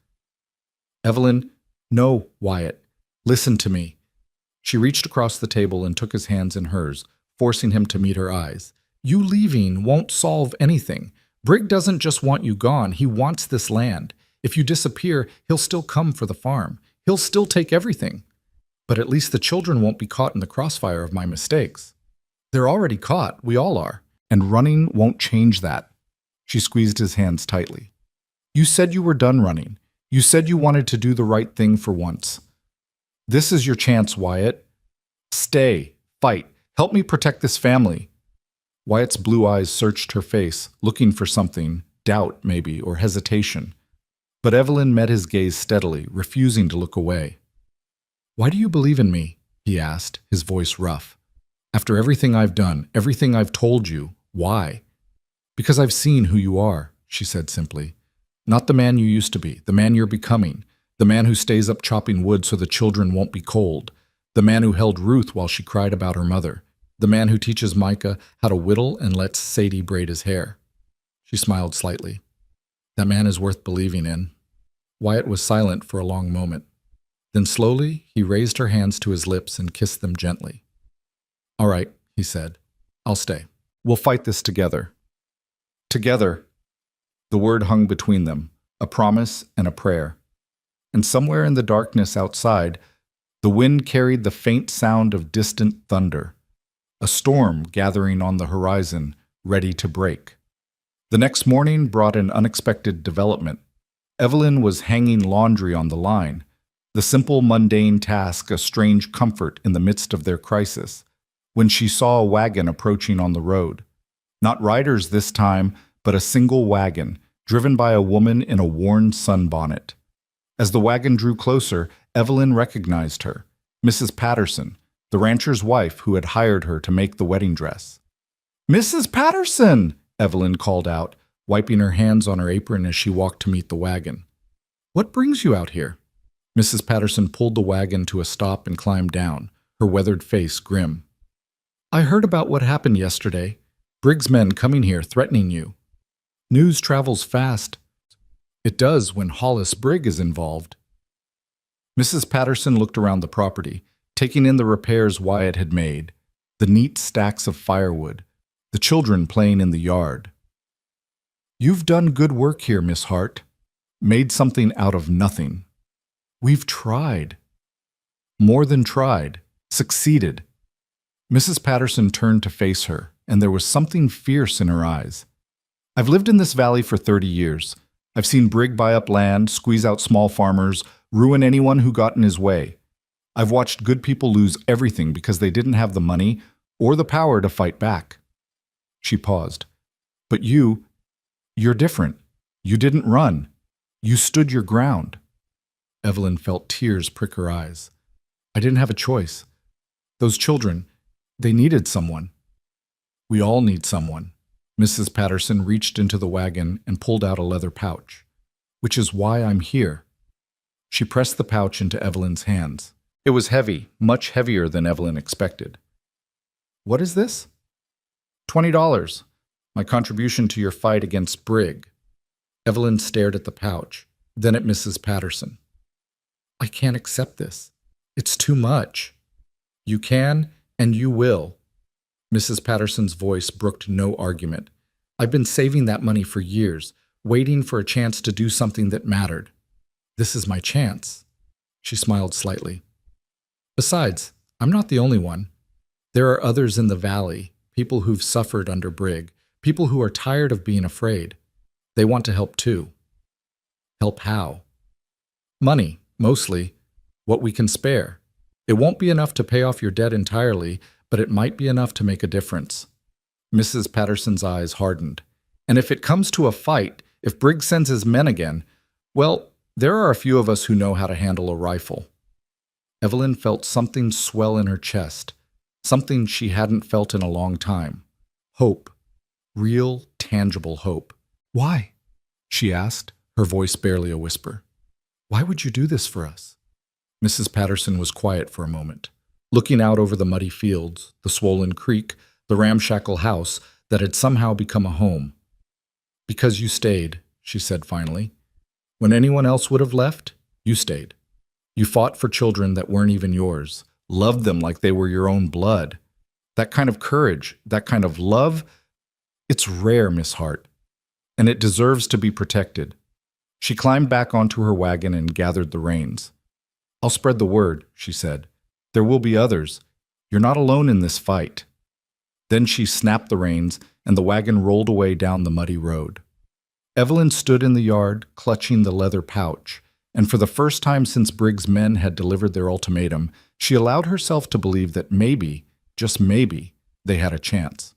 Evelyn, no, Wyatt. Listen to me. She reached across the table and took his hands in hers, forcing him to meet her eyes. You leaving won't solve anything. Brig doesn't just want you gone, he wants this land. If you disappear, he'll still come for the farm. He'll still take everything. But at least the children won't be caught in the crossfire of my mistakes. They're already caught, we all are. And running won't change that. She squeezed his hands tightly. You said you were done running. You said you wanted to do the right thing for once. This is your chance, Wyatt. Stay. Fight. Help me protect this family. Wyatt's blue eyes searched her face, looking for something, doubt maybe, or hesitation. But Evelyn met his gaze steadily, refusing to look away. Why do you believe in me? He asked, his voice rough. After everything I've done, everything I've told you, why? Because I've seen who you are, she said simply. Not the man you used to be, the man you're becoming, the man who stays up chopping wood so the children won't be cold, the man who held Ruth while she cried about her mother, the man who teaches Micah how to whittle and lets Sadie braid his hair. She smiled slightly. That man is worth believing in. Wyatt was silent for a long moment. Then slowly, he raised her hands to his lips and kissed them gently. All right, he said. I'll stay. We'll fight this together. Together. The word hung between them, a promise and a prayer. And somewhere in the darkness outside, the wind carried the faint sound of distant thunder, a storm gathering on the horizon, ready to break. The next morning brought an unexpected development. Evelyn was hanging laundry on the line, the simple mundane task a strange comfort in the midst of their crisis, when she saw a wagon approaching on the road. Not riders this time, but a single wagon, driven by a woman in a worn sunbonnet. As the wagon drew closer, Evelyn recognized her, Mrs. Patterson, the rancher's wife who had hired her to make the wedding dress. Mrs. Patterson! Evelyn called out, wiping her hands on her apron as she walked to meet the wagon. What brings you out here? Mrs. Patterson pulled the wagon to a stop and climbed down, her weathered face grim. I heard about what happened yesterday. Brig's men coming here threatening you. News travels fast. It does when Hollis Brigg is involved. Mrs. Patterson looked around the property, taking in the repairs Wyatt had made, the neat stacks of firewood, the children playing in the yard. You've done good work here, Miss Hart. Made something out of nothing. We've tried. More than tried. Succeeded. Mrs. Patterson turned to face her, and there was something fierce in her eyes. I've lived in this valley for 30 years. I've seen Brigg buy up land, squeeze out small farmers, ruin anyone who got in his way. I've watched good people lose everything because they didn't have the money or the power to fight back. She paused. But you're different. You didn't run. You stood your ground. Evelyn felt tears prick her eyes. I didn't have a choice. Those children, they needed someone. We all need someone. Mrs. Patterson reached into the wagon and pulled out a leather pouch. Which is why I'm here. She pressed the pouch into Evelyn's hands. It was heavy, much heavier than Evelyn expected. What is this? $20. My contribution to your fight against Brigg. Evelyn stared at the pouch, then at Mrs. Patterson. I can't accept this. It's too much. You can, and you will. Mrs. Patterson's voice brooked no argument. I've been saving that money for years, waiting for a chance to do something that mattered. This is my chance. She smiled slightly. Besides, I'm not the only one. There are others in the valley, people who've suffered under Brigg, people who are tired of being afraid. They want to help too. Help how? Money, mostly. What we can spare. It won't be enough to pay off your debt entirely, but it might be enough to make a difference. Mrs. Patterson's eyes hardened. And if it comes to a fight, if Brigg sends his men again, well, there are a few of us who know how to handle a rifle. Evelyn felt something swell in her chest, something she hadn't felt in a long time. Hope. Real, tangible hope. Why? she asked, her voice barely a whisper. Why would you do this for us? Mrs. Patterson was quiet for a moment, looking out over the muddy fields, the swollen creek, the ramshackle house that had somehow become a home. Because you stayed, she said finally. When anyone else would have left, you stayed. You fought for children that weren't even yours, loved them like they were your own blood. That kind of courage, that kind of love, it's rare, Miss Hart, and it deserves to be protected. She climbed back onto her wagon and gathered the reins. I'll spread the word, she said. There will be others. You're not alone in this fight. Then she snapped the reins, and the wagon rolled away down the muddy road. Evelyn stood in the yard, clutching the leather pouch, and for the first time since Briggs' men had delivered their ultimatum, she allowed herself to believe that maybe, just maybe, they had a chance.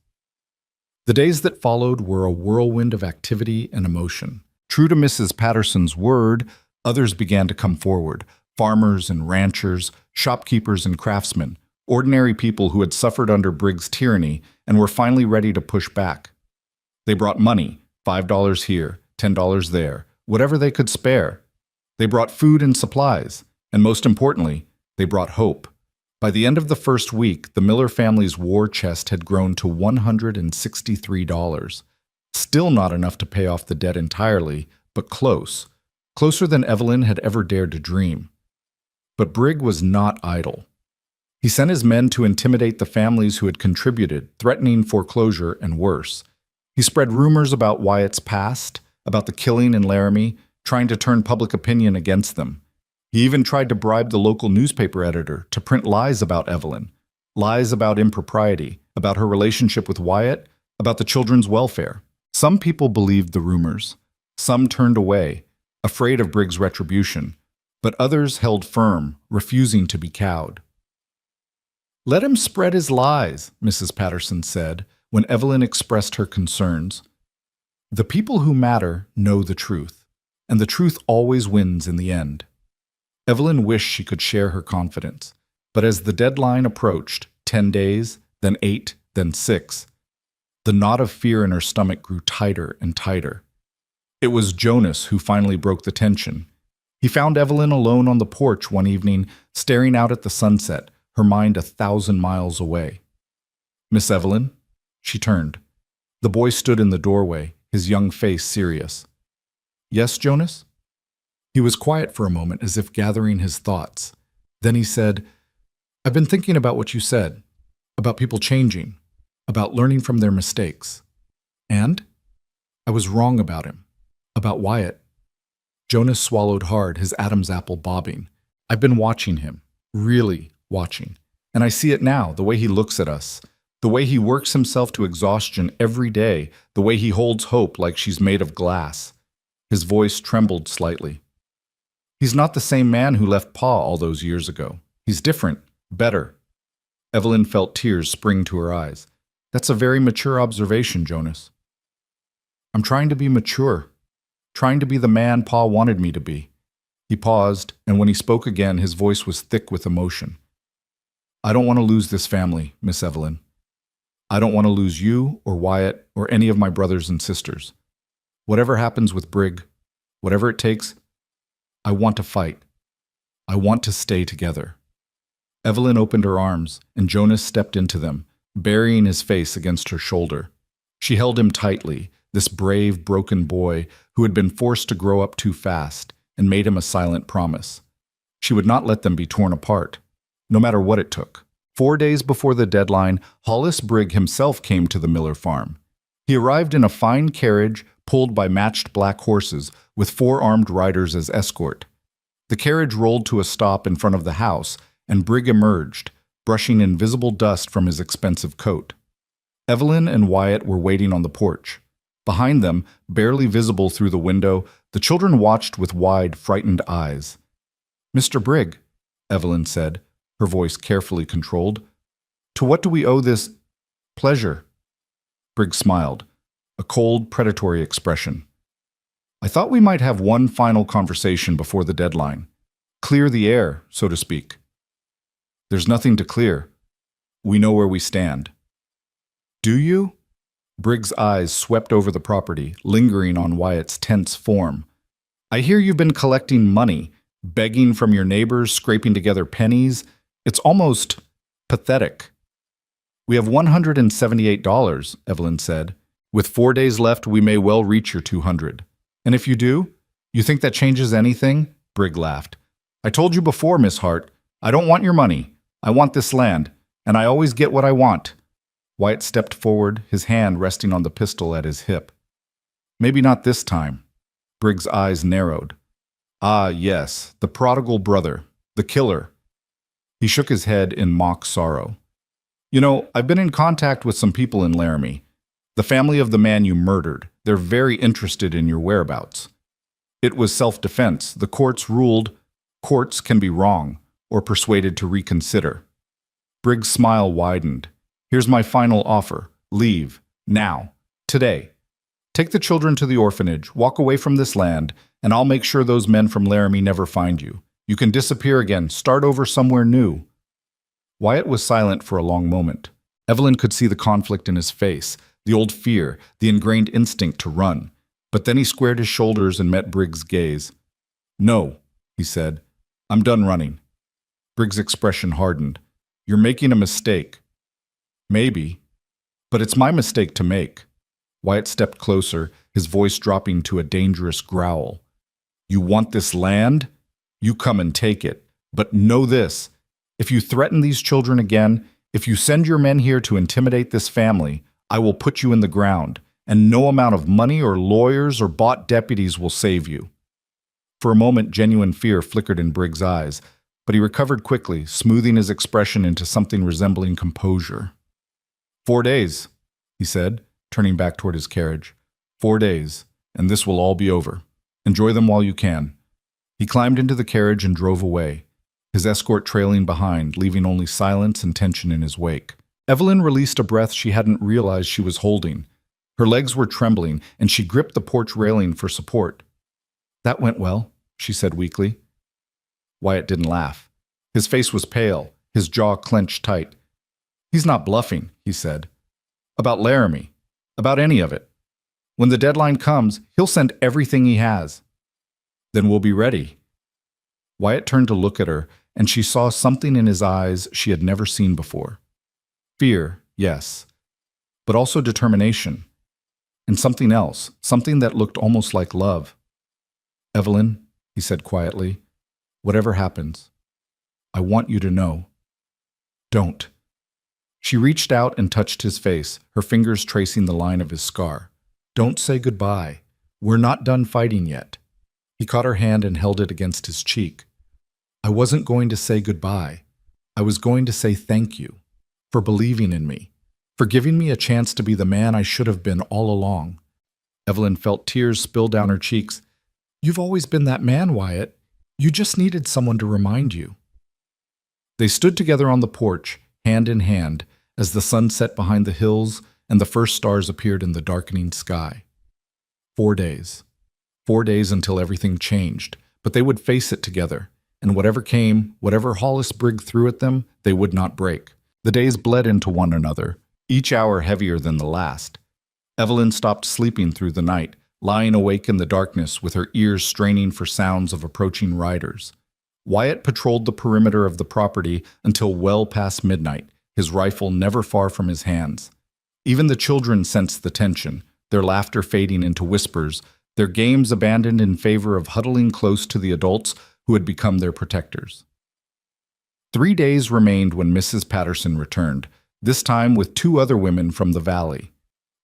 The days that followed were a whirlwind of activity and emotion. True to Mrs. Patterson's word, others began to come forward, farmers and ranchers, shopkeepers and craftsmen, ordinary people who had suffered under Briggs' tyranny and were finally ready to push back. They brought money, $5 here, $10 there, whatever they could spare. They brought food and supplies, and most importantly, they brought hope. By the end of the first week, the Miller family's war chest had grown to $163. Still not enough to pay off the debt entirely, but close. Closer than Evelyn had ever dared to dream. But Briggs was not idle. He sent his men to intimidate the families who had contributed, threatening foreclosure and worse. He spread rumors about Wyatt's past, about the killing in Laramie, trying to turn public opinion against them. He even tried to bribe the local newspaper editor to print lies about Evelyn, lies about impropriety, about her relationship with Wyatt, about the children's welfare. Some people believed the rumors. Some turned away, afraid of Briggs' retribution, but others held firm, refusing to be cowed. Let him spread his lies, Mrs. Patterson said, when Evelyn expressed her concerns. The people who matter know the truth, and the truth always wins in the end. Evelyn wished she could share her confidence, but as the deadline approached, 10 days, then 8, then 6, the knot of fear in her stomach grew tighter and tighter. It was Jonas who finally broke the tension. He found Evelyn alone on the porch one evening, staring out at the sunset, her mind 1,000 miles away. Miss Evelyn? She turned. The boy stood in the doorway, his young face serious. Yes, Jonas? He was quiet for a moment, as if gathering his thoughts. Then he said, I've been thinking about what you said, about people changing, about learning from their mistakes. And? I was wrong about him, about Wyatt. Jonas swallowed hard, his Adam's apple bobbing. I've been watching him, really watching. And I see it now, the way he looks at us, the way he works himself to exhaustion every day, the way he holds hope like she's made of glass. His voice trembled slightly. He's not the same man who left Pa all those years ago. He's different, better. Evelyn felt tears spring to her eyes. That's a very mature observation, Jonas. I'm trying to be mature, trying to be the man Pa wanted me to be. He paused, and when he spoke again, his voice was thick with emotion. I don't want to lose this family, Miss Evelyn. I don't want to lose you or Wyatt or any of my brothers and sisters. Whatever happens with Briggs, whatever it takes, I want to fight. I want to stay together. Evelyn opened her arms, and Jonas stepped into them, burying his face against her shoulder. She held him tightly, this brave, broken boy who had been forced to grow up too fast, and made him a silent promise. She would not let them be torn apart, no matter what it took. 4 days before the deadline, Hollis Briggs himself came to the Miller farm. He arrived in a fine carriage pulled by matched black horses with 4 armed riders as escort. The carriage rolled to a stop in front of the house, and Briggs emerged, brushing invisible dust from his expensive coat. Evelyn and Wyatt were waiting on the porch. Behind them, barely visible through the window, the children watched with wide, frightened eyes. Mr. Briggs, Evelyn said, her voice carefully controlled. To what do we owe this pleasure? Briggs smiled, a cold, predatory expression. I thought we might have one final conversation before the deadline. Clear the air, so to speak. There's nothing to clear. We know where we stand. Do you? Briggs' eyes swept over the property, lingering on Wyatt's tense form. I hear you've been collecting money, begging from your neighbors, scraping together pennies. It's almost pathetic. We have $178, Evelyn said. With 4 days left, we may well reach your 200. And if you do, you think that changes anything? Briggs laughed. I told you before, Miss Hart, I don't want your money. I want this land, and I always get what I want. Wyatt stepped forward, his hand resting on the pistol at his hip. Maybe not this time. Briggs' eyes narrowed. Ah, yes, the prodigal brother, the killer. He shook his head in mock sorrow. You know, I've been in contact with some people in Laramie. The family of the man you murdered. They're very interested in your whereabouts. It was self-defense. The courts ruled courts can be wrong or persuaded to reconsider. Briggs' smile widened. Here's my final offer. Leave. Now. Today. Take the children to the orphanage, walk away from this land, and I'll make sure those men from Laramie never find you. You can disappear again, start over somewhere new. Wyatt was silent for a long moment. Evelyn could see the conflict in his face, the old fear, the ingrained instinct to run. But then he squared his shoulders and met Briggs' gaze. No, he said. I'm done running. Briggs' expression hardened. You're making a mistake. Maybe, but it's my mistake to make. Wyatt stepped closer, his voice dropping to a dangerous growl. You want this land? You come and take it. But know this, if you threaten these children again, if you send your men here to intimidate this family, I will put you in the ground, and no amount of money or lawyers or bought deputies will save you. For a moment, genuine fear flickered in Briggs' eyes, but he recovered quickly, smoothing his expression into something resembling composure. 4 days, he said, turning back toward his carriage. 4 days, and this will all be over. Enjoy them while you can. He climbed into the carriage and drove away, his escort trailing behind, leaving only silence and tension in his wake. Evelyn released a breath she hadn't realized she was holding. Her legs were trembling, and she gripped the porch railing for support. That went well, she said weakly. Wyatt didn't laugh. His face was pale, his jaw clenched tight. He's not bluffing, he said. About Laramie. About any of it. When the deadline comes, he'll send everything he has. Then we'll be ready. Wyatt turned to look at her, and she saw something in his eyes she had never seen before. Fear, yes, but also determination. And something else, something that looked almost like love. Evelyn, he said quietly, whatever happens, I want you to know. Don't. She reached out and touched his face, her fingers tracing the line of his scar. Don't say goodbye. We're not done fighting yet. He caught her hand and held it against his cheek. I wasn't going to say goodbye. I was going to say thank you for believing in me, for giving me a chance to be the man I should have been all along. Evelyn felt tears spill down her cheeks. You've always been that man, Wyatt. You just needed someone to remind you. They stood together on the porch, hand in hand, as the sun set behind the hills and the first stars appeared in the darkening sky. 4 days. 4 days until everything changed, but they would face it together, and whatever came, whatever Hollis Brigg threw at them, they would not break. The days bled into one another, each hour heavier than the last. Evelyn stopped sleeping through the night, lying awake in the darkness with her ears straining for sounds of approaching riders. Wyatt patrolled the perimeter of the property until well past midnight, his rifle never far from his hands. Even the children sensed the tension, their laughter fading into whispers, their games abandoned in favor of huddling close to the adults who had become their protectors. 3 days remained when Mrs. Patterson returned, this time with 2 other women from the valley.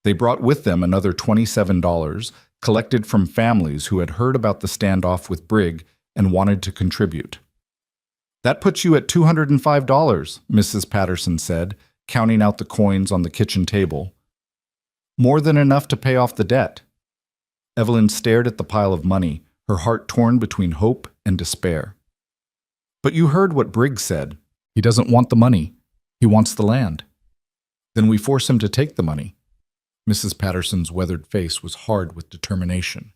They brought with them another $27, collected from families who had heard about the standoff with Brigg and wanted to contribute. That puts you at $205, Mrs. Patterson said, counting out the coins on the kitchen table. More than enough to pay off the debt. Evelyn stared at the pile of money, her heart torn between hope and despair. But you heard what Briggs said. He doesn't want the money. He wants the land. Then we force him to take the money. Mrs. Patterson's weathered face was hard with determination.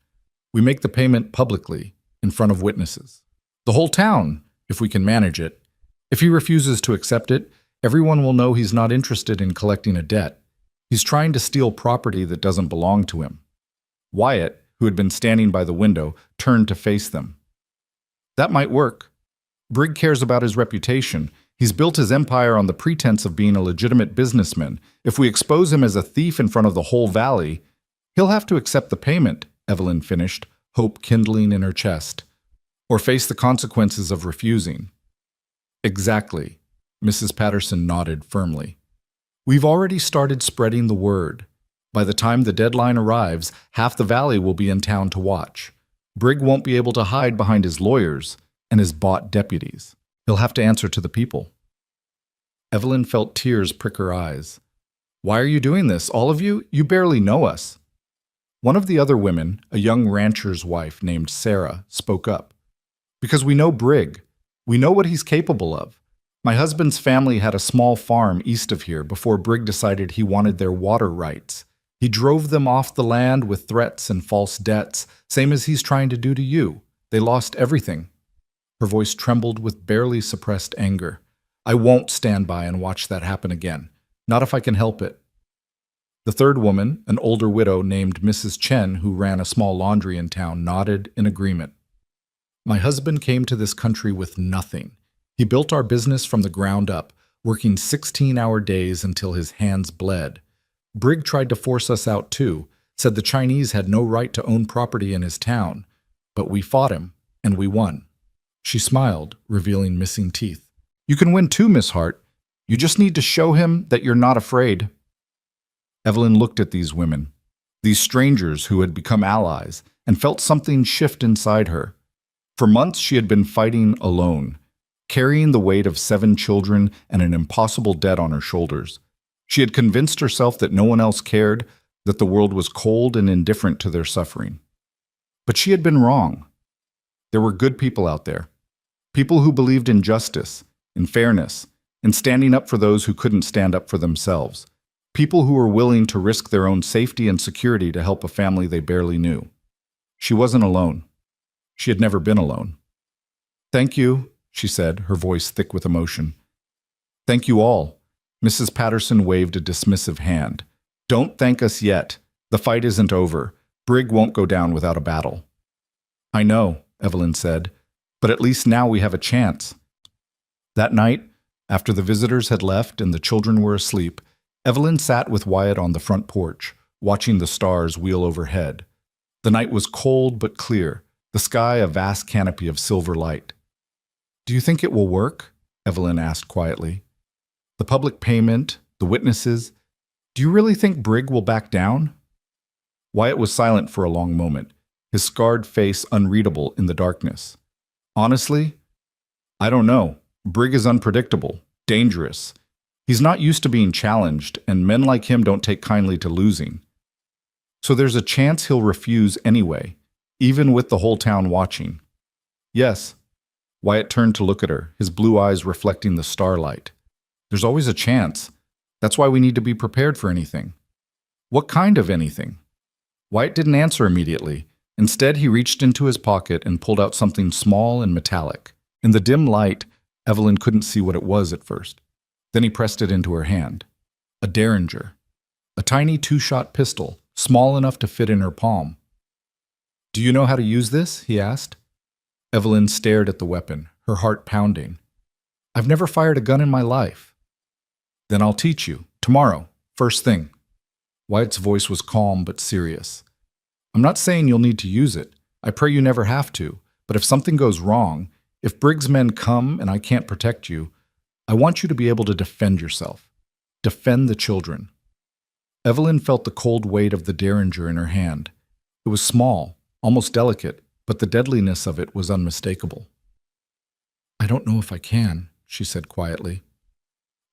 We make the payment publicly, in front of witnesses. The whole town, if we can manage it. If he refuses to accept it, everyone will know he's not interested in collecting a debt. He's trying to steal property that doesn't belong to him. Wyatt, who had been standing by the window, turned to face them. That might work. Brigg cares about his reputation. He's built his empire on the pretense of being a legitimate businessman. If we expose him as a thief in front of the whole valley, he'll have to accept the payment, Evelyn finished, hope kindling in her chest. Or face the consequences of refusing. Exactly. Mrs. Patterson nodded firmly. We've already started spreading the word. By the time the deadline arrives, half the valley will be in town to watch. Brigg won't be able to hide behind his lawyers and his bought deputies. He'll have to answer to the people. Evelyn felt tears prick her eyes. Why are you doing this, all of you? You barely know us. One of the other women, a young rancher's wife named Sarah, spoke up. Because we know Brigg. We know what he's capable of. My husband's family had a small farm east of here before Brigg decided he wanted their water rights. He drove them off the land with threats and false debts, same as he's trying to do to you. They lost everything. Her voice trembled with barely suppressed anger. I won't stand by and watch that happen again. Not if I can help it. The third woman, an older widow named Mrs. Chen, who ran a small laundry in town, nodded in agreement. My husband came to this country with nothing. He built our business from the ground up, working 16-hour days until his hands bled. Brigg tried to force us out too, said the Chinese had no right to own property in his town. But we fought him, and we won. She smiled, revealing missing teeth. You can win too, Miss Hart. You just need to show him that you're not afraid. Evelyn looked at these women, these strangers who had become allies, and felt something shift inside her. For months she had been fighting alone, carrying the weight of 7 children and an impossible debt on her shoulders. She had convinced herself that no one else cared, that the world was cold and indifferent to their suffering. But she had been wrong. There were good people out there, people who believed in justice, in fairness, in standing up for those who couldn't stand up for themselves, people who were willing to risk their own safety and security to help a family they barely knew. She wasn't alone. She had never been alone. Thank you, she said, her voice thick with emotion. Thank you all. Mrs. Patterson waved a dismissive hand. Don't thank us yet. The fight isn't over. Brigg won't go down without a battle. I know, Evelyn said, but at least now we have a chance. That night, after the visitors had left and the children were asleep, Evelyn sat with Wyatt on the front porch, watching the stars wheel overhead. The night was cold but clear, the sky a vast canopy of silver light. Do you think it will work? Evelyn asked quietly. The public payment, the witnesses, do you really think Brigg will back down? Wyatt was silent for a long moment, his scarred face unreadable in the darkness. Honestly, I don't know. Brigg is unpredictable, dangerous. He's not used to being challenged, and men like him don't take kindly to losing. So there's a chance he'll refuse anyway, even with the whole town watching. Yes. Wyatt turned to look at her, his blue eyes reflecting the starlight. There's always a chance. That's why we need to be prepared for anything. What kind of anything? Wyatt didn't answer immediately. Instead, he reached into his pocket and pulled out something small and metallic. In the dim light, Evelyn couldn't see what it was at first. Then he pressed it into her hand. A derringer. A tiny 2-shot pistol, small enough to fit in her palm. Do you know how to use this? He asked. Evelyn stared at the weapon, her heart pounding. I've never fired a gun in my life. Then I'll teach you, tomorrow, first thing. Wyatt's voice was calm but serious. I'm not saying you'll need to use it. I pray you never have to. But if something goes wrong, if Brigg's men come and I can't protect you, I want you to be able to defend yourself. Defend the children. Evelyn felt the cold weight of the derringer in her hand. It was small, almost delicate, but the deadliness of it was unmistakable. I don't know if I can, she said quietly.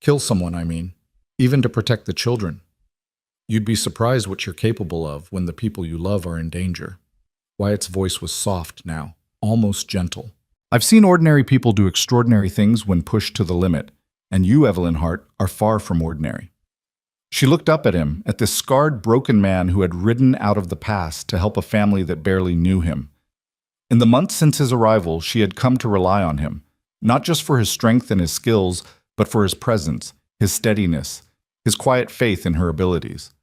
Kill someone, I mean, even to protect the children. You'd be surprised what you're capable of when the people you love are in danger. Wyatt's voice was soft now, almost gentle. I've seen ordinary people do extraordinary things when pushed to the limit, and you, Evelyn Hart, are far from ordinary. She looked up at him, at this scarred, broken man who had ridden out of the past to help a family that barely knew him. In the months since his arrival, she had come to rely on him, not just for his strength and his skills, but for his presence, his steadiness, his quiet faith in her abilities.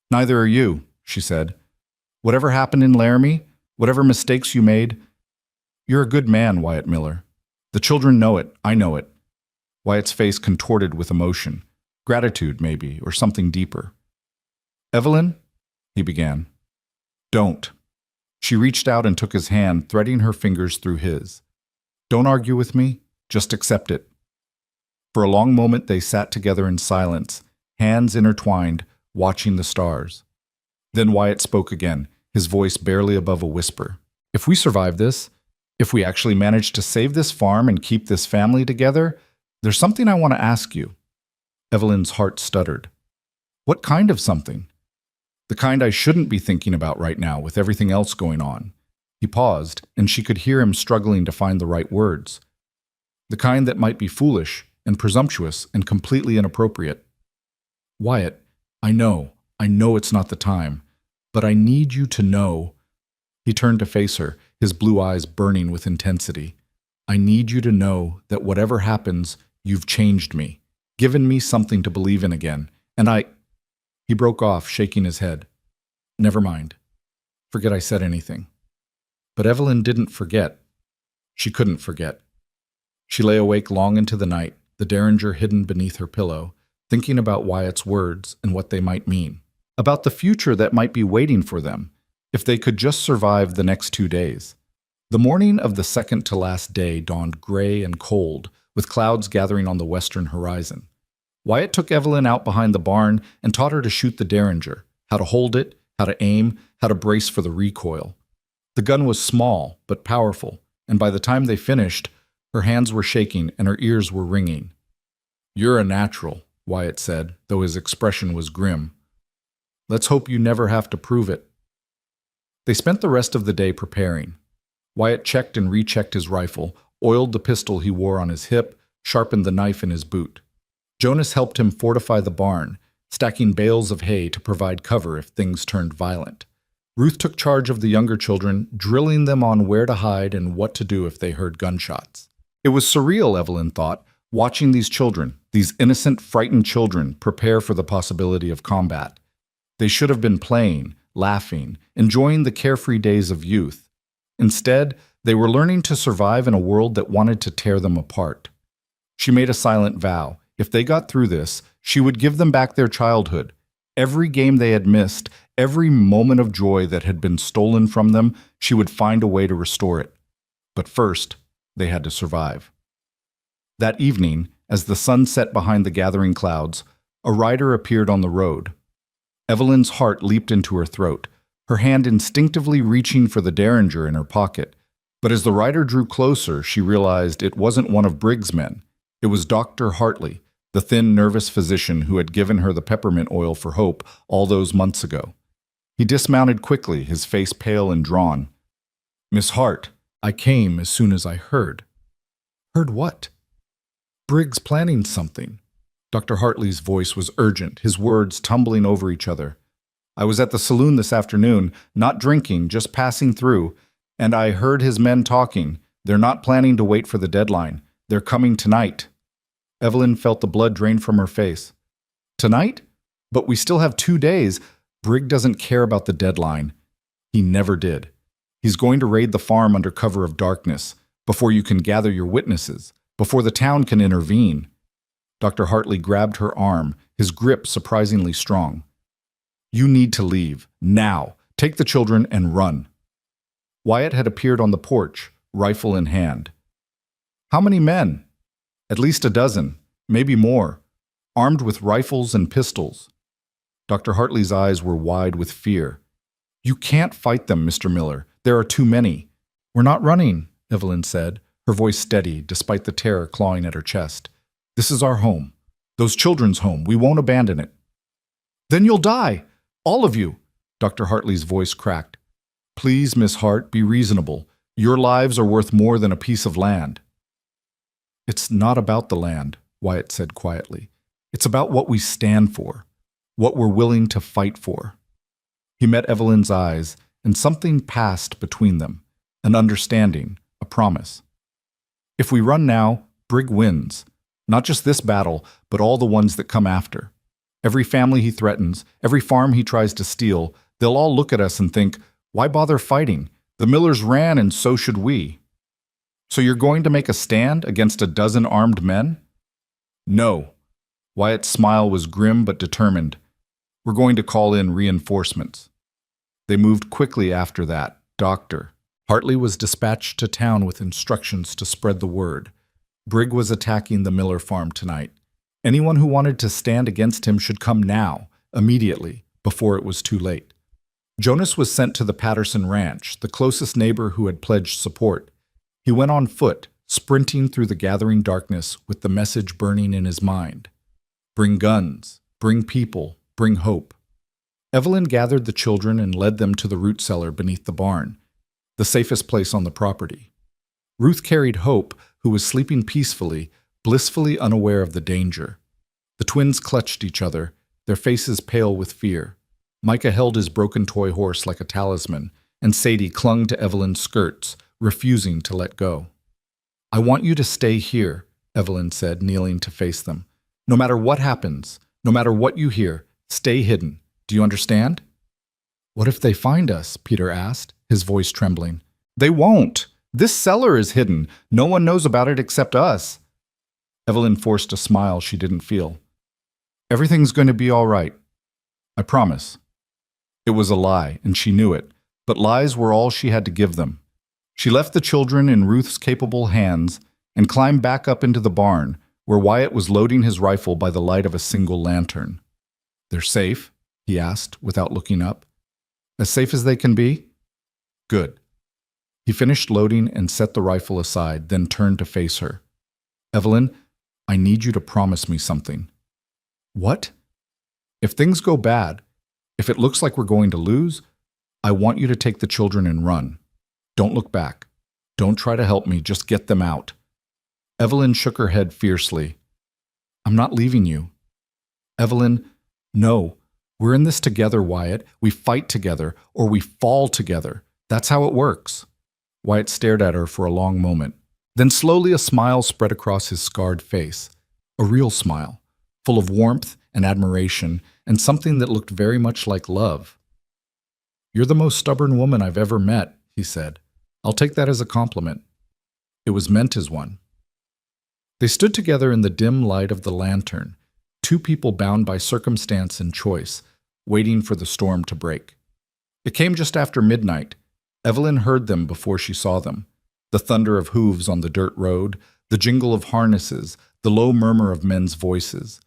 "Neither are you," she said. "Whatever happened in Laramie, whatever mistakes you made, you're a good man, Wyatt Miller. The children know it. I know it." Wyatt's face contorted with emotion. Gratitude, maybe, or something deeper. "Evelyn," he began. "Don't." She reached out and took his hand, threading her fingers through his. "Don't argue with me. Just accept it." For a long moment they sat together in silence, hands intertwined, watching the stars. Then Wyatt spoke again, his voice barely above a whisper. "If we survive this, if we actually manage to save this farm and keep this family together, there's something I want to ask you." Evelyn's heart stuttered. "What kind of something?" "The kind I shouldn't be thinking about right now with everything else going on." He paused, and she could hear him struggling to find the right words. "The kind that might be foolish and presumptuous and completely inappropriate." "Wyatt, I know it's not the time, but I need you to know." He turned to face her, his blue eyes burning with intensity. "I need you to know that whatever happens, you've changed me, given me something to believe in again, and I—" He broke off, shaking his head. "Never mind. Forget I said anything." But Evelyn didn't forget. She couldn't forget. She lay awake long into the night, the derringer hidden beneath her pillow, thinking about Wyatt's words and what they might mean, about the future that might be waiting for them, if they could just survive the next 2 days. The morning of the second-to-last day dawned gray and cold, with clouds gathering on the western horizon. Wyatt took Evelyn out behind the barn and taught her to shoot the derringer, how to hold it, how to aim, how to brace for the recoil. The gun was small, but powerful, and by the time they finished, her hands were shaking and her ears were ringing. "You're a natural," Wyatt said, though his expression was grim. "Let's hope you never have to prove it." They spent the rest of the day preparing. Wyatt checked and rechecked his rifle, oiled the pistol he wore on his hip, sharpened the knife in his boot. Jonas helped him fortify the barn, stacking bales of hay to provide cover if things turned violent. Ruth took charge of the younger children, drilling them on where to hide and what to do if they heard gunshots. It was surreal, Evelyn thought, watching these children, these innocent, frightened children, prepare for the possibility of combat. They should have been playing, laughing, enjoying the carefree days of youth. Instead, they were learning to survive in a world that wanted to tear them apart. She made a silent vow. If they got through this, she would give them back their childhood. Every game they had missed, every moment of joy that had been stolen from them, she would find a way to restore it. But first, they had to survive. That evening, as the sun set behind the gathering clouds, a rider appeared on the road. Evelyn's heart leaped into her throat, her hand instinctively reaching for the derringer in her pocket. But as the rider drew closer, she realized it wasn't one of Briggs' men. It was Dr. Hartley, the thin, nervous physician who had given her the peppermint oil for hope all those months ago. He dismounted quickly, his face pale and drawn. "Miss Hart, I came as soon as I heard." "Heard what?" "Briggs planning something." Dr. Hartley's voice was urgent, his words tumbling over each other. "I was at the saloon this afternoon, not drinking, just passing through, and I heard his men talking. They're not planning to wait for the deadline. They're coming tonight." Evelyn felt the blood drain from her face. "Tonight? But we still have 2 days. Briggs doesn't care about the deadline. He never did. He's going to raid the farm under cover of darkness, before you can gather your witnesses, before the town can intervene." Dr. Hartley grabbed her arm, his grip surprisingly strong. "You need to leave, now. Take the children and run." Wyatt had appeared on the porch, rifle in hand. "How many men?" "At least a dozen, maybe more, armed with rifles and pistols." Dr. Hartley's eyes were wide with fear. "You can't fight them, Mr. Miller. There are too many." "We're not running," Evelyn said, her voice steady despite the terror clawing at her chest. "This is our home. Those children's home. We won't abandon it." "Then you'll die. All of you." Dr. Hartley's voice cracked. "Please, Miss Hart, be reasonable. Your lives are worth more than a piece of land." "It's not about the land," Wyatt said quietly. "It's about what we stand for, what we're willing to fight for." He met Evelyn's eyes, and something passed between them, an understanding, a promise. "If we run now, Briggs wins. Not just this battle, but all the ones that come after." Every family he threatens, every farm he tries to steal, they'll all look at us and think, why bother fighting? The Millers ran and so should we. So you're going to make a stand against a dozen armed men? No. Wyatt's smile was grim but determined. We're going to call in reinforcements. They moved quickly after that. Doctor Hartley was dispatched to town with instructions to spread the word. Brigg was attacking the Miller farm tonight. Anyone who wanted to stand against him should come now, immediately, before it was too late. Jonas was sent to the Patterson Ranch, the closest neighbor who had pledged support. He went on foot, sprinting through the gathering darkness with the message burning in his mind. Bring guns, bring people, bring hope. Evelyn gathered the children and led them to the root cellar beneath the barn, the safest place on the property. Ruth carried Hope, who was sleeping peacefully, blissfully unaware of the danger. The twins clutched each other, their faces pale with fear. Micah held his broken toy horse like a talisman, and Sadie clung to Evelyn's skirts, refusing to let go. I want you to stay here, Evelyn said, kneeling to face them. No matter what happens, no matter what you hear, stay hidden. Do you understand? What if they find us? Peter asked, his voice trembling. They won't. This cellar is hidden. No one knows about it except us. Evelyn forced a smile she didn't feel. Everything's going to be all right. I promise. It was a lie, and she knew it, but lies were all she had to give them. She left the children in Ruth's capable hands and climbed back up into the barn, where Wyatt was loading his rifle by the light of a single lantern. They're safe? He asked, without looking up. As safe as they can be? Good. He finished loading and set the rifle aside, then turned to face her. Evelyn, I need you to promise me something. What? If things go bad, if it looks like we're going to lose, I want you to take the children and run. Don't look back. Don't try to help me, just get them out. Evelyn shook her head fiercely. I'm not leaving you. Evelyn, no. We're in this together, Wyatt. We fight together, or we fall together. That's how it works. Wyatt stared at her for a long moment. Then slowly a smile spread across his scarred face. A real smile, full of warmth and admiration, and something that looked very much like love. You're the most stubborn woman I've ever met, he said. I'll take that as a compliment. It was meant as one. They stood together in the dim light of the lantern, two people bound by circumstance and choice, waiting for the storm to break. It came just after midnight. Evelyn heard them before she saw them. The thunder of hooves on the dirt road, the jingle of harnesses, the low murmur of men's voices.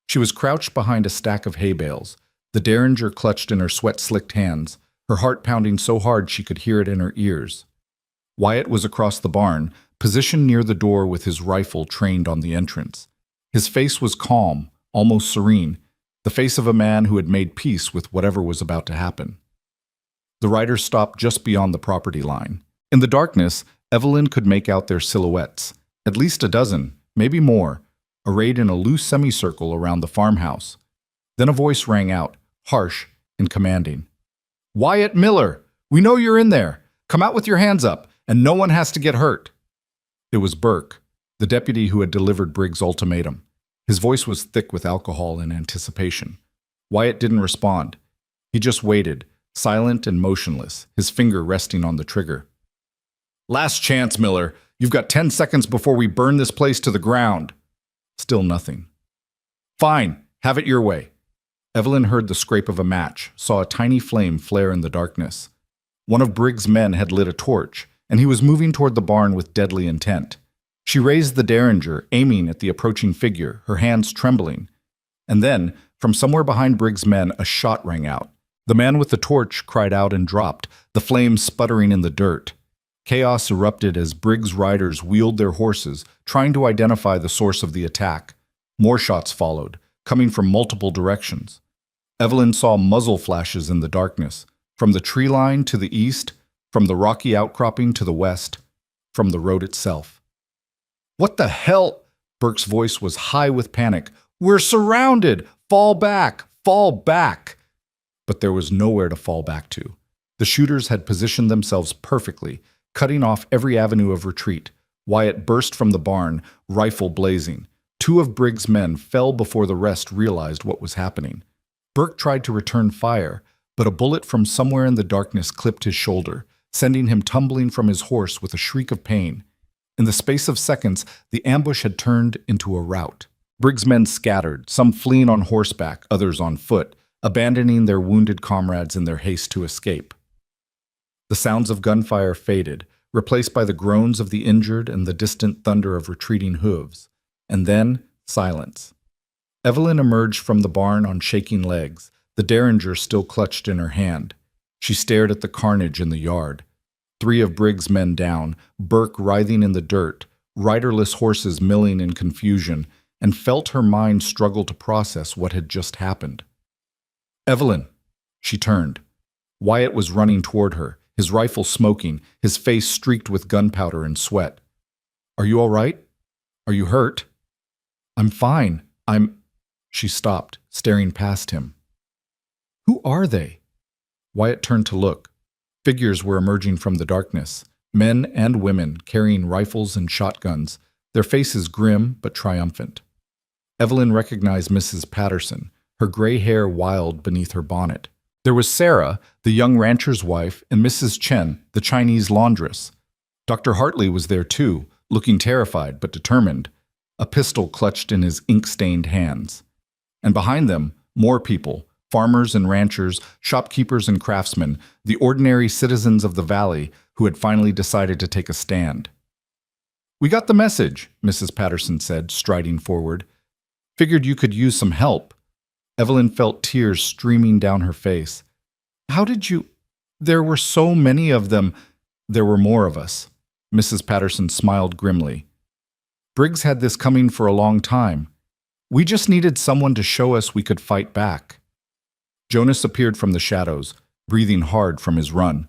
She was crouched behind a stack of hay bales, the derringer clutched in her sweat-slicked hands, her heart pounding so hard she could hear it in her ears. Wyatt was across the barn, positioned near the door with his rifle trained on the entrance. His face was calm, almost serene, the face of a man who had made peace with whatever was about to happen. The riders stopped just beyond the property line. In the darkness, Evelyn could make out their silhouettes, at least a dozen, maybe more, arrayed in a loose semicircle around the farmhouse. Then a voice rang out, harsh and commanding. Wyatt Miller, we know you're in there. Come out with your hands up, and no one has to get hurt. It was Burke, the deputy who had delivered Briggs' ultimatum. His voice was thick with alcohol and anticipation. Wyatt didn't respond. He just waited, silent and motionless, his finger resting on the trigger. Last chance, Miller. You've got 10 seconds before we burn this place to the ground. Still nothing. Fine, have it your way. Evelyn heard the scrape of a match, saw a tiny flame flare in the darkness. One of Briggs' men had lit a torch, and he was moving toward the barn with deadly intent. She raised the derringer, aiming at the approaching figure, her hands trembling. And then, from somewhere behind Briggs' men, a shot rang out. The man with the torch cried out and dropped, the flames sputtering in the dirt. Chaos erupted as Briggs' riders wheeled their horses, trying to identify the source of the attack. More shots followed, coming from multiple directions. Evelyn saw muzzle flashes in the darkness, from the tree line to the east, from the rocky outcropping to the west, from the road itself. What the hell? Burke's voice was high with panic. We're surrounded! Fall back! Fall back! But there was nowhere to fall back to. The shooters had positioned themselves perfectly, cutting off every avenue of retreat. Wyatt burst from the barn, rifle blazing. Two of Briggs' men fell before the rest realized what was happening. Burke tried to return fire, but a bullet from somewhere in the darkness clipped his shoulder, sending him tumbling from his horse with a shriek of pain. In the space of seconds, the ambush had turned into a rout. Briggs' men scattered, some fleeing on horseback, others on foot, abandoning their wounded comrades in their haste to escape. The sounds of gunfire faded, replaced by the groans of the injured and the distant thunder of retreating hooves. And then, silence. Evelyn emerged from the barn on shaking legs, the derringer still clutched in her hand. She stared at the carnage in the yard. 3 of Briggs' men down, Burke writhing in the dirt, riderless horses milling in confusion, and felt her mind struggle to process what had just happened. "Evelyn!" She turned. Wyatt was running toward her, his rifle smoking, his face streaked with gunpowder and sweat. "Are you all right? Are you hurt?" "I'm fine. She stopped, staring past him. "Who are they?" Wyatt turned to look. Figures were emerging from the darkness, men and women carrying rifles and shotguns, their faces grim but triumphant. Evelyn recognized Mrs. Patterson, her gray hair wild beneath her bonnet. There was Sarah, the young rancher's wife, and Mrs. Chen, the Chinese laundress. Dr. Hartley was there too, looking terrified but determined, a pistol clutched in his ink-stained hands. And behind them, more people, farmers and ranchers, shopkeepers and craftsmen, the ordinary citizens of the valley who had finally decided to take a stand. "We got the message," Mrs. Patterson said, striding forward. "Figured you could use some help." Evelyn felt tears streaming down her face. "How did you—" "There were so many of them." "There were more of us." Mrs. Patterson smiled grimly. "Briggs had this coming for a long time. We just needed someone to show us we could fight back." Jonas appeared from the shadows, breathing hard from his run.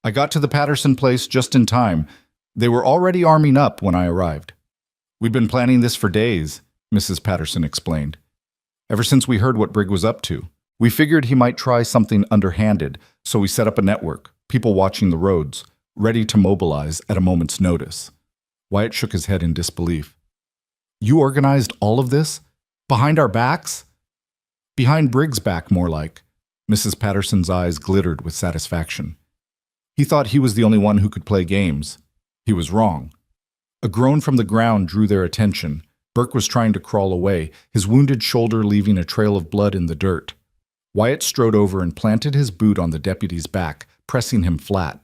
"I got to the Patterson place just in time. They were already arming up when I arrived." "We'd been planning this for days," Mrs. Patterson explained. "Ever since we heard what Briggs was up to. We figured he might try something underhanded, so we set up a network, people watching the roads, ready to mobilize at a moment's notice." Wyatt shook his head in disbelief. "You organized all of this? Behind our backs?" "Behind Briggs' back, more like." Mrs. Patterson's eyes glittered with satisfaction. "He thought he was the only one who could play games. He was wrong." A groan from the ground drew their attention. Burke was trying to crawl away, his wounded shoulder leaving a trail of blood in the dirt. Wyatt strode over and planted his boot on the deputy's back, pressing him flat.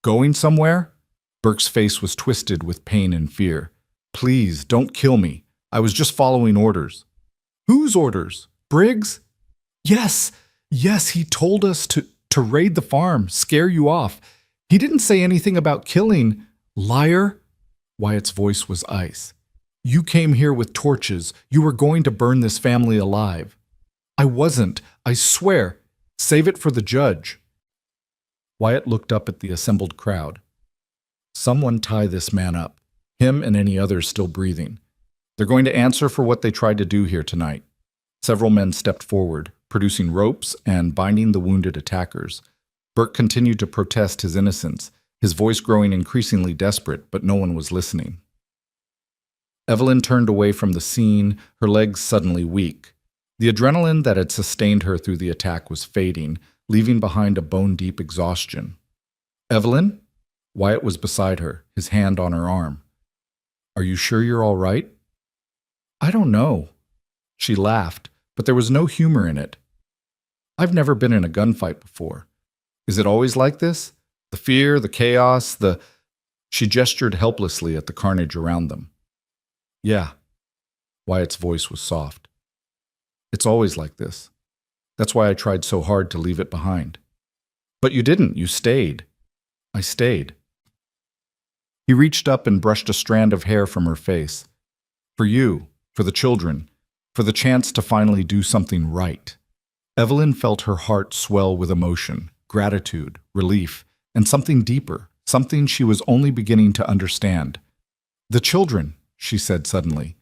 "Going somewhere?" Burke's face was twisted with pain and fear. "Please, don't kill me. I was just following orders." "Whose orders? Briggs?" Yes, he told us to raid the farm, scare you off. He didn't say anything about killing." "Liar!" Wyatt's voice was ice. "You came here with torches. You were going to burn this family alive." "I wasn't. I swear. Save it for the judge." Wyatt looked up at the assembled crowd. "Someone tie this man up. Him and any others still breathing. They're going to answer for what they tried to do here tonight." Several men stepped forward, producing ropes and binding the wounded attackers. Burke continued to protest his innocence, his voice growing increasingly desperate, but no one was listening. Evelyn turned away from the scene, her legs suddenly weak. The adrenaline that had sustained her through the attack was fading, leaving behind a bone-deep exhaustion. "Evelyn?" Wyatt was beside her, his hand on her arm. "Are you sure you're all right?" "I don't know." She laughed, but there was no humor in it. "I've never been in a gunfight before. Is it always like this? The fear, the chaos, the—" She gestured helplessly at the carnage around them. "Yeah." Wyatt's voice was soft. "It's always like this. That's why I tried so hard to leave it behind." "But you didn't. You stayed." "I stayed." He reached up and brushed a strand of hair from her face. "For you, for the children, for the chance to finally do something right." Evelyn felt her heart swell with emotion, gratitude, relief, and something deeper, something she was only beginning to understand. "The children," she said suddenly.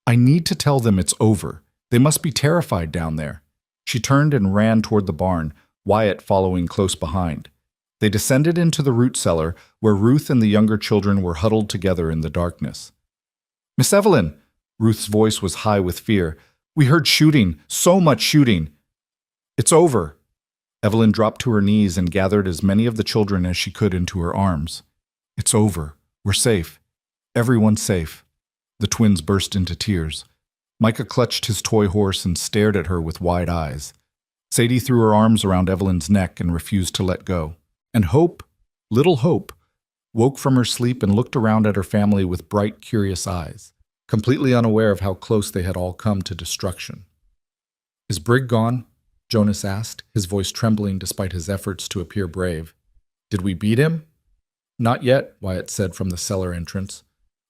"I need to tell them it's over. They must be terrified down there." She turned and ran toward the barn, Wyatt following close behind. They descended into the root cellar, where Ruth and the younger children were huddled together in the darkness. "Miss Evelyn!" Ruth's voice was high with fear. "We heard shooting, so much shooting." "It's over." Evelyn dropped to her knees and gathered as many of the children as she could into her arms. "It's over. We're safe. Everyone's safe." The twins burst into tears. Micah clutched his toy horse and stared at her with wide eyes. Sadie threw her arms around Evelyn's neck and refused to let go. And Hope, little Hope, woke from her sleep and looked around at her family with bright, curious eyes, completely unaware of how close they had all come to destruction. "Is Brig gone?" Jonas asked, his voice trembling despite his efforts to appear brave. "Did we beat him?" "Not yet," Wyatt said from the cellar entrance.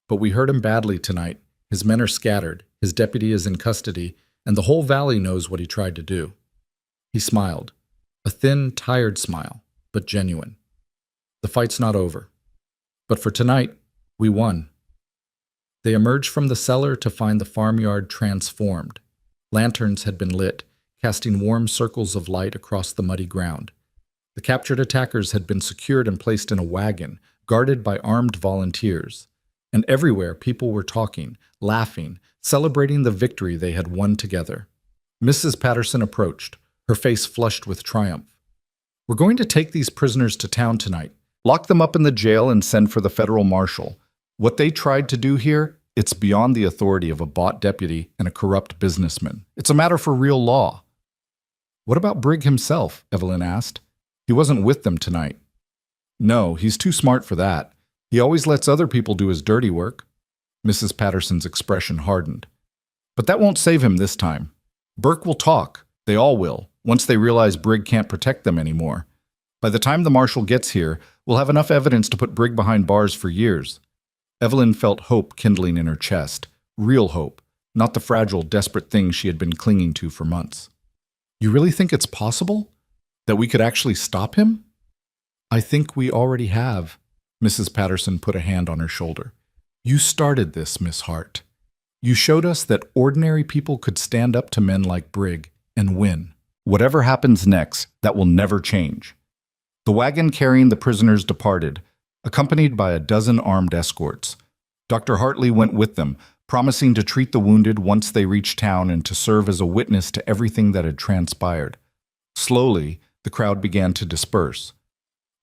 "But we hurt him badly tonight. His men are scattered, his deputy is in custody, and the whole valley knows what he tried to do." He smiled, a thin, tired smile, but genuine. "The fight's not over. But for tonight, we won." They emerged from the cellar to find the farmyard transformed. Lanterns had been lit, casting warm circles of light across the muddy ground. The captured attackers had been secured and placed in a wagon, guarded by armed volunteers. And everywhere people were talking, laughing, celebrating the victory they had won together. Mrs. Patterson approached, her face flushed with triumph. "We're going to take these prisoners to town tonight, lock them up in the jail and send for the federal marshal. What they tried to do here, it's beyond the authority of a bought deputy and a corrupt businessman. It's a matter for real law." "What about Brig himself?" Evelyn asked. "He wasn't with them tonight." "No, he's too smart for that. He always lets other people do his dirty work." Mrs. Patterson's expression hardened. "But that won't save him this time. Burke will talk. They all will, once they realize Brig can't protect them anymore. By the time the marshal gets here, we'll have enough evidence to put Brig behind bars for years." Evelyn felt hope kindling in her chest. Real hope, not the fragile, desperate thing she had been clinging to for months. "You really think it's possible? That we could actually stop him?" "I think we already have." Mrs. Patterson put a hand on her shoulder. "You started this, Miss Hart. You showed us that ordinary people could stand up to men like Brig and win. Whatever happens next, that will never change." The wagon carrying the prisoners departed, accompanied by a dozen armed escorts. Dr. Hartley went with them, promising to treat the wounded once they reached town and to serve as a witness to everything that had transpired. Slowly, the crowd began to disperse.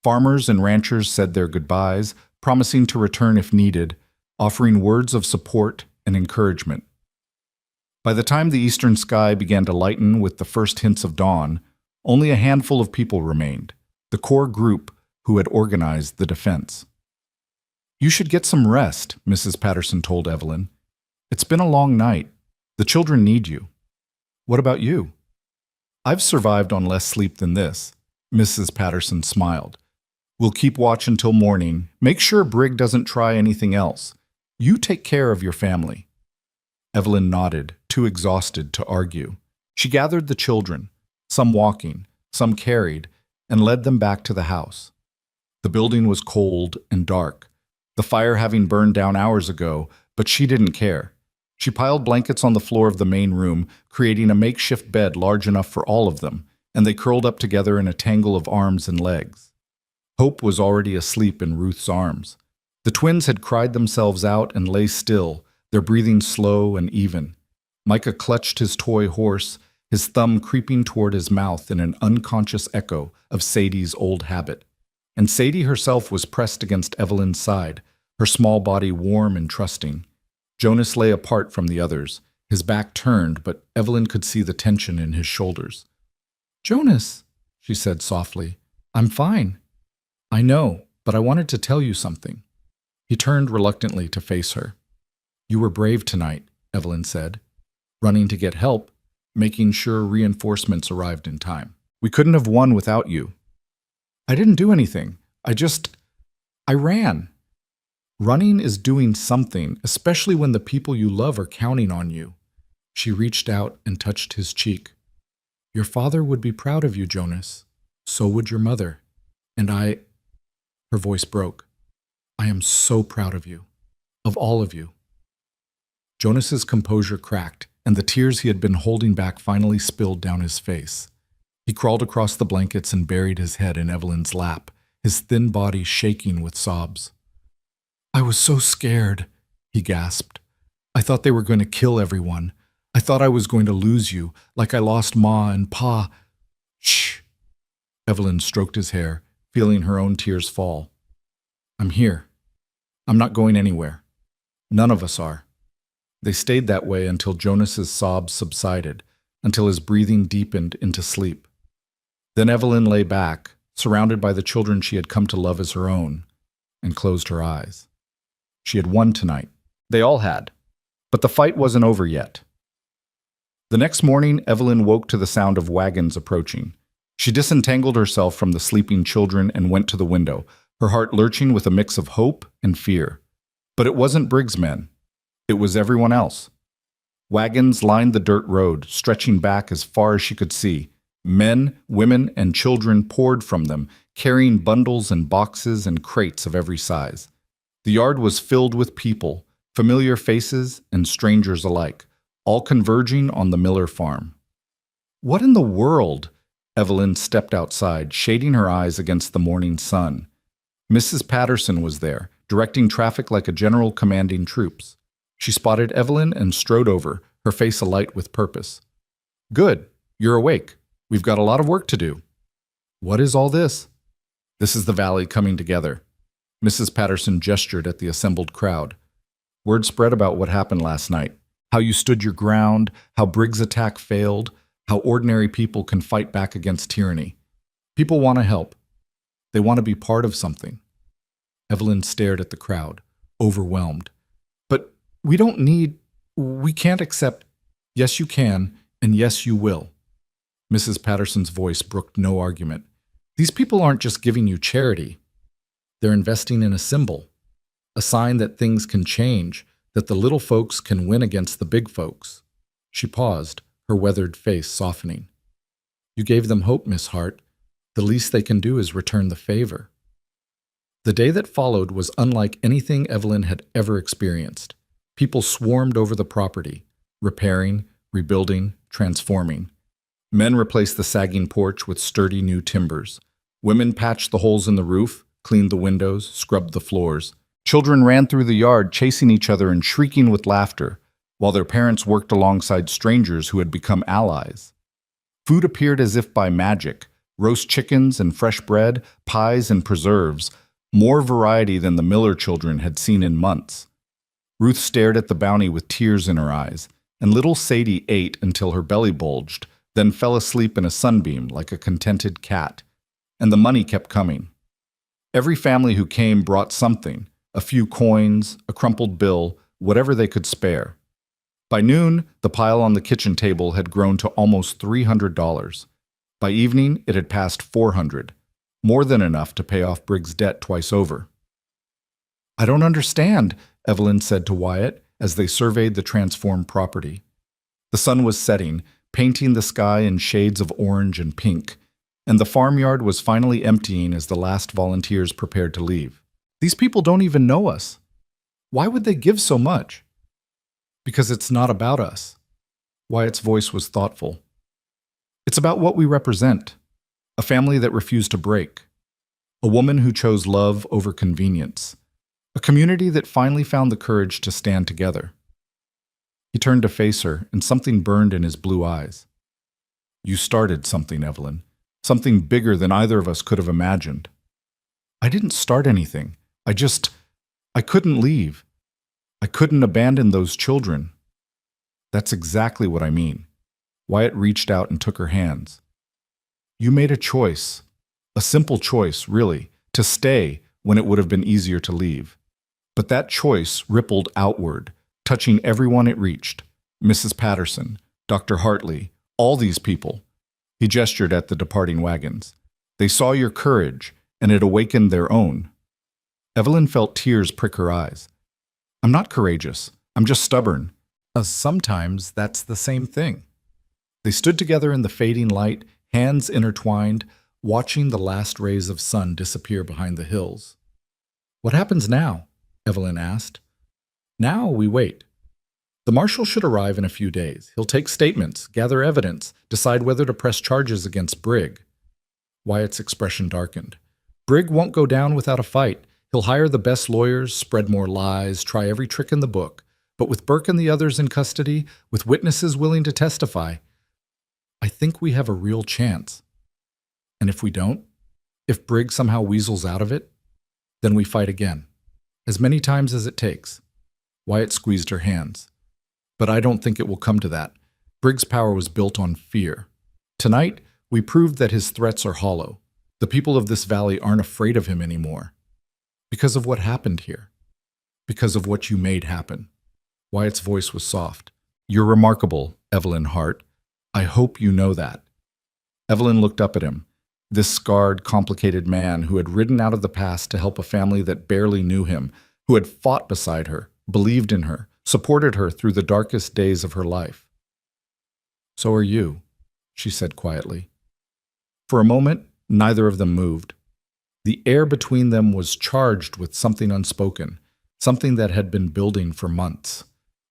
Farmers and ranchers said their goodbyes, promising to return if needed, offering words of support and encouragement. By the time the eastern sky began to lighten with the first hints of dawn, only a handful of people remained, the core group who had organized the defense. "You should get some rest," Mrs. Patterson told Evelyn. "It's been a long night. The children need you." "What about you?" "I've survived on less sleep than this." Mrs. Patterson smiled. "We'll keep watch until morning. Make sure Brig doesn't try anything else. You take care of your family." Evelyn nodded, too exhausted to argue. She gathered the children, some walking, some carried, and led them back to the house. The building was cold and dark, the fire having burned down hours ago, but she didn't care. She piled blankets on the floor of the main room, creating a makeshift bed large enough for all of them, and they curled up together in a tangle of arms and legs. Hope was already asleep in Ruth's arms. The twins had cried themselves out and lay still, their breathing slow and even. Micah clutched his toy horse, his thumb creeping toward his mouth in an unconscious echo of Sadie's old habit. And Sadie herself was pressed against Evelyn's side, her small body warm and trusting. Jonas lay apart from the others, his back turned, but Evelyn could see the tension in his shoulders. "Jonas," she said softly, "I'm fine." "I know, but I wanted to tell you something." He turned reluctantly to face her. "You were brave tonight," Evelyn said, "running to get help, making sure reinforcements arrived in time. We couldn't have won without you." "I didn't do anything. I ran." "Running is doing something, especially when the people you love are counting on you." She reached out and touched his cheek. "Your father would be proud of you, Jonas. So would your mother. And her voice broke. "I am so proud of you. Of all of you." Jonas's composure cracked, and the tears he had been holding back finally spilled down his face. He crawled across the blankets and buried his head in Evelyn's lap, his thin body shaking with sobs. "I was so scared," he gasped. "I I thought they were going to kill everyone. I thought I was going to lose you, like I lost Ma and Pa. Shh. Evelyn stroked his hair, feeling her own tears fall. I'm here. I'm not going anywhere. None of us are. They stayed that way until Jonas's sobs subsided, until his breathing deepened into sleep. Then Evelyn lay back, surrounded by the children she had come to love as her own, and closed her eyes. She had won tonight. They all had. But the fight wasn't over yet. The next morning, Evelyn woke to the sound of wagons approaching. She disentangled herself from the sleeping children and went to the window, her heart lurching with a mix of hope and fear. But it wasn't Briggs' men. It was everyone else. Wagons lined the dirt road, stretching back as far as she could see. Men, women, and children poured from them, carrying bundles and boxes and crates of every size. The yard was filled with people, familiar faces and strangers alike, all converging on the Miller farm. What in the world? Evelyn stepped outside, shading her eyes against the morning sun. Mrs. Patterson was there, directing traffic like a general commanding troops. She spotted Evelyn and strode over, her face alight with purpose. Good, you're awake. We've got a lot of work to do. What is all this? This is the valley coming together. Mrs. Patterson gestured at the assembled crowd. Word spread about what happened last night, how you stood your ground, how Briggs' attack failed, how ordinary people can fight back against tyranny. People want to help. They want to be part of something. Evelyn stared at the crowd, overwhelmed. But we can't accept. Yes, you can, and yes, you will. Mrs. Patterson's voice brooked no argument. These people aren't just giving you charity. They're investing in a symbol, a sign that things can change, that the little folks can win against the big folks. She paused, her weathered face softening. You gave them hope, Miss Hart. The least they can do is return the favor. The day that followed was unlike anything Evelyn had ever experienced. People swarmed over the property, repairing, rebuilding, transforming. Men replaced the sagging porch with sturdy new timbers. Women patched the holes in the roof, cleaned the windows, scrubbed the floors. Children ran through the yard, chasing each other and shrieking with laughter, while their parents worked alongside strangers who had become allies. Food appeared as if by magic: roast chickens and fresh bread, pies and preserves, more variety than the Miller children had seen in months. Ruth stared at the bounty with tears in her eyes, and little Sadie ate until her belly bulged, then fell asleep in a sunbeam like a contented cat. And the money kept coming. Every family who came brought something: a few coins, a crumpled bill, whatever they could spare. By noon, the pile on the kitchen table had grown to almost $300. By evening, it had passed $400, more than enough to pay off Briggs' debt twice over. I don't understand, Evelyn said to Wyatt as they surveyed the transformed property. The sun was setting, painting the sky in shades of orange and pink, and the farmyard was finally emptying as the last volunteers prepared to leave. These people don't even know us. Why would they give so much? Because it's not about us. Wyatt's voice was thoughtful. It's about what we represent. A family that refused to break. A woman who chose love over convenience. A community that finally found the courage to stand together. He turned to face her, and something burned in his blue eyes. You started something, Evelyn. Something bigger than either of us could have imagined. I didn't start anything. I couldn't leave. I couldn't abandon those children. That's exactly what I mean. Wyatt reached out and took her hands. You made a choice. A simple choice, really, to stay when it would have been easier to leave. But that choice rippled outward, touching everyone it reached. Mrs. Patterson, Dr. Hartley, all these people. He gestured at the departing wagons. They saw your courage, and it awakened their own. Evelyn felt tears prick her eyes. I'm not courageous. I'm just stubborn. Sometimes that's the same thing. They stood together in the fading light, hands intertwined, watching the last rays of sun disappear behind the hills. What happens now? Evelyn asked. Now we wait. The marshal should arrive in a few days. He'll take statements, gather evidence, decide whether to press charges against Brigg. Wyatt's expression darkened. Brigg won't go down without a fight. He'll hire the best lawyers, spread more lies, try every trick in the book. But with Burke and the others in custody, with witnesses willing to testify, I think we have a real chance. And if we don't, if Briggs somehow weasels out of it, then we fight again. As many times as it takes. Wyatt squeezed her hands. But I don't think it will come to that. Briggs' power was built on fear. Tonight, we proved that his threats are hollow. The people of this valley aren't afraid of him anymore. Because of what happened here. Because of what you made happen. Wyatt's voice was soft. You're remarkable, Evelyn Hart. I hope you know that. Evelyn looked up at him. This scarred, complicated man who had ridden out of the past to help a family that barely knew him, who had fought beside her, believed in her, supported her through the darkest days of her life. So are you, she said quietly. For a moment, neither of them moved. The air between them was charged with something unspoken, something that had been building for months.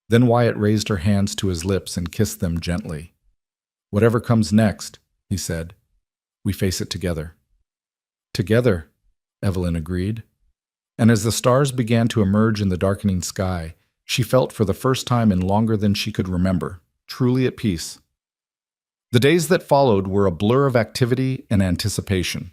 Then Wyatt raised her hands to his lips and kissed them gently. Whatever comes next, he said, we face it together. Together, Evelyn agreed. And as the stars began to emerge in the darkening sky, she felt for the first time in longer than she could remember, truly at peace. The days that followed were a blur of activity and anticipation.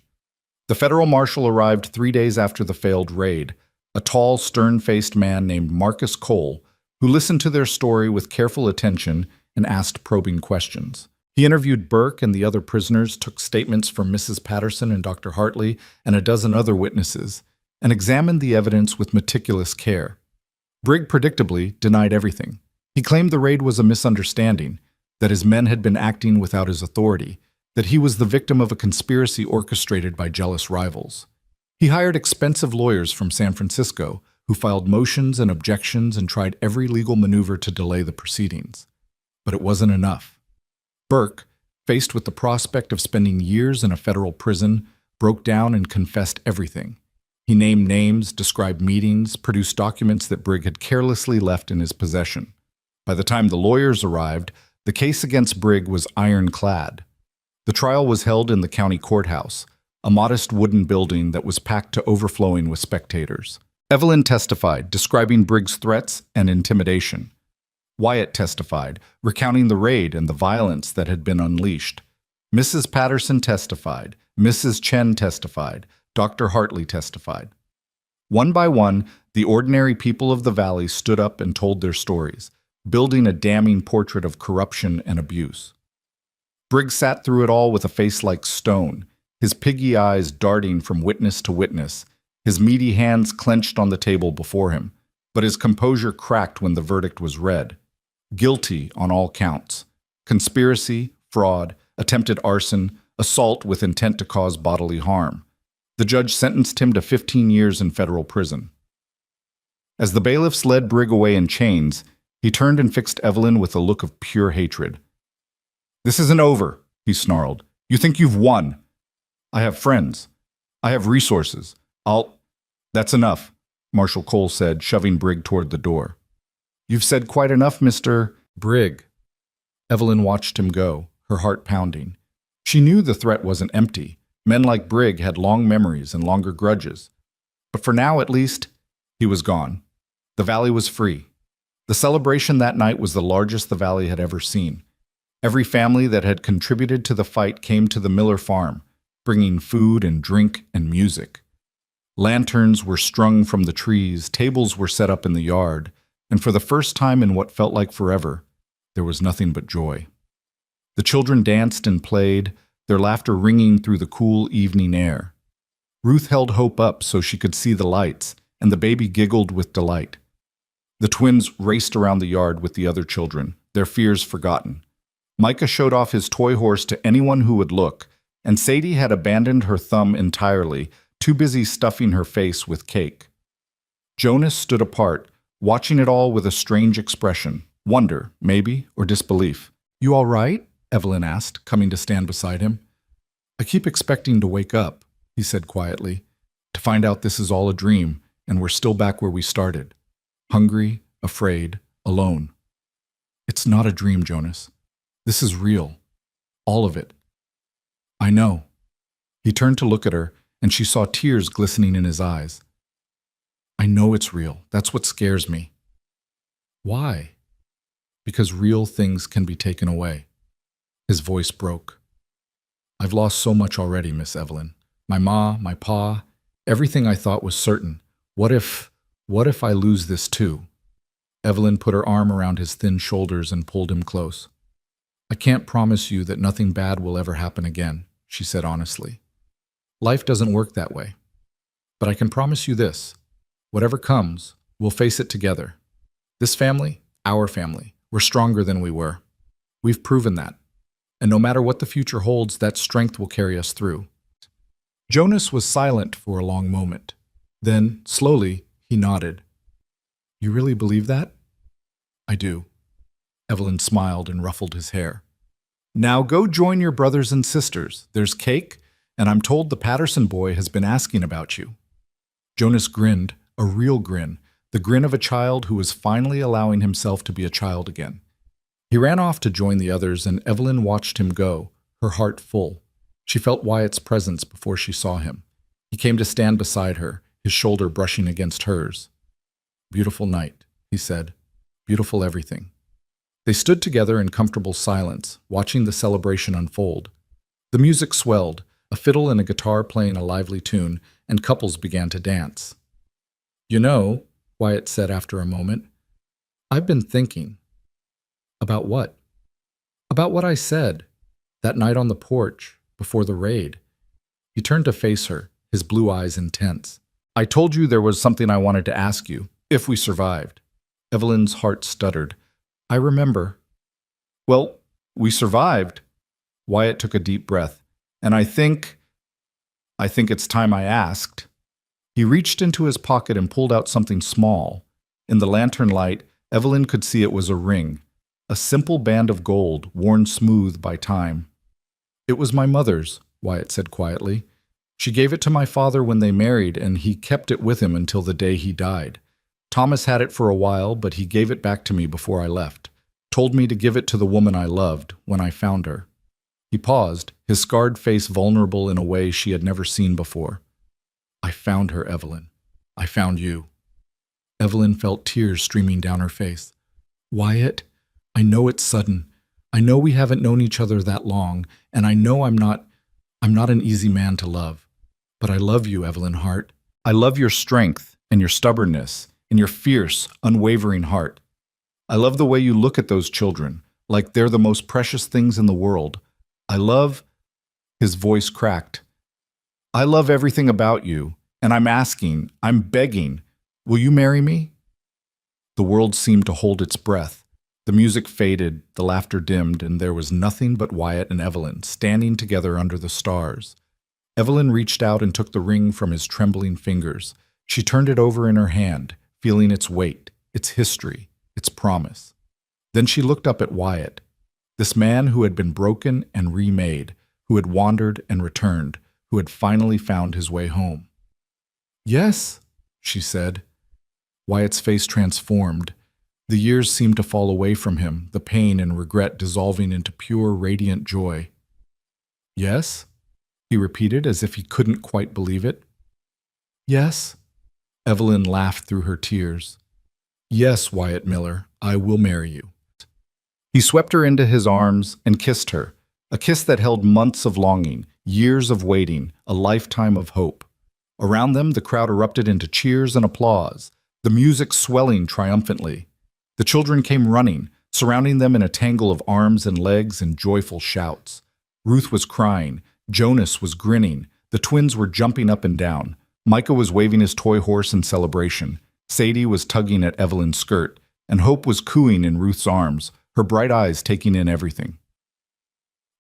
The federal marshal arrived 3 days after the failed raid, a tall, stern-faced man named Marcus Cole, who listened to their story with careful attention and asked probing questions. He interviewed Burke and the other prisoners, took statements from Mrs. Patterson and Dr. Hartley and a dozen other witnesses, and examined the evidence with meticulous care. Briggs predictably denied everything. He claimed the raid was a misunderstanding, that his men had been acting without his authority, that he was the victim of a conspiracy orchestrated by jealous rivals. He hired expensive lawyers from San Francisco who filed motions and objections and tried every legal maneuver to delay the proceedings. But it wasn't enough. Burke, faced with the prospect of spending years in a federal prison, broke down and confessed everything. He named names, described meetings, produced documents that Briggs had carelessly left in his possession. By the time the lawyers arrived, the case against Briggs was ironclad. The trial was held in the county courthouse, a modest wooden building that was packed to overflowing with spectators. Evelyn testified, describing Briggs' threats and intimidation. Wyatt testified, recounting the raid and the violence that had been unleashed. Mrs. Patterson testified, Mrs. Chen testified, Dr. Hartley testified. One by one, the ordinary people of the valley stood up and told their stories, building a damning portrait of corruption and abuse. Briggs sat through it all with a face like stone, his piggy eyes darting from witness to witness, his meaty hands clenched on the table before him, but his composure cracked when the verdict was read. Guilty on all counts. Conspiracy, fraud, attempted arson, assault with intent to cause bodily harm. The judge sentenced him to 15 years in federal prison. As the bailiffs led Briggs away in chains, he turned and fixed Evelyn with a look of pure hatred. "This isn't over," he snarled. "You think you've won. I have friends. I have resources. That's enough," Marshal Cole said, shoving Briggs toward the door. "You've said quite enough, Mr. Briggs." Evelyn watched him go, her heart pounding. She knew the threat wasn't empty. Men like Briggs had long memories and longer grudges. But for now, at least, he was gone. The valley was free. The celebration that night was the largest the valley had ever seen. Every family that had contributed to the fight came to the Miller farm, bringing food and drink and music. Lanterns were strung from the trees, tables were set up in the yard, and for the first time in what felt like forever, there was nothing but joy. The children danced and played, their laughter ringing through the cool evening air. Ruth held Hope up so she could see the lights, and the baby giggled with delight. The twins raced around the yard with the other children, their fears forgotten. Micah showed off his toy horse to anyone who would look, and Sadie had abandoned her thumb entirely, too busy stuffing her face with cake. Jonas stood apart, watching it all with a strange expression, wonder, maybe, or disbelief. "You all right?" Evelyn asked, coming to stand beside him. "I keep expecting to wake up," he said quietly, "to find out this is all a dream, and we're still back where we started. Hungry, afraid, alone. It's not a dream, Jonas. This is real. All of it." "I know." He turned to look at her, and she saw tears glistening in his eyes. "I know it's real. That's what scares me." Why? Because real things can be taken away. His voice broke. I've lost so much already, Miss Evelyn. My ma, my pa, everything I thought was certain. What if I lose this too? Evelyn put her arm around his thin shoulders and pulled him close. I can't promise you that nothing bad will ever happen again, she said honestly. Life doesn't work that way. But I can promise you this. Whatever comes, we'll face it together. This family, our family, we're stronger than we were. We've proven that. And no matter what the future holds, that strength will carry us through. Jonas was silent for a long moment. Then, slowly, he nodded. You really believe that? I do. Evelyn smiled and ruffled his hair. Now go join your brothers and sisters. There's cake, and I'm told the Patterson boy has been asking about you. Jonas grinned, a real grin, the grin of a child who was finally allowing himself to be a child again. He ran off to join the others, and Evelyn watched him go, her heart full. She felt Wyatt's presence before she saw him. He came to stand beside her, his shoulder brushing against hers. Beautiful night, he said. Beautiful everything. They stood together in comfortable silence, watching the celebration unfold. The music swelled, a fiddle and a guitar playing a lively tune, and couples began to dance. You know, Wyatt said after a moment, I've been thinking. About what? About what I said, that night on the porch, before the raid. He turned to face her, his blue eyes intense. I told you there was something I wanted to ask you, if we survived. Evelyn's heart stuttered. I remember. Well, we survived. Wyatt took a deep breath. And I think it's time I asked. He reached into his pocket and pulled out something small. In the lantern light, Evelyn could see it was a ring, a simple band of gold worn smooth by time. It was my mother's, Wyatt said quietly. She gave it to my father when they married, and he kept it with him until the day he died. Thomas had it for a while, but he gave it back to me before I left. Told me to give it to the woman I loved when I found her. He paused, his scarred face vulnerable in a way she had never seen before. I found her, Evelyn. I found you. Evelyn felt tears streaming down her face. Wyatt, I know it's sudden. I know we haven't known each other that long, and I know I'm not an easy man to love. But I love you, Evelyn Hart. I love your strength and your stubbornness and your fierce, unwavering heart. I love the way you look at those children, like they're the most precious things in the world. His voice cracked. I love everything about you, and I'm begging, will you marry me? The world seemed to hold its breath. The music faded, the laughter dimmed, and there was nothing but Wyatt and Evelyn standing together under the stars. Evelyn reached out and took the ring from his trembling fingers. She turned it over in her hand, feeling its weight, its history, its promise. Then she looked up at Wyatt, this man who had been broken and remade, who had wandered and returned, who had finally found his way home. Yes, she said. Wyatt's face transformed. The years seemed to fall away from him, the pain and regret dissolving into pure, radiant joy. Yes? He repeated as if he couldn't quite believe it. Yes? Evelyn laughed through her tears. Yes, Wyatt Miller, I will marry you. He swept her into his arms and kissed her, a kiss that held months of longing, years of waiting, a lifetime of hope. Around them, the crowd erupted into cheers and applause, the music swelling triumphantly. The children came running, surrounding them in a tangle of arms and legs and joyful shouts. Ruth was crying, Jonas was grinning, the twins were jumping up and down. Micah was waving his toy horse in celebration. Sadie was tugging at Evelyn's skirt, and Hope was cooing in Ruth's arms, her bright eyes taking in everything.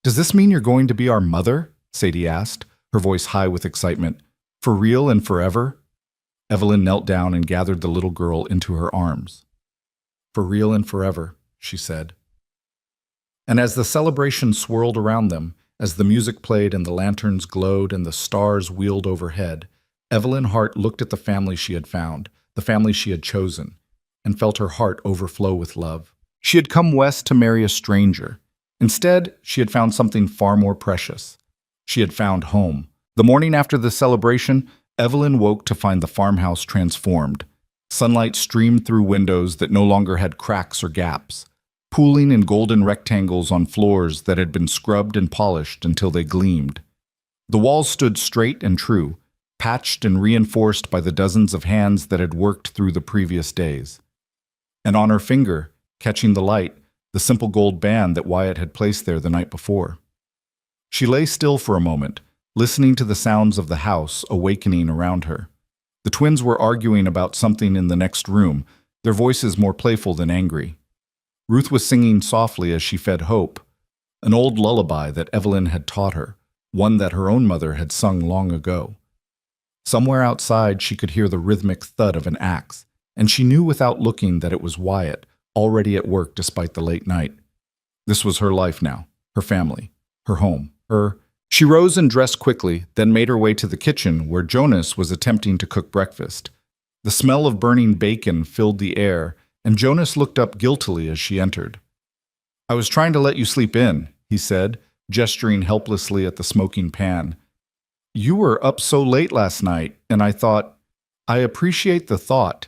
Does this mean you're going to be our mother? Sadie asked, her voice high with excitement. For real and forever? Evelyn knelt down and gathered the little girl into her arms. For real and forever, she said. And as the celebration swirled around them, as the music played and the lanterns glowed and the stars wheeled overhead, Evelyn Hart looked at the family she had found, the family she had chosen, and felt her heart overflow with love. She had come west to marry a stranger. Instead, she had found something far more precious. She had found home. The morning after the celebration, Evelyn woke to find the farmhouse transformed. Sunlight streamed through windows that no longer had cracks or gaps, pooling in golden rectangles on floors that had been scrubbed and polished until they gleamed. The walls stood straight and true, patched and reinforced by the dozens of hands that had worked through the previous days. And on her finger, catching the light, the simple gold band that Wyatt had placed there the night before. She lay still for a moment, listening to the sounds of the house awakening around her. The twins were arguing about something in the next room, their voices more playful than angry. Ruth was singing softly as she fed Hope, an old lullaby that Evelyn had taught her, one that her own mother had sung long ago. Somewhere outside she could hear the rhythmic thud of an axe, and she knew without looking that it was Wyatt, already at work despite the late night. This was her life now, her family, her home, her... She rose and dressed quickly, then made her way to the kitchen where Jonas was attempting to cook breakfast. The smell of burning bacon filled the air, and Jonas looked up guiltily as she entered. "I was trying to let you sleep in," he said, gesturing helplessly at the smoking pan. "You were up so late last night, and I thought, I appreciate the thought."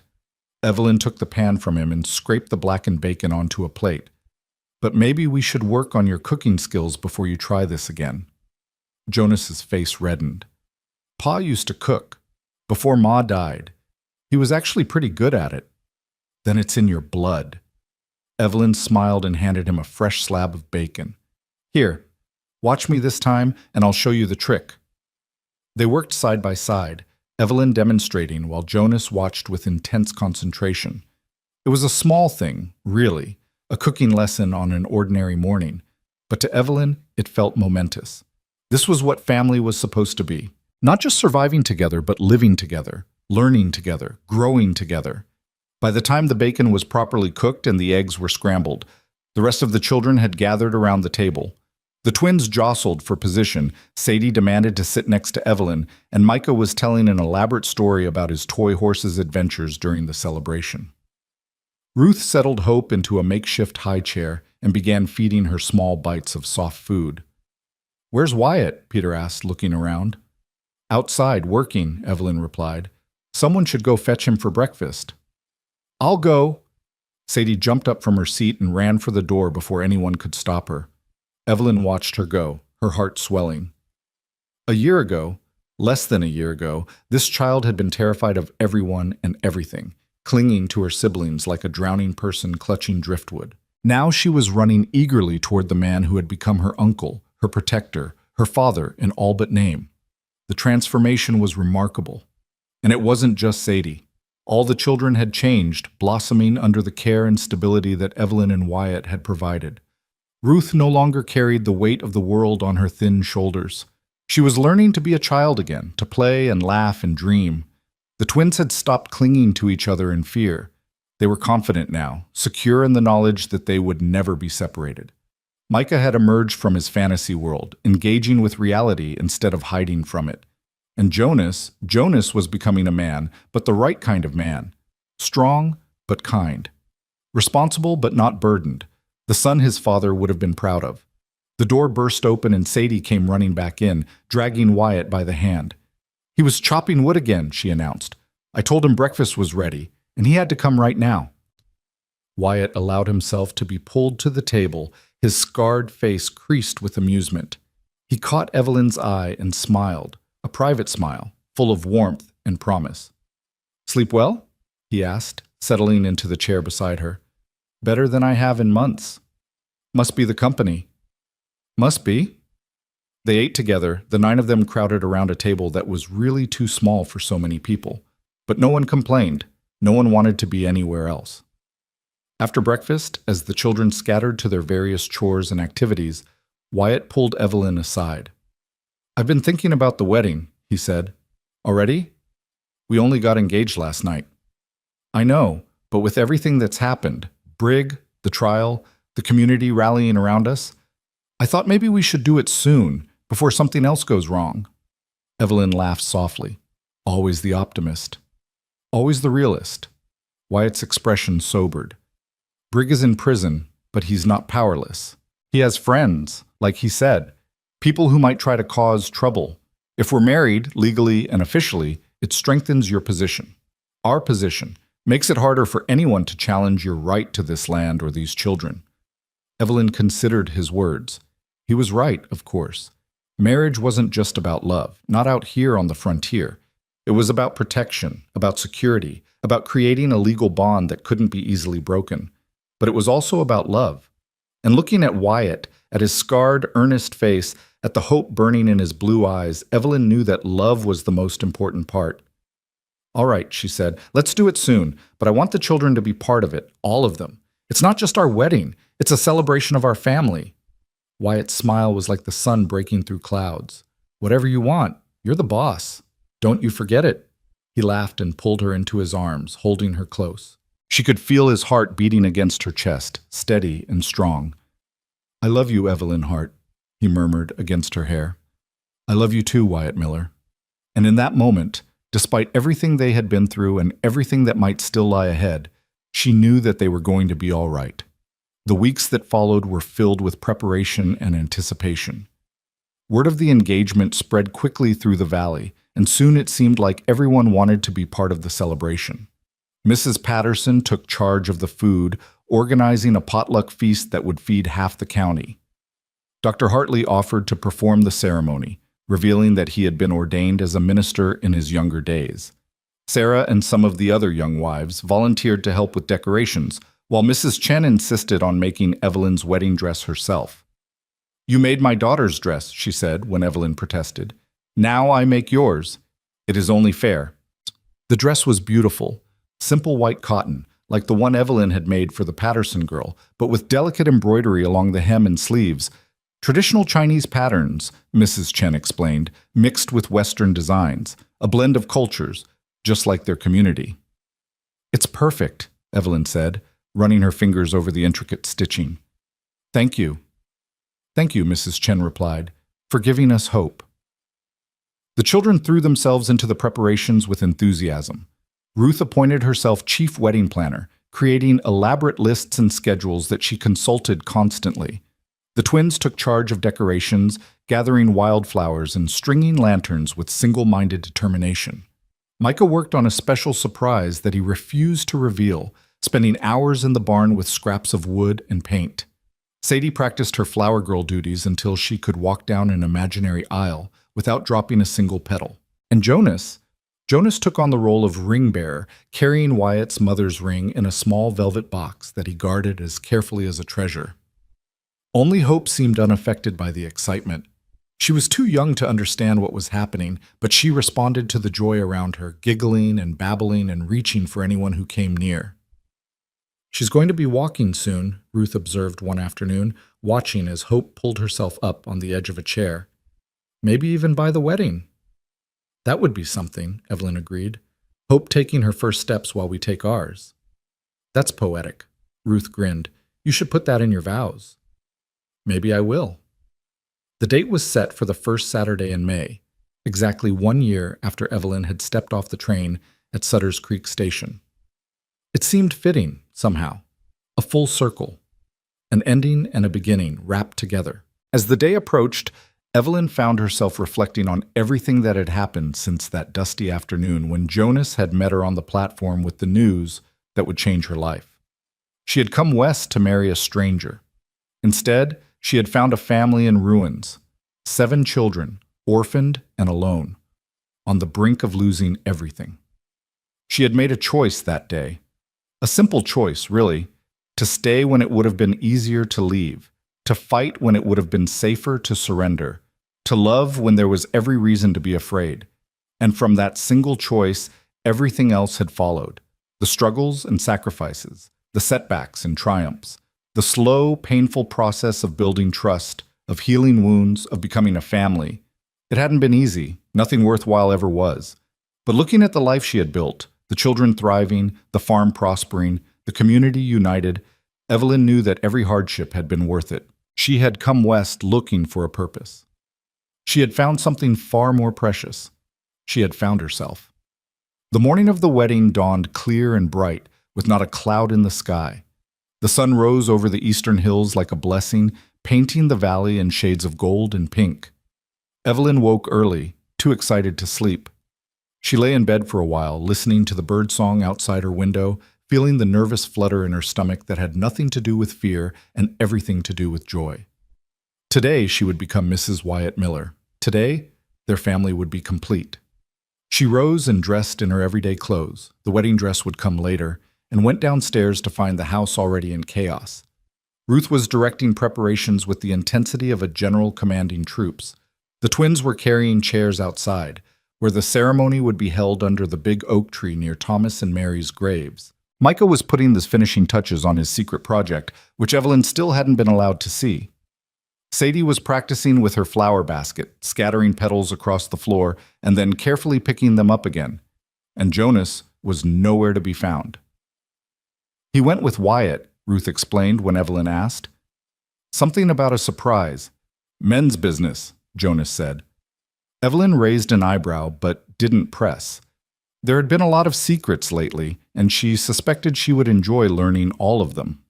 Evelyn took the pan from him and scraped the blackened bacon onto a plate. "But maybe we should work on your cooking skills before you try this again." Jonas's face reddened. "Pa used to cook. Before Ma died. He was actually pretty good at it." "Then it's in your blood." Evelyn smiled and handed him a fresh slab of bacon. "Here, watch me this time, and I'll show you the trick." They worked side by side, Evelyn demonstrating while Jonas watched with intense concentration. It was a small thing, really, a cooking lesson on an ordinary morning, but to Evelyn it felt momentous. This was what family was supposed to be. Not just surviving together, but living together, learning together, growing together. By the time the bacon was properly cooked and the eggs were scrambled, the rest of the children had gathered around the table. The twins jostled for position. Sadie demanded to sit next to Evelyn, and Micah was telling an elaborate story about his toy horse's adventures during the celebration. Ruth settled Hope into a makeshift high chair and began feeding her small bites of soft food. "Where's Wyatt?" Peter asked, looking around. "Outside, working," Evelyn replied. "Someone should go fetch him for breakfast." "I'll go." Sadie jumped up from her seat and ran for the door before anyone could stop her. Evelyn watched her go, her heart swelling. A year ago, less than a year ago, this child had been terrified of everyone and everything, clinging to her siblings like a drowning person clutching driftwood. Now she was running eagerly toward the man who had become her uncle, her protector, her father in all but name. The transformation was remarkable. And it wasn't just Sadie. All the children had changed, blossoming under the care and stability that Evelyn and Wyatt had provided. Ruth no longer carried the weight of the world on her thin shoulders. She was learning to be a child again, to play and laugh and dream. The twins had stopped clinging to each other in fear. They were confident now, secure in the knowledge that they would never be separated. Micah had emerged from his fantasy world, engaging with reality instead of hiding from it. And Jonas was becoming a man, but the right kind of man. Strong, but kind. Responsible, but not burdened. The son his father would have been proud of. The door burst open and Sadie came running back in, dragging Wyatt by the hand. "He was chopping wood again," she announced. "I told him breakfast was ready, and he had to come right now." Wyatt allowed himself to be pulled to the table, his scarred face creased with amusement. He caught Evelyn's eye and smiled, a private smile, full of warmth and promise. "Sleep well?" he asked, settling into the chair beside her. "Better than I have in months." "Must be the company." "Must be." They ate together, the 9 of them crowded around a table that was really too small for so many people. But no one complained. No one wanted to be anywhere else. After breakfast, as the children scattered to their various chores and activities, Wyatt pulled Evelyn aside. "I've been thinking about the wedding," he said. "Already? We only got engaged last night." "I know, but with everything that's happened, Brig, the trial, the community rallying around us, I thought maybe we should do it soon, before something else goes wrong." Evelyn laughed softly. Always the optimist. Always the realist. Wyatt's expression sobered. "Brig is in prison, but he's not powerless. He has friends, like he said, people who might try to cause trouble. If we're married, legally and officially, it strengthens your position. Our position, Makes it harder for anyone to challenge your right to this land or these children. Evelyn considered his words. He was right, of course. Marriage wasn't just about love, not out here on the frontier. It was about protection, about security, about creating a legal bond that couldn't be easily broken. But it was also about love. And looking at Wyatt, at his scarred, earnest face, at the hope burning in his blue eyes, Evelyn knew that love was the most important part. "All right," she said, "let's do it soon, but I want the children to be part of it, all of them. It's not just our wedding, it's a celebration of our family." Wyatt's smile was like the sun breaking through clouds. "Whatever you want, you're the boss. Don't you forget it." He laughed and pulled her into his arms, holding her close. She could feel his heart beating against her chest, steady and strong. "I love you, Evelyn Hart," he murmured against her hair. "I love you too, Wyatt Miller." And in that moment, despite everything they had been through and everything that might still lie ahead, she knew that they were going to be all right. The weeks that followed were filled with preparation and anticipation. Word of the engagement spread quickly through the valley, and soon it seemed like everyone wanted to be part of the celebration. Mrs. Patterson took charge of the food, organizing a potluck feast that would feed half the county. Dr. Hartley offered to perform the ceremony, revealing that he had been ordained as a minister in his younger days. Sarah and some of the other young wives volunteered to help with decorations, while Mrs. Chen insisted on making Evelyn's wedding dress herself. "You made my daughter's dress," she said when Evelyn protested. "Now I make yours. It is only fair." The dress was beautiful, simple white cotton, like the one Evelyn had made for the Patterson girl, but with delicate embroidery along the hem and sleeves. Traditional Chinese patterns, Mrs. Chen explained, mixed with Western designs, a blend of cultures, just like their community. "It's perfect," Evelyn said, running her fingers over the intricate stitching. "Thank you." "Thank you," Mrs. Chen replied, "for giving us hope." The children threw themselves into the preparations with enthusiasm. Ruth appointed herself chief wedding planner, creating elaborate lists and schedules that she consulted constantly. The twins took charge of decorations, gathering wildflowers and stringing lanterns with single-minded determination. Micah worked on a special surprise that he refused to reveal, spending hours in the barn with scraps of wood and paint. Sadie practiced her flower girl duties until she could walk down an imaginary aisle without dropping a single petal. And Jonas took on the role of ring bearer, carrying Wyatt's mother's ring in a small velvet box that he guarded as carefully as a treasure. Only Hope seemed unaffected by the excitement. She was too young to understand what was happening, but she responded to the joy around her, giggling and babbling and reaching for anyone who came near. "She's going to be walking soon," Ruth observed one afternoon, watching as Hope pulled herself up on the edge of a chair. "Maybe even by the wedding." "That would be something," Evelyn agreed. "Hope taking her first steps while we take ours." "That's poetic," Ruth grinned. "You should put that in your vows." "Maybe I will." The date was set for the first Saturday in May, exactly 1 year after Evelyn had stepped off the train at Sutter's Creek Station. It seemed fitting, somehow. A full circle. An ending and a beginning wrapped together. As the day approached, Evelyn found herself reflecting on everything that had happened since that dusty afternoon when Jonas had met her on the platform with the news that would change her life. She had come west to marry a stranger. Instead, she had found a family in ruins, 7 children, orphaned and alone, on the brink of losing everything. She had made a choice that day. A simple choice, really, to stay when it would have been easier to leave, to fight when it would have been safer to surrender, to love when there was every reason to be afraid. And from that single choice, everything else had followed. The struggles and sacrifices, the setbacks and triumphs, the slow, painful process of building trust, of healing wounds, of becoming a family. It hadn't been easy. Nothing worthwhile ever was. But looking at the life she had built, the children thriving, the farm prospering, the community united, Evelyn knew that every hardship had been worth it. She had come west looking for a purpose. She had found something far more precious. She had found herself. The morning of the wedding dawned clear and bright, with not a cloud in the sky. The sun rose over the eastern hills like a blessing, painting the valley in shades of gold and pink. Evelyn woke early, too excited to sleep. She lay in bed for a while, listening to the birdsong outside her window, feeling the nervous flutter in her stomach that had nothing to do with fear and everything to do with joy. Today, she would become Mrs. Wyatt Miller. Today, their family would be complete. She rose and dressed in her everyday clothes. The wedding dress would come later, and went downstairs to find the house already in chaos. Ruth was directing preparations with the intensity of a general commanding troops. The twins were carrying chairs outside, where the ceremony would be held under the big oak tree near Thomas and Mary's graves. Micah was putting the finishing touches on his secret project, which Evelyn still hadn't been allowed to see. Sadie was practicing with her flower basket, scattering petals across the floor and then carefully picking them up again. And Jonas was nowhere to be found. He went with Wyatt, Ruth explained when Evelyn asked. Something about a surprise. Men's business, Jonas said. Evelyn raised an eyebrow but didn't press. There had been a lot of secrets lately, and she suspected she would enjoy learning all of them.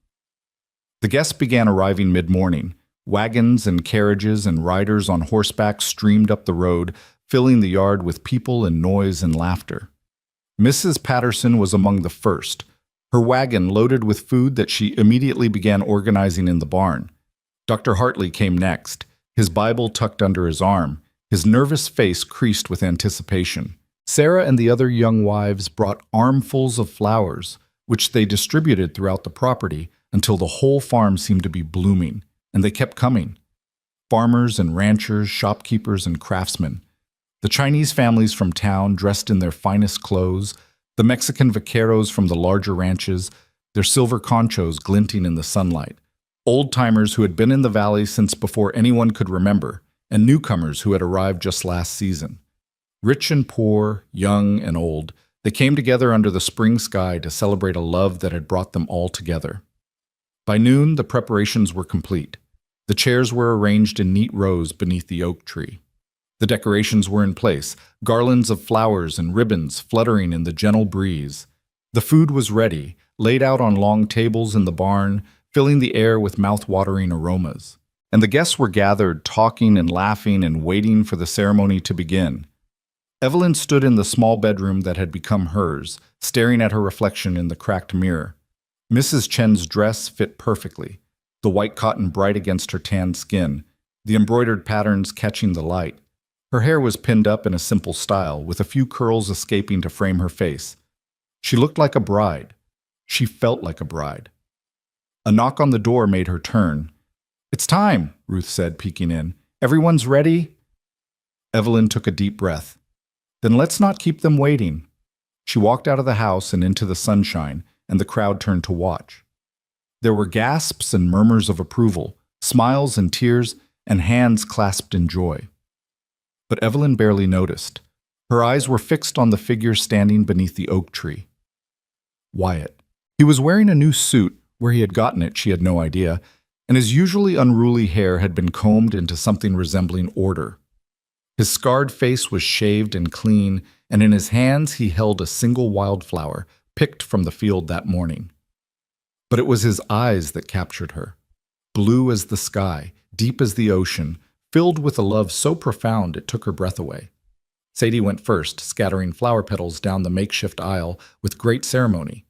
The guests began arriving mid-morning. Wagons and carriages and riders on horseback streamed up the road, filling the yard with people and noise and laughter. Mrs. Patterson was among the first, her wagon loaded with food that she immediately began organizing in the barn. Dr. Hartley came next, his Bible tucked under his arm, his nervous face creased with anticipation. Sarah and the other young wives brought armfuls of flowers, which they distributed throughout the property until the whole farm seemed to be blooming, and they kept coming. Farmers and ranchers, shopkeepers and craftsmen. The Chinese families from town dressed in their finest clothes, the Mexican vaqueros from the larger ranches, their silver conchos glinting in the sunlight, old-timers who had been in the valley since before anyone could remember, and newcomers who had arrived just last season. Rich and poor, young and old, they came together under the spring sky to celebrate a love that had brought them all together. By noon, the preparations were complete. The chairs were arranged in neat rows beneath the oak tree. The decorations were in place, garlands of flowers and ribbons fluttering in the gentle breeze. The food was ready, laid out on long tables in the barn, filling the air with mouth-watering aromas. And the guests were gathered, talking and laughing and waiting for the ceremony to begin. Evelyn stood in the small bedroom that had become hers, staring at her reflection in the cracked mirror. Mrs. Chen's dress fit perfectly, the white cotton bright against her tanned skin, the embroidered patterns catching the light. Her hair was pinned up in a simple style, with a few curls escaping to frame her face. She looked like a bride. She felt like a bride. A knock on the door made her turn. "It's time," Ruth said, peeking in. "Everyone's ready?" Evelyn took a deep breath. "Then let's not keep them waiting." She walked out of the house and into the sunshine, and the crowd turned to watch. There were gasps and murmurs of approval, smiles and tears, and hands clasped in joy. But Evelyn barely noticed. Her eyes were fixed on the figure standing beneath the oak tree. Wyatt. He was wearing a new suit. Where he had gotten it, she had no idea, and his usually unruly hair had been combed into something resembling order. His scarred face was shaved and clean, and in his hands he held a single wildflower, picked from the field that morning. But it was his eyes that captured her. Blue as the sky, deep as the ocean, filled with a love so profound it took her breath away. Sadie went first, scattering flower petals down the makeshift aisle with great ceremony.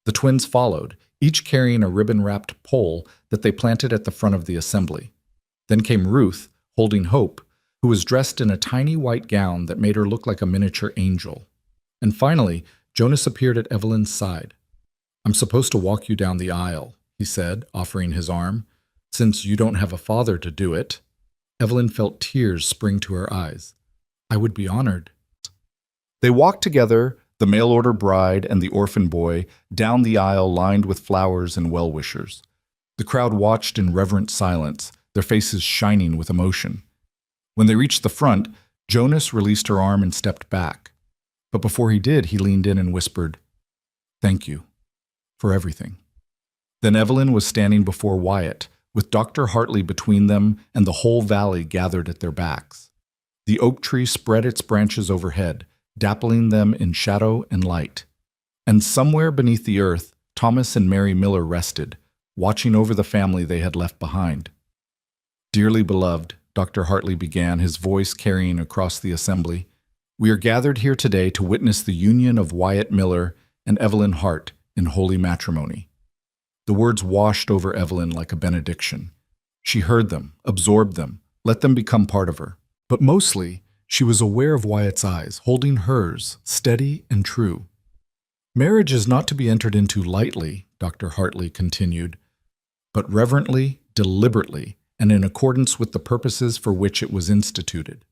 The twins followed, each carrying a ribbon-wrapped pole that they planted at the front of the assembly. Then came Ruth, holding Hope, who was dressed in a tiny white gown that made her look like a miniature angel. And finally, Jonas appeared at Evelyn's side. "I'm supposed to walk you down the aisle," he said, offering his arm. "Since you don't have a father to do it." Evelyn felt tears spring to her eyes. "I would be honored." They walked together, the mail-order bride and the orphan boy, down the aisle lined with flowers and well-wishers. The crowd watched in reverent silence, their faces shining with emotion. When they reached the front, Jonas released her arm and stepped back. But before he did, he leaned in and whispered, "Thank you for everything." Then Evelyn was standing before Wyatt, with Dr. Hartley between them and the whole valley gathered at their backs. The oak tree spread its branches overhead, dappling them in shadow and light. And somewhere beneath the earth, Thomas and Mary Miller rested, watching over the family they had left behind. "Dearly beloved," Dr. Hartley began, his voice carrying across the assembly, We are gathered here today to witness the union of Wyatt Miller and Evelyn Hart in holy matrimony. The words washed over Evelyn like a benediction. She heard them, absorbed them, let them become part of her. But mostly, she was aware of Wyatt's eyes, holding hers, steady and true. Marriage is not to be entered into lightly, Dr. Hartley continued, but reverently, deliberately, and in accordance with the purposes for which it was instituted.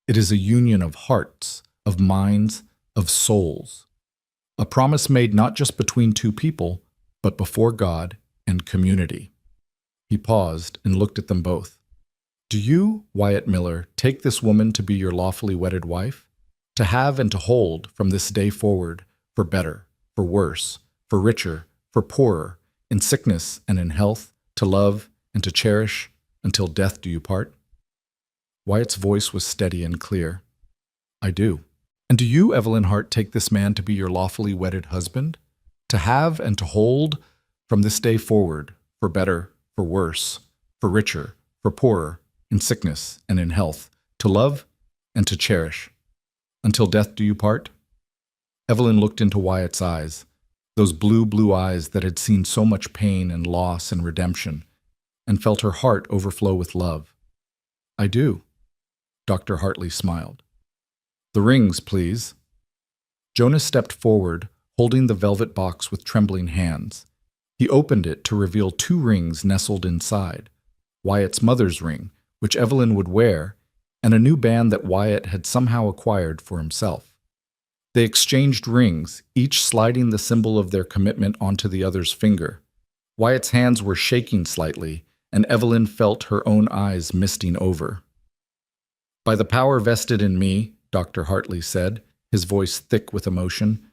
It is a union of hearts, of minds, of souls. A promise made not just between two people, but before God and community. He paused and looked at them both. Do you, Wyatt Miller, take this woman to be your lawfully wedded wife? To have and to hold from this day forward, for better, for worse, for richer, for poorer, in sickness and in health, to love and to cherish, until death do you part? Wyatt's voice was steady and clear. I do. And do you, Evelyn Hart, take this man to be your lawfully wedded husband? To have and to hold from this day forward, for better, for worse, for richer, for poorer, in sickness and in health, to love and to cherish, until death do you part? Evelyn looked into Wyatt's eyes, those blue eyes that had seen so much pain and loss and redemption, and felt her heart overflow with love. I do. Dr. Hartley smiled. The rings, please. Jonas stepped forward, holding the velvet box with trembling hands. He opened it to reveal 2 rings nestled inside, Wyatt's mother's ring, which Evelyn would wear, and a new band that Wyatt had somehow acquired for himself. They exchanged rings, each sliding the symbol of their commitment onto the other's finger. Wyatt's hands were shaking slightly, and Evelyn felt her own eyes misting over. By the power vested in me, Dr. Hartley said, his voice thick with emotion,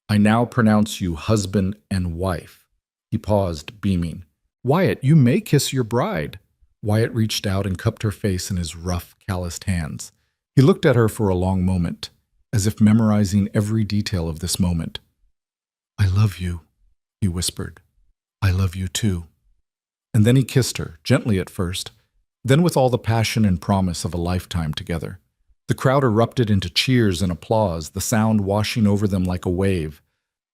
I now pronounce you husband and wife. He paused, beaming. Wyatt, you may kiss your bride. Wyatt reached out and cupped her face in his rough, calloused hands. He looked at her for a long moment, as if memorizing every detail of this moment. I love you, he whispered. I love you too. And then he kissed her, gently at first, then with all the passion and promise of a lifetime together. The crowd erupted into cheers and applause, the sound washing over them like a wave.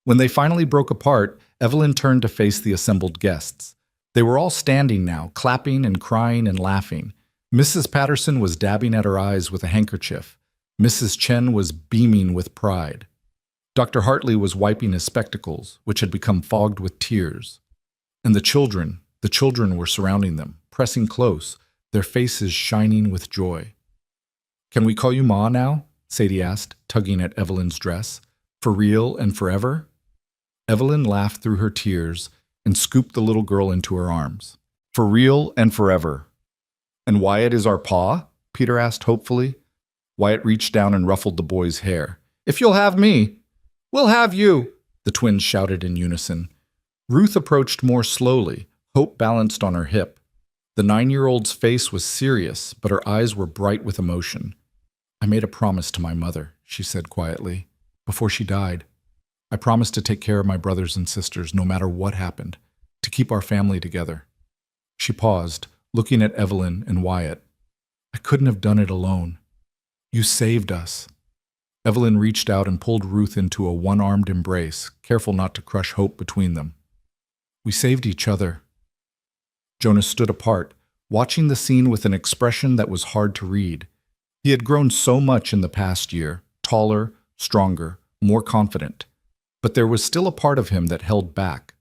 When they finally broke apart, Evelyn turned to face the assembled guests. They were all standing now, clapping and crying and laughing. Mrs. Patterson was dabbing at her eyes with a handkerchief. Mrs. Chen was beaming with pride. Dr. Hartley was wiping his spectacles, which had become fogged with tears. And the children were surrounding them, pressing close, their faces shining with joy. Can we call you Ma now? Sadie asked, tugging at Evelyn's dress. For real and forever? Evelyn laughed through her tears and scooped the little girl into her arms. For real and forever. And Wyatt is our pa? Peter asked hopefully. Wyatt reached down and ruffled the boy's hair. If you'll have me, we'll have you, the twins shouted in unison. Ruth approached more slowly, Hope balanced on her hip. The 9-year-old's face was serious, but her eyes were bright with emotion. I made a promise to my mother, she said quietly, before she died. I promised to take care of my brothers and sisters no matter what happened, to keep our family together. She paused, looking at Evelyn and Wyatt. I couldn't have done it alone. You saved us. Evelyn reached out and pulled Ruth into a one-armed embrace, careful not to crush Hope between them. We saved each other. Jonas stood apart, watching the scene with an expression that was hard to read. He had grown so much in the past year, taller, stronger, more confident. But there was still a part of him that held back,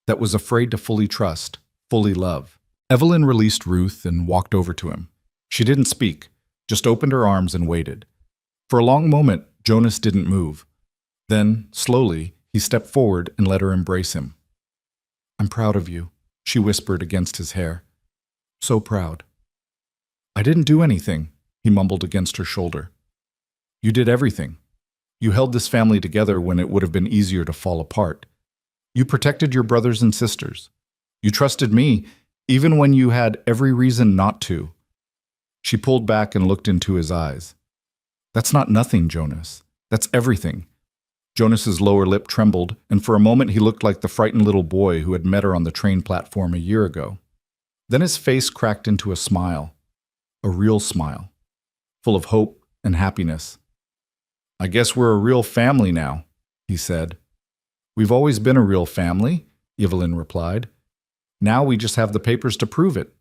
that was afraid to fully trust, fully love. Evelyn released Ruth and walked over to him. She didn't speak, just opened her arms and waited. For a long moment, Jonas didn't move. Then, slowly, he stepped forward and let her embrace him. I'm proud of you, she whispered against his hair. So proud. I didn't do anything, he mumbled against her shoulder. You did everything. You held this family together when it would have been easier to fall apart. You protected your brothers and sisters. You trusted me, even when you had every reason not to. She pulled back and looked into his eyes. That's not nothing, Jonas. That's everything. Jonas's lower lip trembled, and for a moment he looked like the frightened little boy who had met her on the train platform a year ago. Then his face cracked into a smile, a real smile, full of hope and happiness. I guess we're a real family now, he said. We've always been a real family, Evelyn replied. Now we just have the papers to prove it.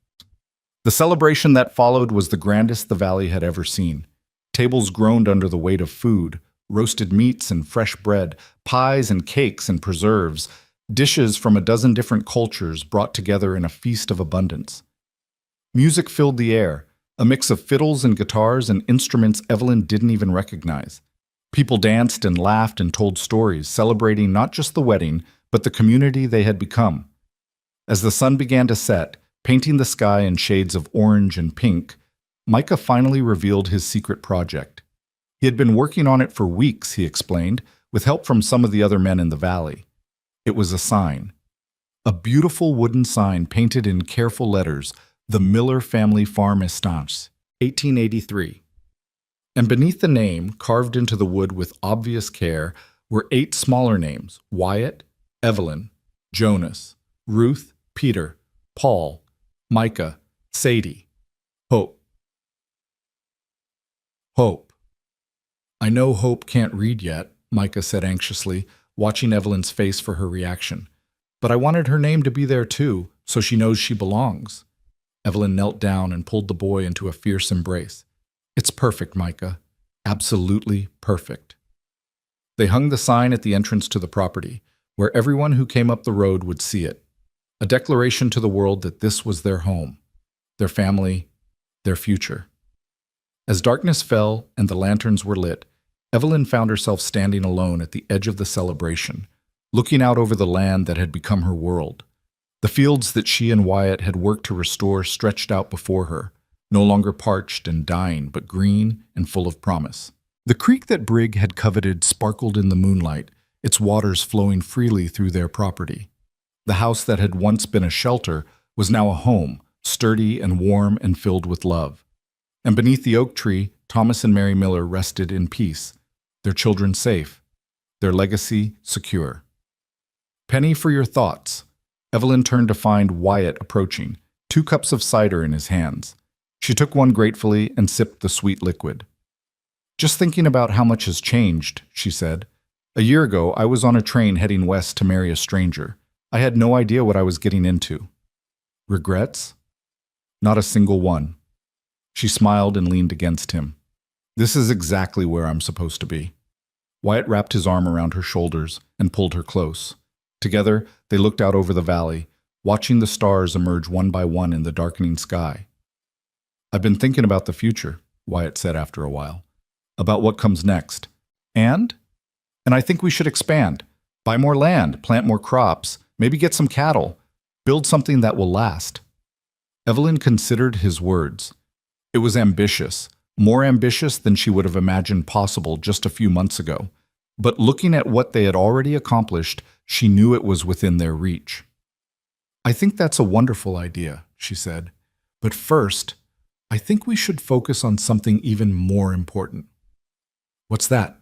The celebration that followed was the grandest the valley had ever seen. Tables groaned under the weight of food, roasted meats and fresh bread, pies and cakes and preserves, dishes from a dozen different cultures brought together in a feast of abundance. Music filled the air, a mix of fiddles and guitars and instruments Evelyn didn't even recognize. People danced and laughed and told stories, celebrating not just the wedding, but the community they had become. As the sun began to set, painting the sky in shades of orange and pink, Micah finally revealed his secret project. He had been working on it for weeks, he explained, with help from some of the other men in the valley. It was a sign. A beautiful wooden sign painted in careful letters, "The Miller Family Farm Estancia, 1883." And beneath the name, carved into the wood with obvious care, were 8 smaller names: Wyatt, Evelyn, Jonas, Ruth, Peter, Paul, Micah, Sadie, Hope. Hope. I know Hope can't read yet, Micah said anxiously, watching Evelyn's face for her reaction. But I wanted her name to be there too, so she knows she belongs. Evelyn knelt down and pulled the boy into a fierce embrace. It's perfect, Micah. Absolutely perfect. They hung the sign at the entrance to the property, where everyone who came up the road would see it. A declaration to the world that this was their home, their family, their future. As darkness fell and the lanterns were lit, Evelyn found herself standing alone at the edge of the celebration, looking out over the land that had become her world. The fields that she and Wyatt had worked to restore stretched out before her, no longer parched and dying, but green and full of promise. The creek that Brigg had coveted sparkled in the moonlight, its waters flowing freely through their property. The house that had once been a shelter was now a home, sturdy and warm and filled with love. And beneath the oak tree, Thomas and Mary Miller rested in peace, their children safe, their legacy secure. Penny for your thoughts. Evelyn turned to find Wyatt approaching, 2 cups of cider in his hands. She took one gratefully and sipped the sweet liquid. Just thinking about how much has changed, she said. A year ago, I was on a train heading west to marry a stranger. I had no idea what I was getting into. Regrets? Not a single one. She smiled and leaned against him. This is exactly where I'm supposed to be. Wyatt wrapped his arm around her shoulders and pulled her close. Together, they looked out over the valley, watching the stars emerge one by one in the darkening sky. I've been thinking about the future, Wyatt said after a while. About what comes next. And I think we should expand. Buy more land, plant more crops, maybe get some cattle, build something that will last. Evelyn considered his words. It was ambitious, more ambitious than she would have imagined possible just a few months ago. But looking at what they had already accomplished, she knew it was within their reach. I think that's a wonderful idea, she said. But first, I think we should focus on something even more important. What's that?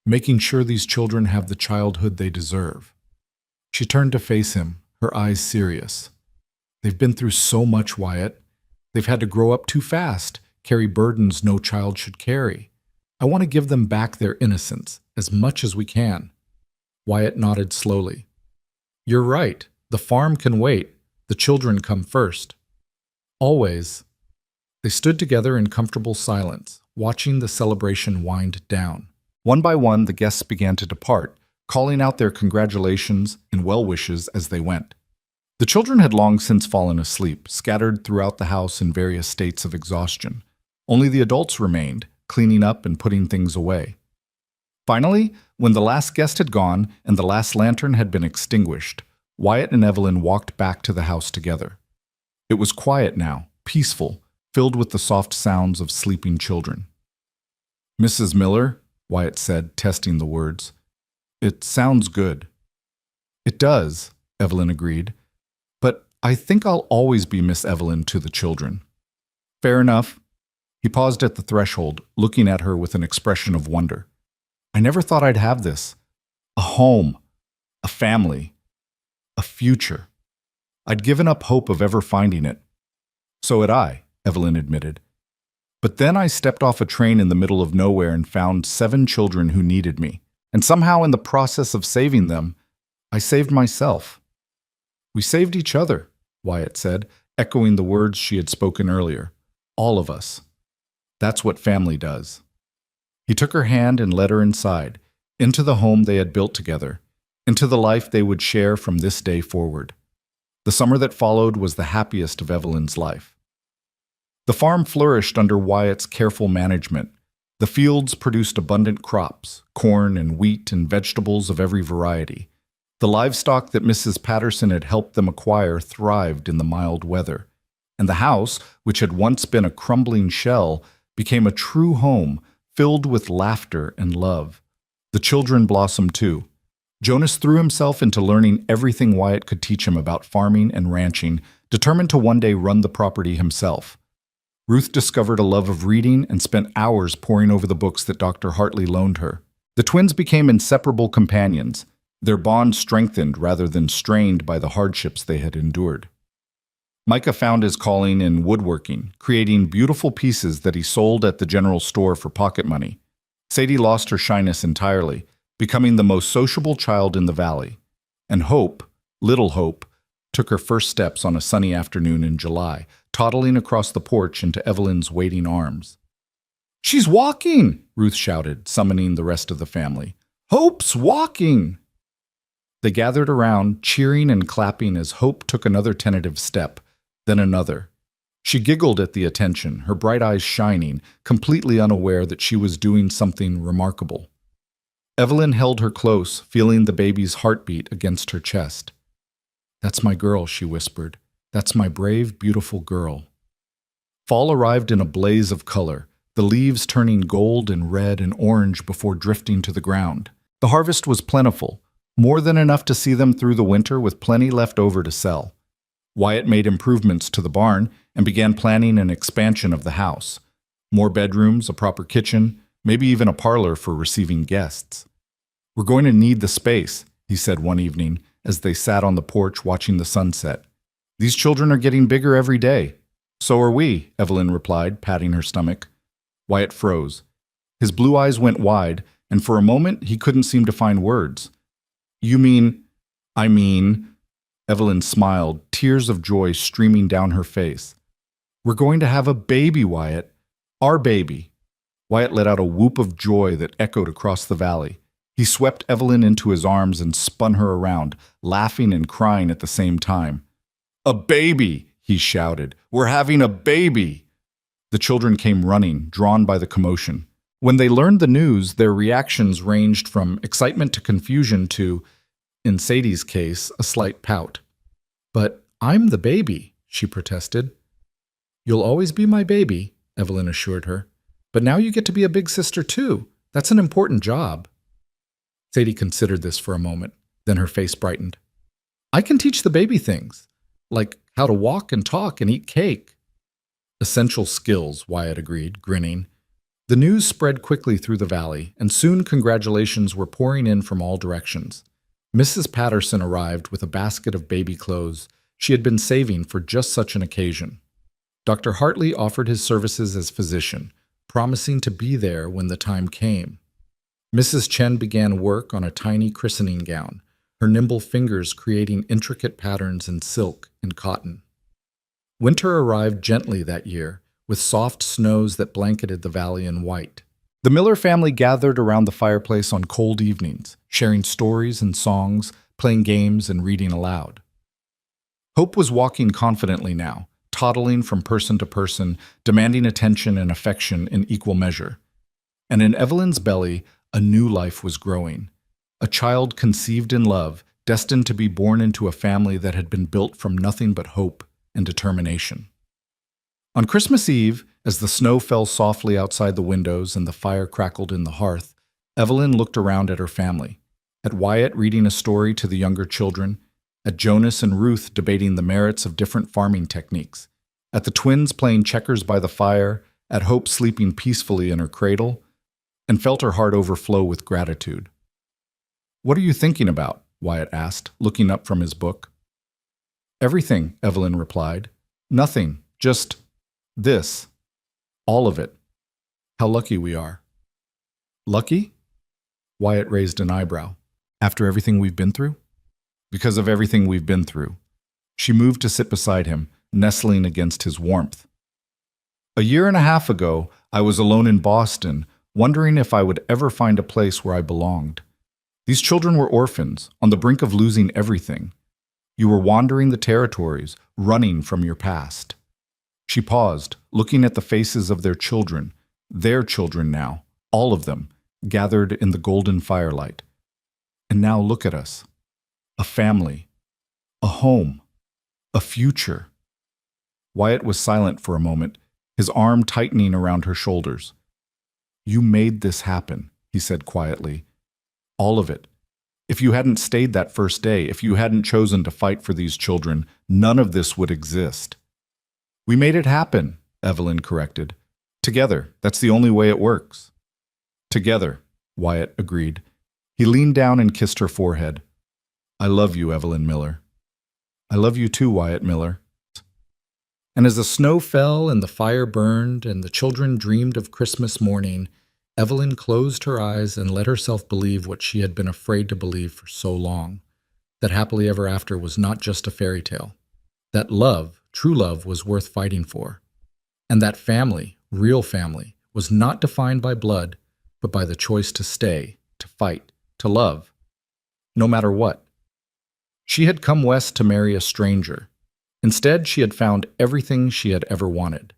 Making sure these children have the childhood they deserve. She turned to face him, her eyes serious. They've been through so much, Wyatt. They've had to grow up too fast, carry burdens no child should carry. I want to give them back their innocence, as much as we can. Wyatt nodded slowly. You're right. The farm can wait. The children come first. Always. They stood together in comfortable silence, watching the celebration wind down. One by one, the guests began to depart, calling out their congratulations and well wishes as they went. The children had long since fallen asleep, scattered throughout the house in various states of exhaustion. Only the adults remained, cleaning up and putting things away. Finally, when the last guest had gone and the last lantern had been extinguished, Wyatt and Evelyn walked back to the house together. It was quiet now, peaceful, filled with the soft sounds of sleeping children. Mrs. Miller, Wyatt said, testing the words. It sounds good. It does, Evelyn agreed. But I think I'll always be Miss Evelyn to the children. Fair enough. He paused at the threshold, looking at her with an expression of wonder. I never thought I'd have this. A home, a family, a future. I'd given up hope of ever finding it. So had I, Evelyn admitted. But then I stepped off a train in the middle of nowhere and found 7 children who needed me. And somehow in the process of saving them, I saved myself. We saved each other, Wyatt said, echoing the words she had spoken earlier. All of us. That's what family does. He took her hand and led her inside, into the home they had built together, into the life they would share from this day forward. The summer that followed was the happiest of Evelyn's life. The farm flourished under Wyatt's careful management. The fields produced abundant crops, corn and wheat and vegetables of every variety. The livestock that Mrs. Patterson had helped them acquire thrived in the mild weather. And the house, which had once been a crumbling shell, became a true home, filled with laughter and love. The children blossomed too. Jonas threw himself into learning everything Wyatt could teach him about farming and ranching, determined to one day run the property himself. Ruth discovered a love of reading and spent hours poring over the books that Dr. Hartley loaned her. The twins became inseparable companions, their bond strengthened rather than strained by the hardships they had endured. Micah found his calling in woodworking, creating beautiful pieces that he sold at the general store for pocket money. Sadie lost her shyness entirely, becoming the most sociable child in the valley. And Hope, little Hope, took her first steps on a sunny afternoon in July, toddling across the porch into Evelyn's waiting arms. "She's walking!" Ruth shouted, summoning the rest of the family. "Hope's walking!" They gathered around, cheering and clapping as Hope took another tentative step, then another. She giggled at the attention, her bright eyes shining, completely unaware that she was doing something remarkable. Evelyn held her close, feeling the baby's heartbeat against her chest. "That's my girl," she whispered. "That's my brave, beautiful girl." Fall arrived in a blaze of color, the leaves turning gold and red and orange before drifting to the ground. The harvest was plentiful, more than enough to see them through the winter with plenty left over to sell. Wyatt made improvements to the barn and began planning an expansion of the house. More bedrooms, a proper kitchen, maybe even a parlor for receiving guests. "We're going to need the space," he said one evening as they sat on the porch watching the sunset. "These children are getting bigger every day." "So are we," Evelyn replied, patting her stomach. Wyatt froze. His blue eyes went wide, and for a moment he couldn't seem to find words. "You mean—" "I mean—" Evelyn smiled, tears of joy streaming down her face. "We're going to have a baby, Wyatt. Our baby." Wyatt let out a whoop of joy that echoed across the valley. He swept Evelyn into his arms and spun her around, laughing and crying at the same time. "A baby!" he shouted. "We're having a baby!" The children came running, drawn by the commotion. When they learned the news, their reactions ranged from excitement to confusion to, in Sadie's case, a slight pout. "But I'm the baby," she protested. "You'll always be my baby," Evelyn assured her. "But now you get to be a big sister too. That's an important job." Sadie considered this for a moment, then her face brightened. "I can teach the baby things, like how to walk and talk and eat cake." "Essential skills," Wyatt agreed, grinning. The news spread quickly through the valley, and soon congratulations were pouring in from all directions. Mrs. Patterson arrived with a basket of baby clothes she had been saving for just such an occasion. Dr. Hartley offered his services as physician, promising to be there when the time came. Mrs. Chen began work on a tiny christening gown, her nimble fingers creating intricate patterns in silk and cotton. Winter arrived gently that year, with soft snows that blanketed the valley in white. The Miller family gathered around the fireplace on cold evenings, sharing stories and songs, playing games, and reading aloud. Hope was walking confidently now, toddling from person to person, demanding attention and affection in equal measure. And in Evelyn's belly, a new life was growing. A child conceived in love, destined to be born into a family that had been built from nothing but hope and determination. On Christmas Eve, as the snow fell softly outside the windows and the fire crackled in the hearth, Evelyn looked around at her family, at Wyatt reading a story to the younger children, at Jonas and Ruth debating the merits of different farming techniques, at the twins playing checkers by the fire, at Hope sleeping peacefully in her cradle, and felt her heart overflow with gratitude. "What are you thinking about?" Wyatt asked, looking up from his book. "Everything," Evelyn replied. "Nothing, just this." All of it. How lucky we are. Lucky? Wyatt raised an eyebrow. After everything we've been through? Because of everything we've been through. She moved to sit beside him, nestling against his warmth. A year and a half ago, I was alone in Boston, wondering if I would ever find a place where I belonged. These children were orphans, on the brink of losing everything. You were wandering the territories, running from your past. She paused, looking at the faces of their children now, all of them, gathered in the golden firelight. And now look at us. A family. A home. A future. Wyatt was silent for a moment, his arm tightening around her shoulders. You made this happen, he said quietly. All of it. If you hadn't stayed that first day, if you hadn't chosen to fight for these children, none of this would exist. We made it happen, Evelyn corrected. Together, that's the only way it works. Together, Wyatt agreed. He leaned down and kissed her forehead. I love you, Evelyn Miller. I love you too, Wyatt Miller. And as the snow fell and the fire burned and the children dreamed of Christmas morning, Evelyn closed her eyes and let herself believe what she had been afraid to believe for so long, that happily ever after was not just a fairy tale, that love, true love, was worth fighting for, and that family, real family, was not defined by blood, but by the choice to stay, to fight, to love, no matter what. She had come west to marry a stranger. Instead, she had found everything she had ever wanted.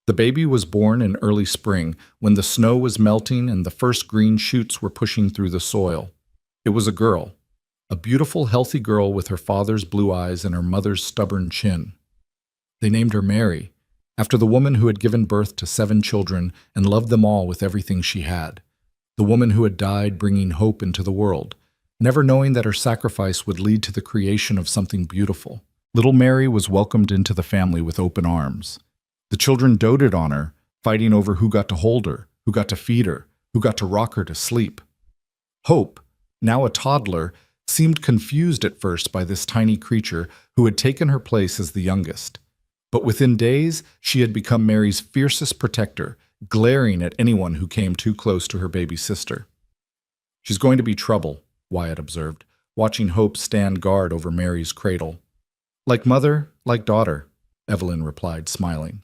The baby was born in early spring, when the snow was melting and the first green shoots were pushing through the soil. It was a girl, a beautiful, healthy girl with her father's blue eyes and her mother's stubborn chin. They named her Mary, after the woman who had given birth to 7 children and loved them all with everything she had, the woman who had died bringing hope into the world, never knowing that her sacrifice would lead to the creation of something beautiful. Little Mary was welcomed into the family with open arms. The children doted on her, fighting over who got to hold her, who got to feed her, who got to rock her to sleep. Hope, now a toddler, seemed confused at first by this tiny creature who had taken her place as the youngest. But within days, she had become Mary's fiercest protector, glaring at anyone who came too close to her baby sister. She's going to be trouble, Wyatt observed, watching Hope stand guard over Mary's cradle. Like mother, like daughter, Evelyn replied, smiling.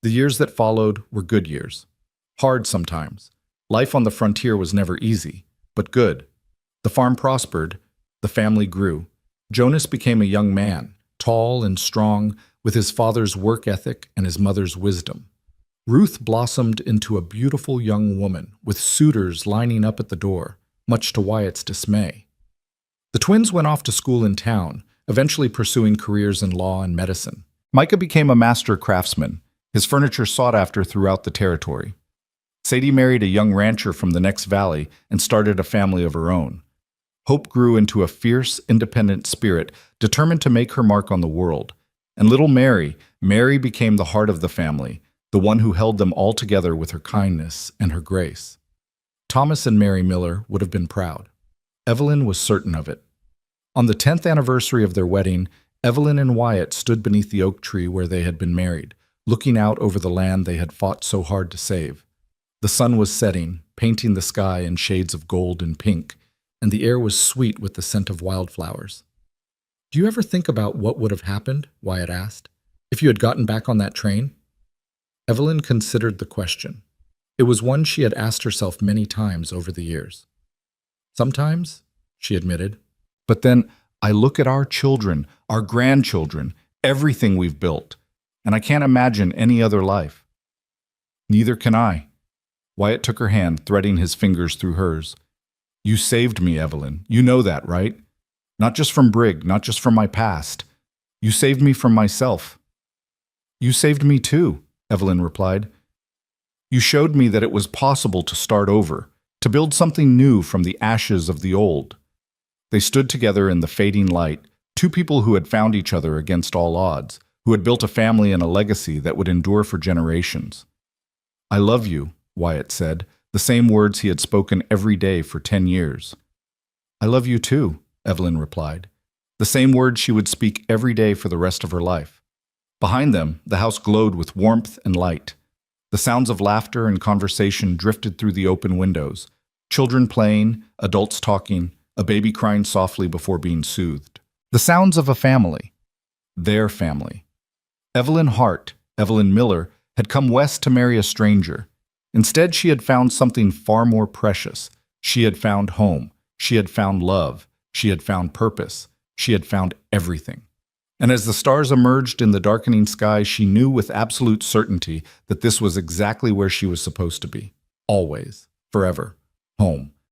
The years that followed were good years. Hard sometimes. Life on the frontier was never easy, but good. The farm prospered. The family grew. Jonas became a young man, tall and strong, with his father's work ethic and his mother's wisdom. Ruth blossomed into a beautiful young woman, with suitors lining up at the door, much to Wyatt's dismay. The twins went off to school in town, eventually pursuing careers in law and medicine. Micah became a master craftsman, his furniture sought after throughout the territory. Sadie married a young rancher from the next valley and started a family of her own. Hope grew into a fierce, independent spirit, determined to make her mark on the world. And little Mary became the heart of the family, the one who held them all together with her kindness and her grace. Thomas and Mary Miller would have been proud. Evelyn was certain of it. On the 10th anniversary of their wedding, Evelyn and Wyatt stood beneath the oak tree where they had been married, looking out over the land they had fought so hard to save. The sun was setting, painting the sky in shades of gold and pink, and the air was sweet with the scent of wildflowers. Do you ever think about what would have happened, Wyatt asked, if you had gotten back on that train? Evelyn considered the question. It was one she had asked herself many times over the years. Sometimes, she admitted. But then I look at our children, our grandchildren, everything we've built, and I can't imagine any other life. Neither can I. Wyatt took her hand, threading his fingers through hers. You saved me, Evelyn. You know that, right? Not just from Brig, not just from my past. You saved me from myself. You saved me too, Evelyn replied. You showed me that it was possible to start over, to build something new from the ashes of the old. They stood together in the fading light, two people who had found each other against all odds, who had built a family and a legacy that would endure for generations. I love you, Wyatt said, the same words he had spoken every day for 10 years. I love you too, Evelyn replied, the same words she would speak every day for the rest of her life. Behind them, the house glowed with warmth and light. The sounds of laughter and conversation drifted through the open windows. Children playing, adults talking, a baby crying softly before being soothed. The sounds of a family. Their family. Evelyn Hart, Evelyn Miller, had come west to marry a stranger. Instead, she had found something far more precious. She had found home. She had found love. She had found purpose. She had found everything. And as the stars emerged in the darkening sky, she knew with absolute certainty that this was exactly where she was supposed to be. Always. Forever. Home.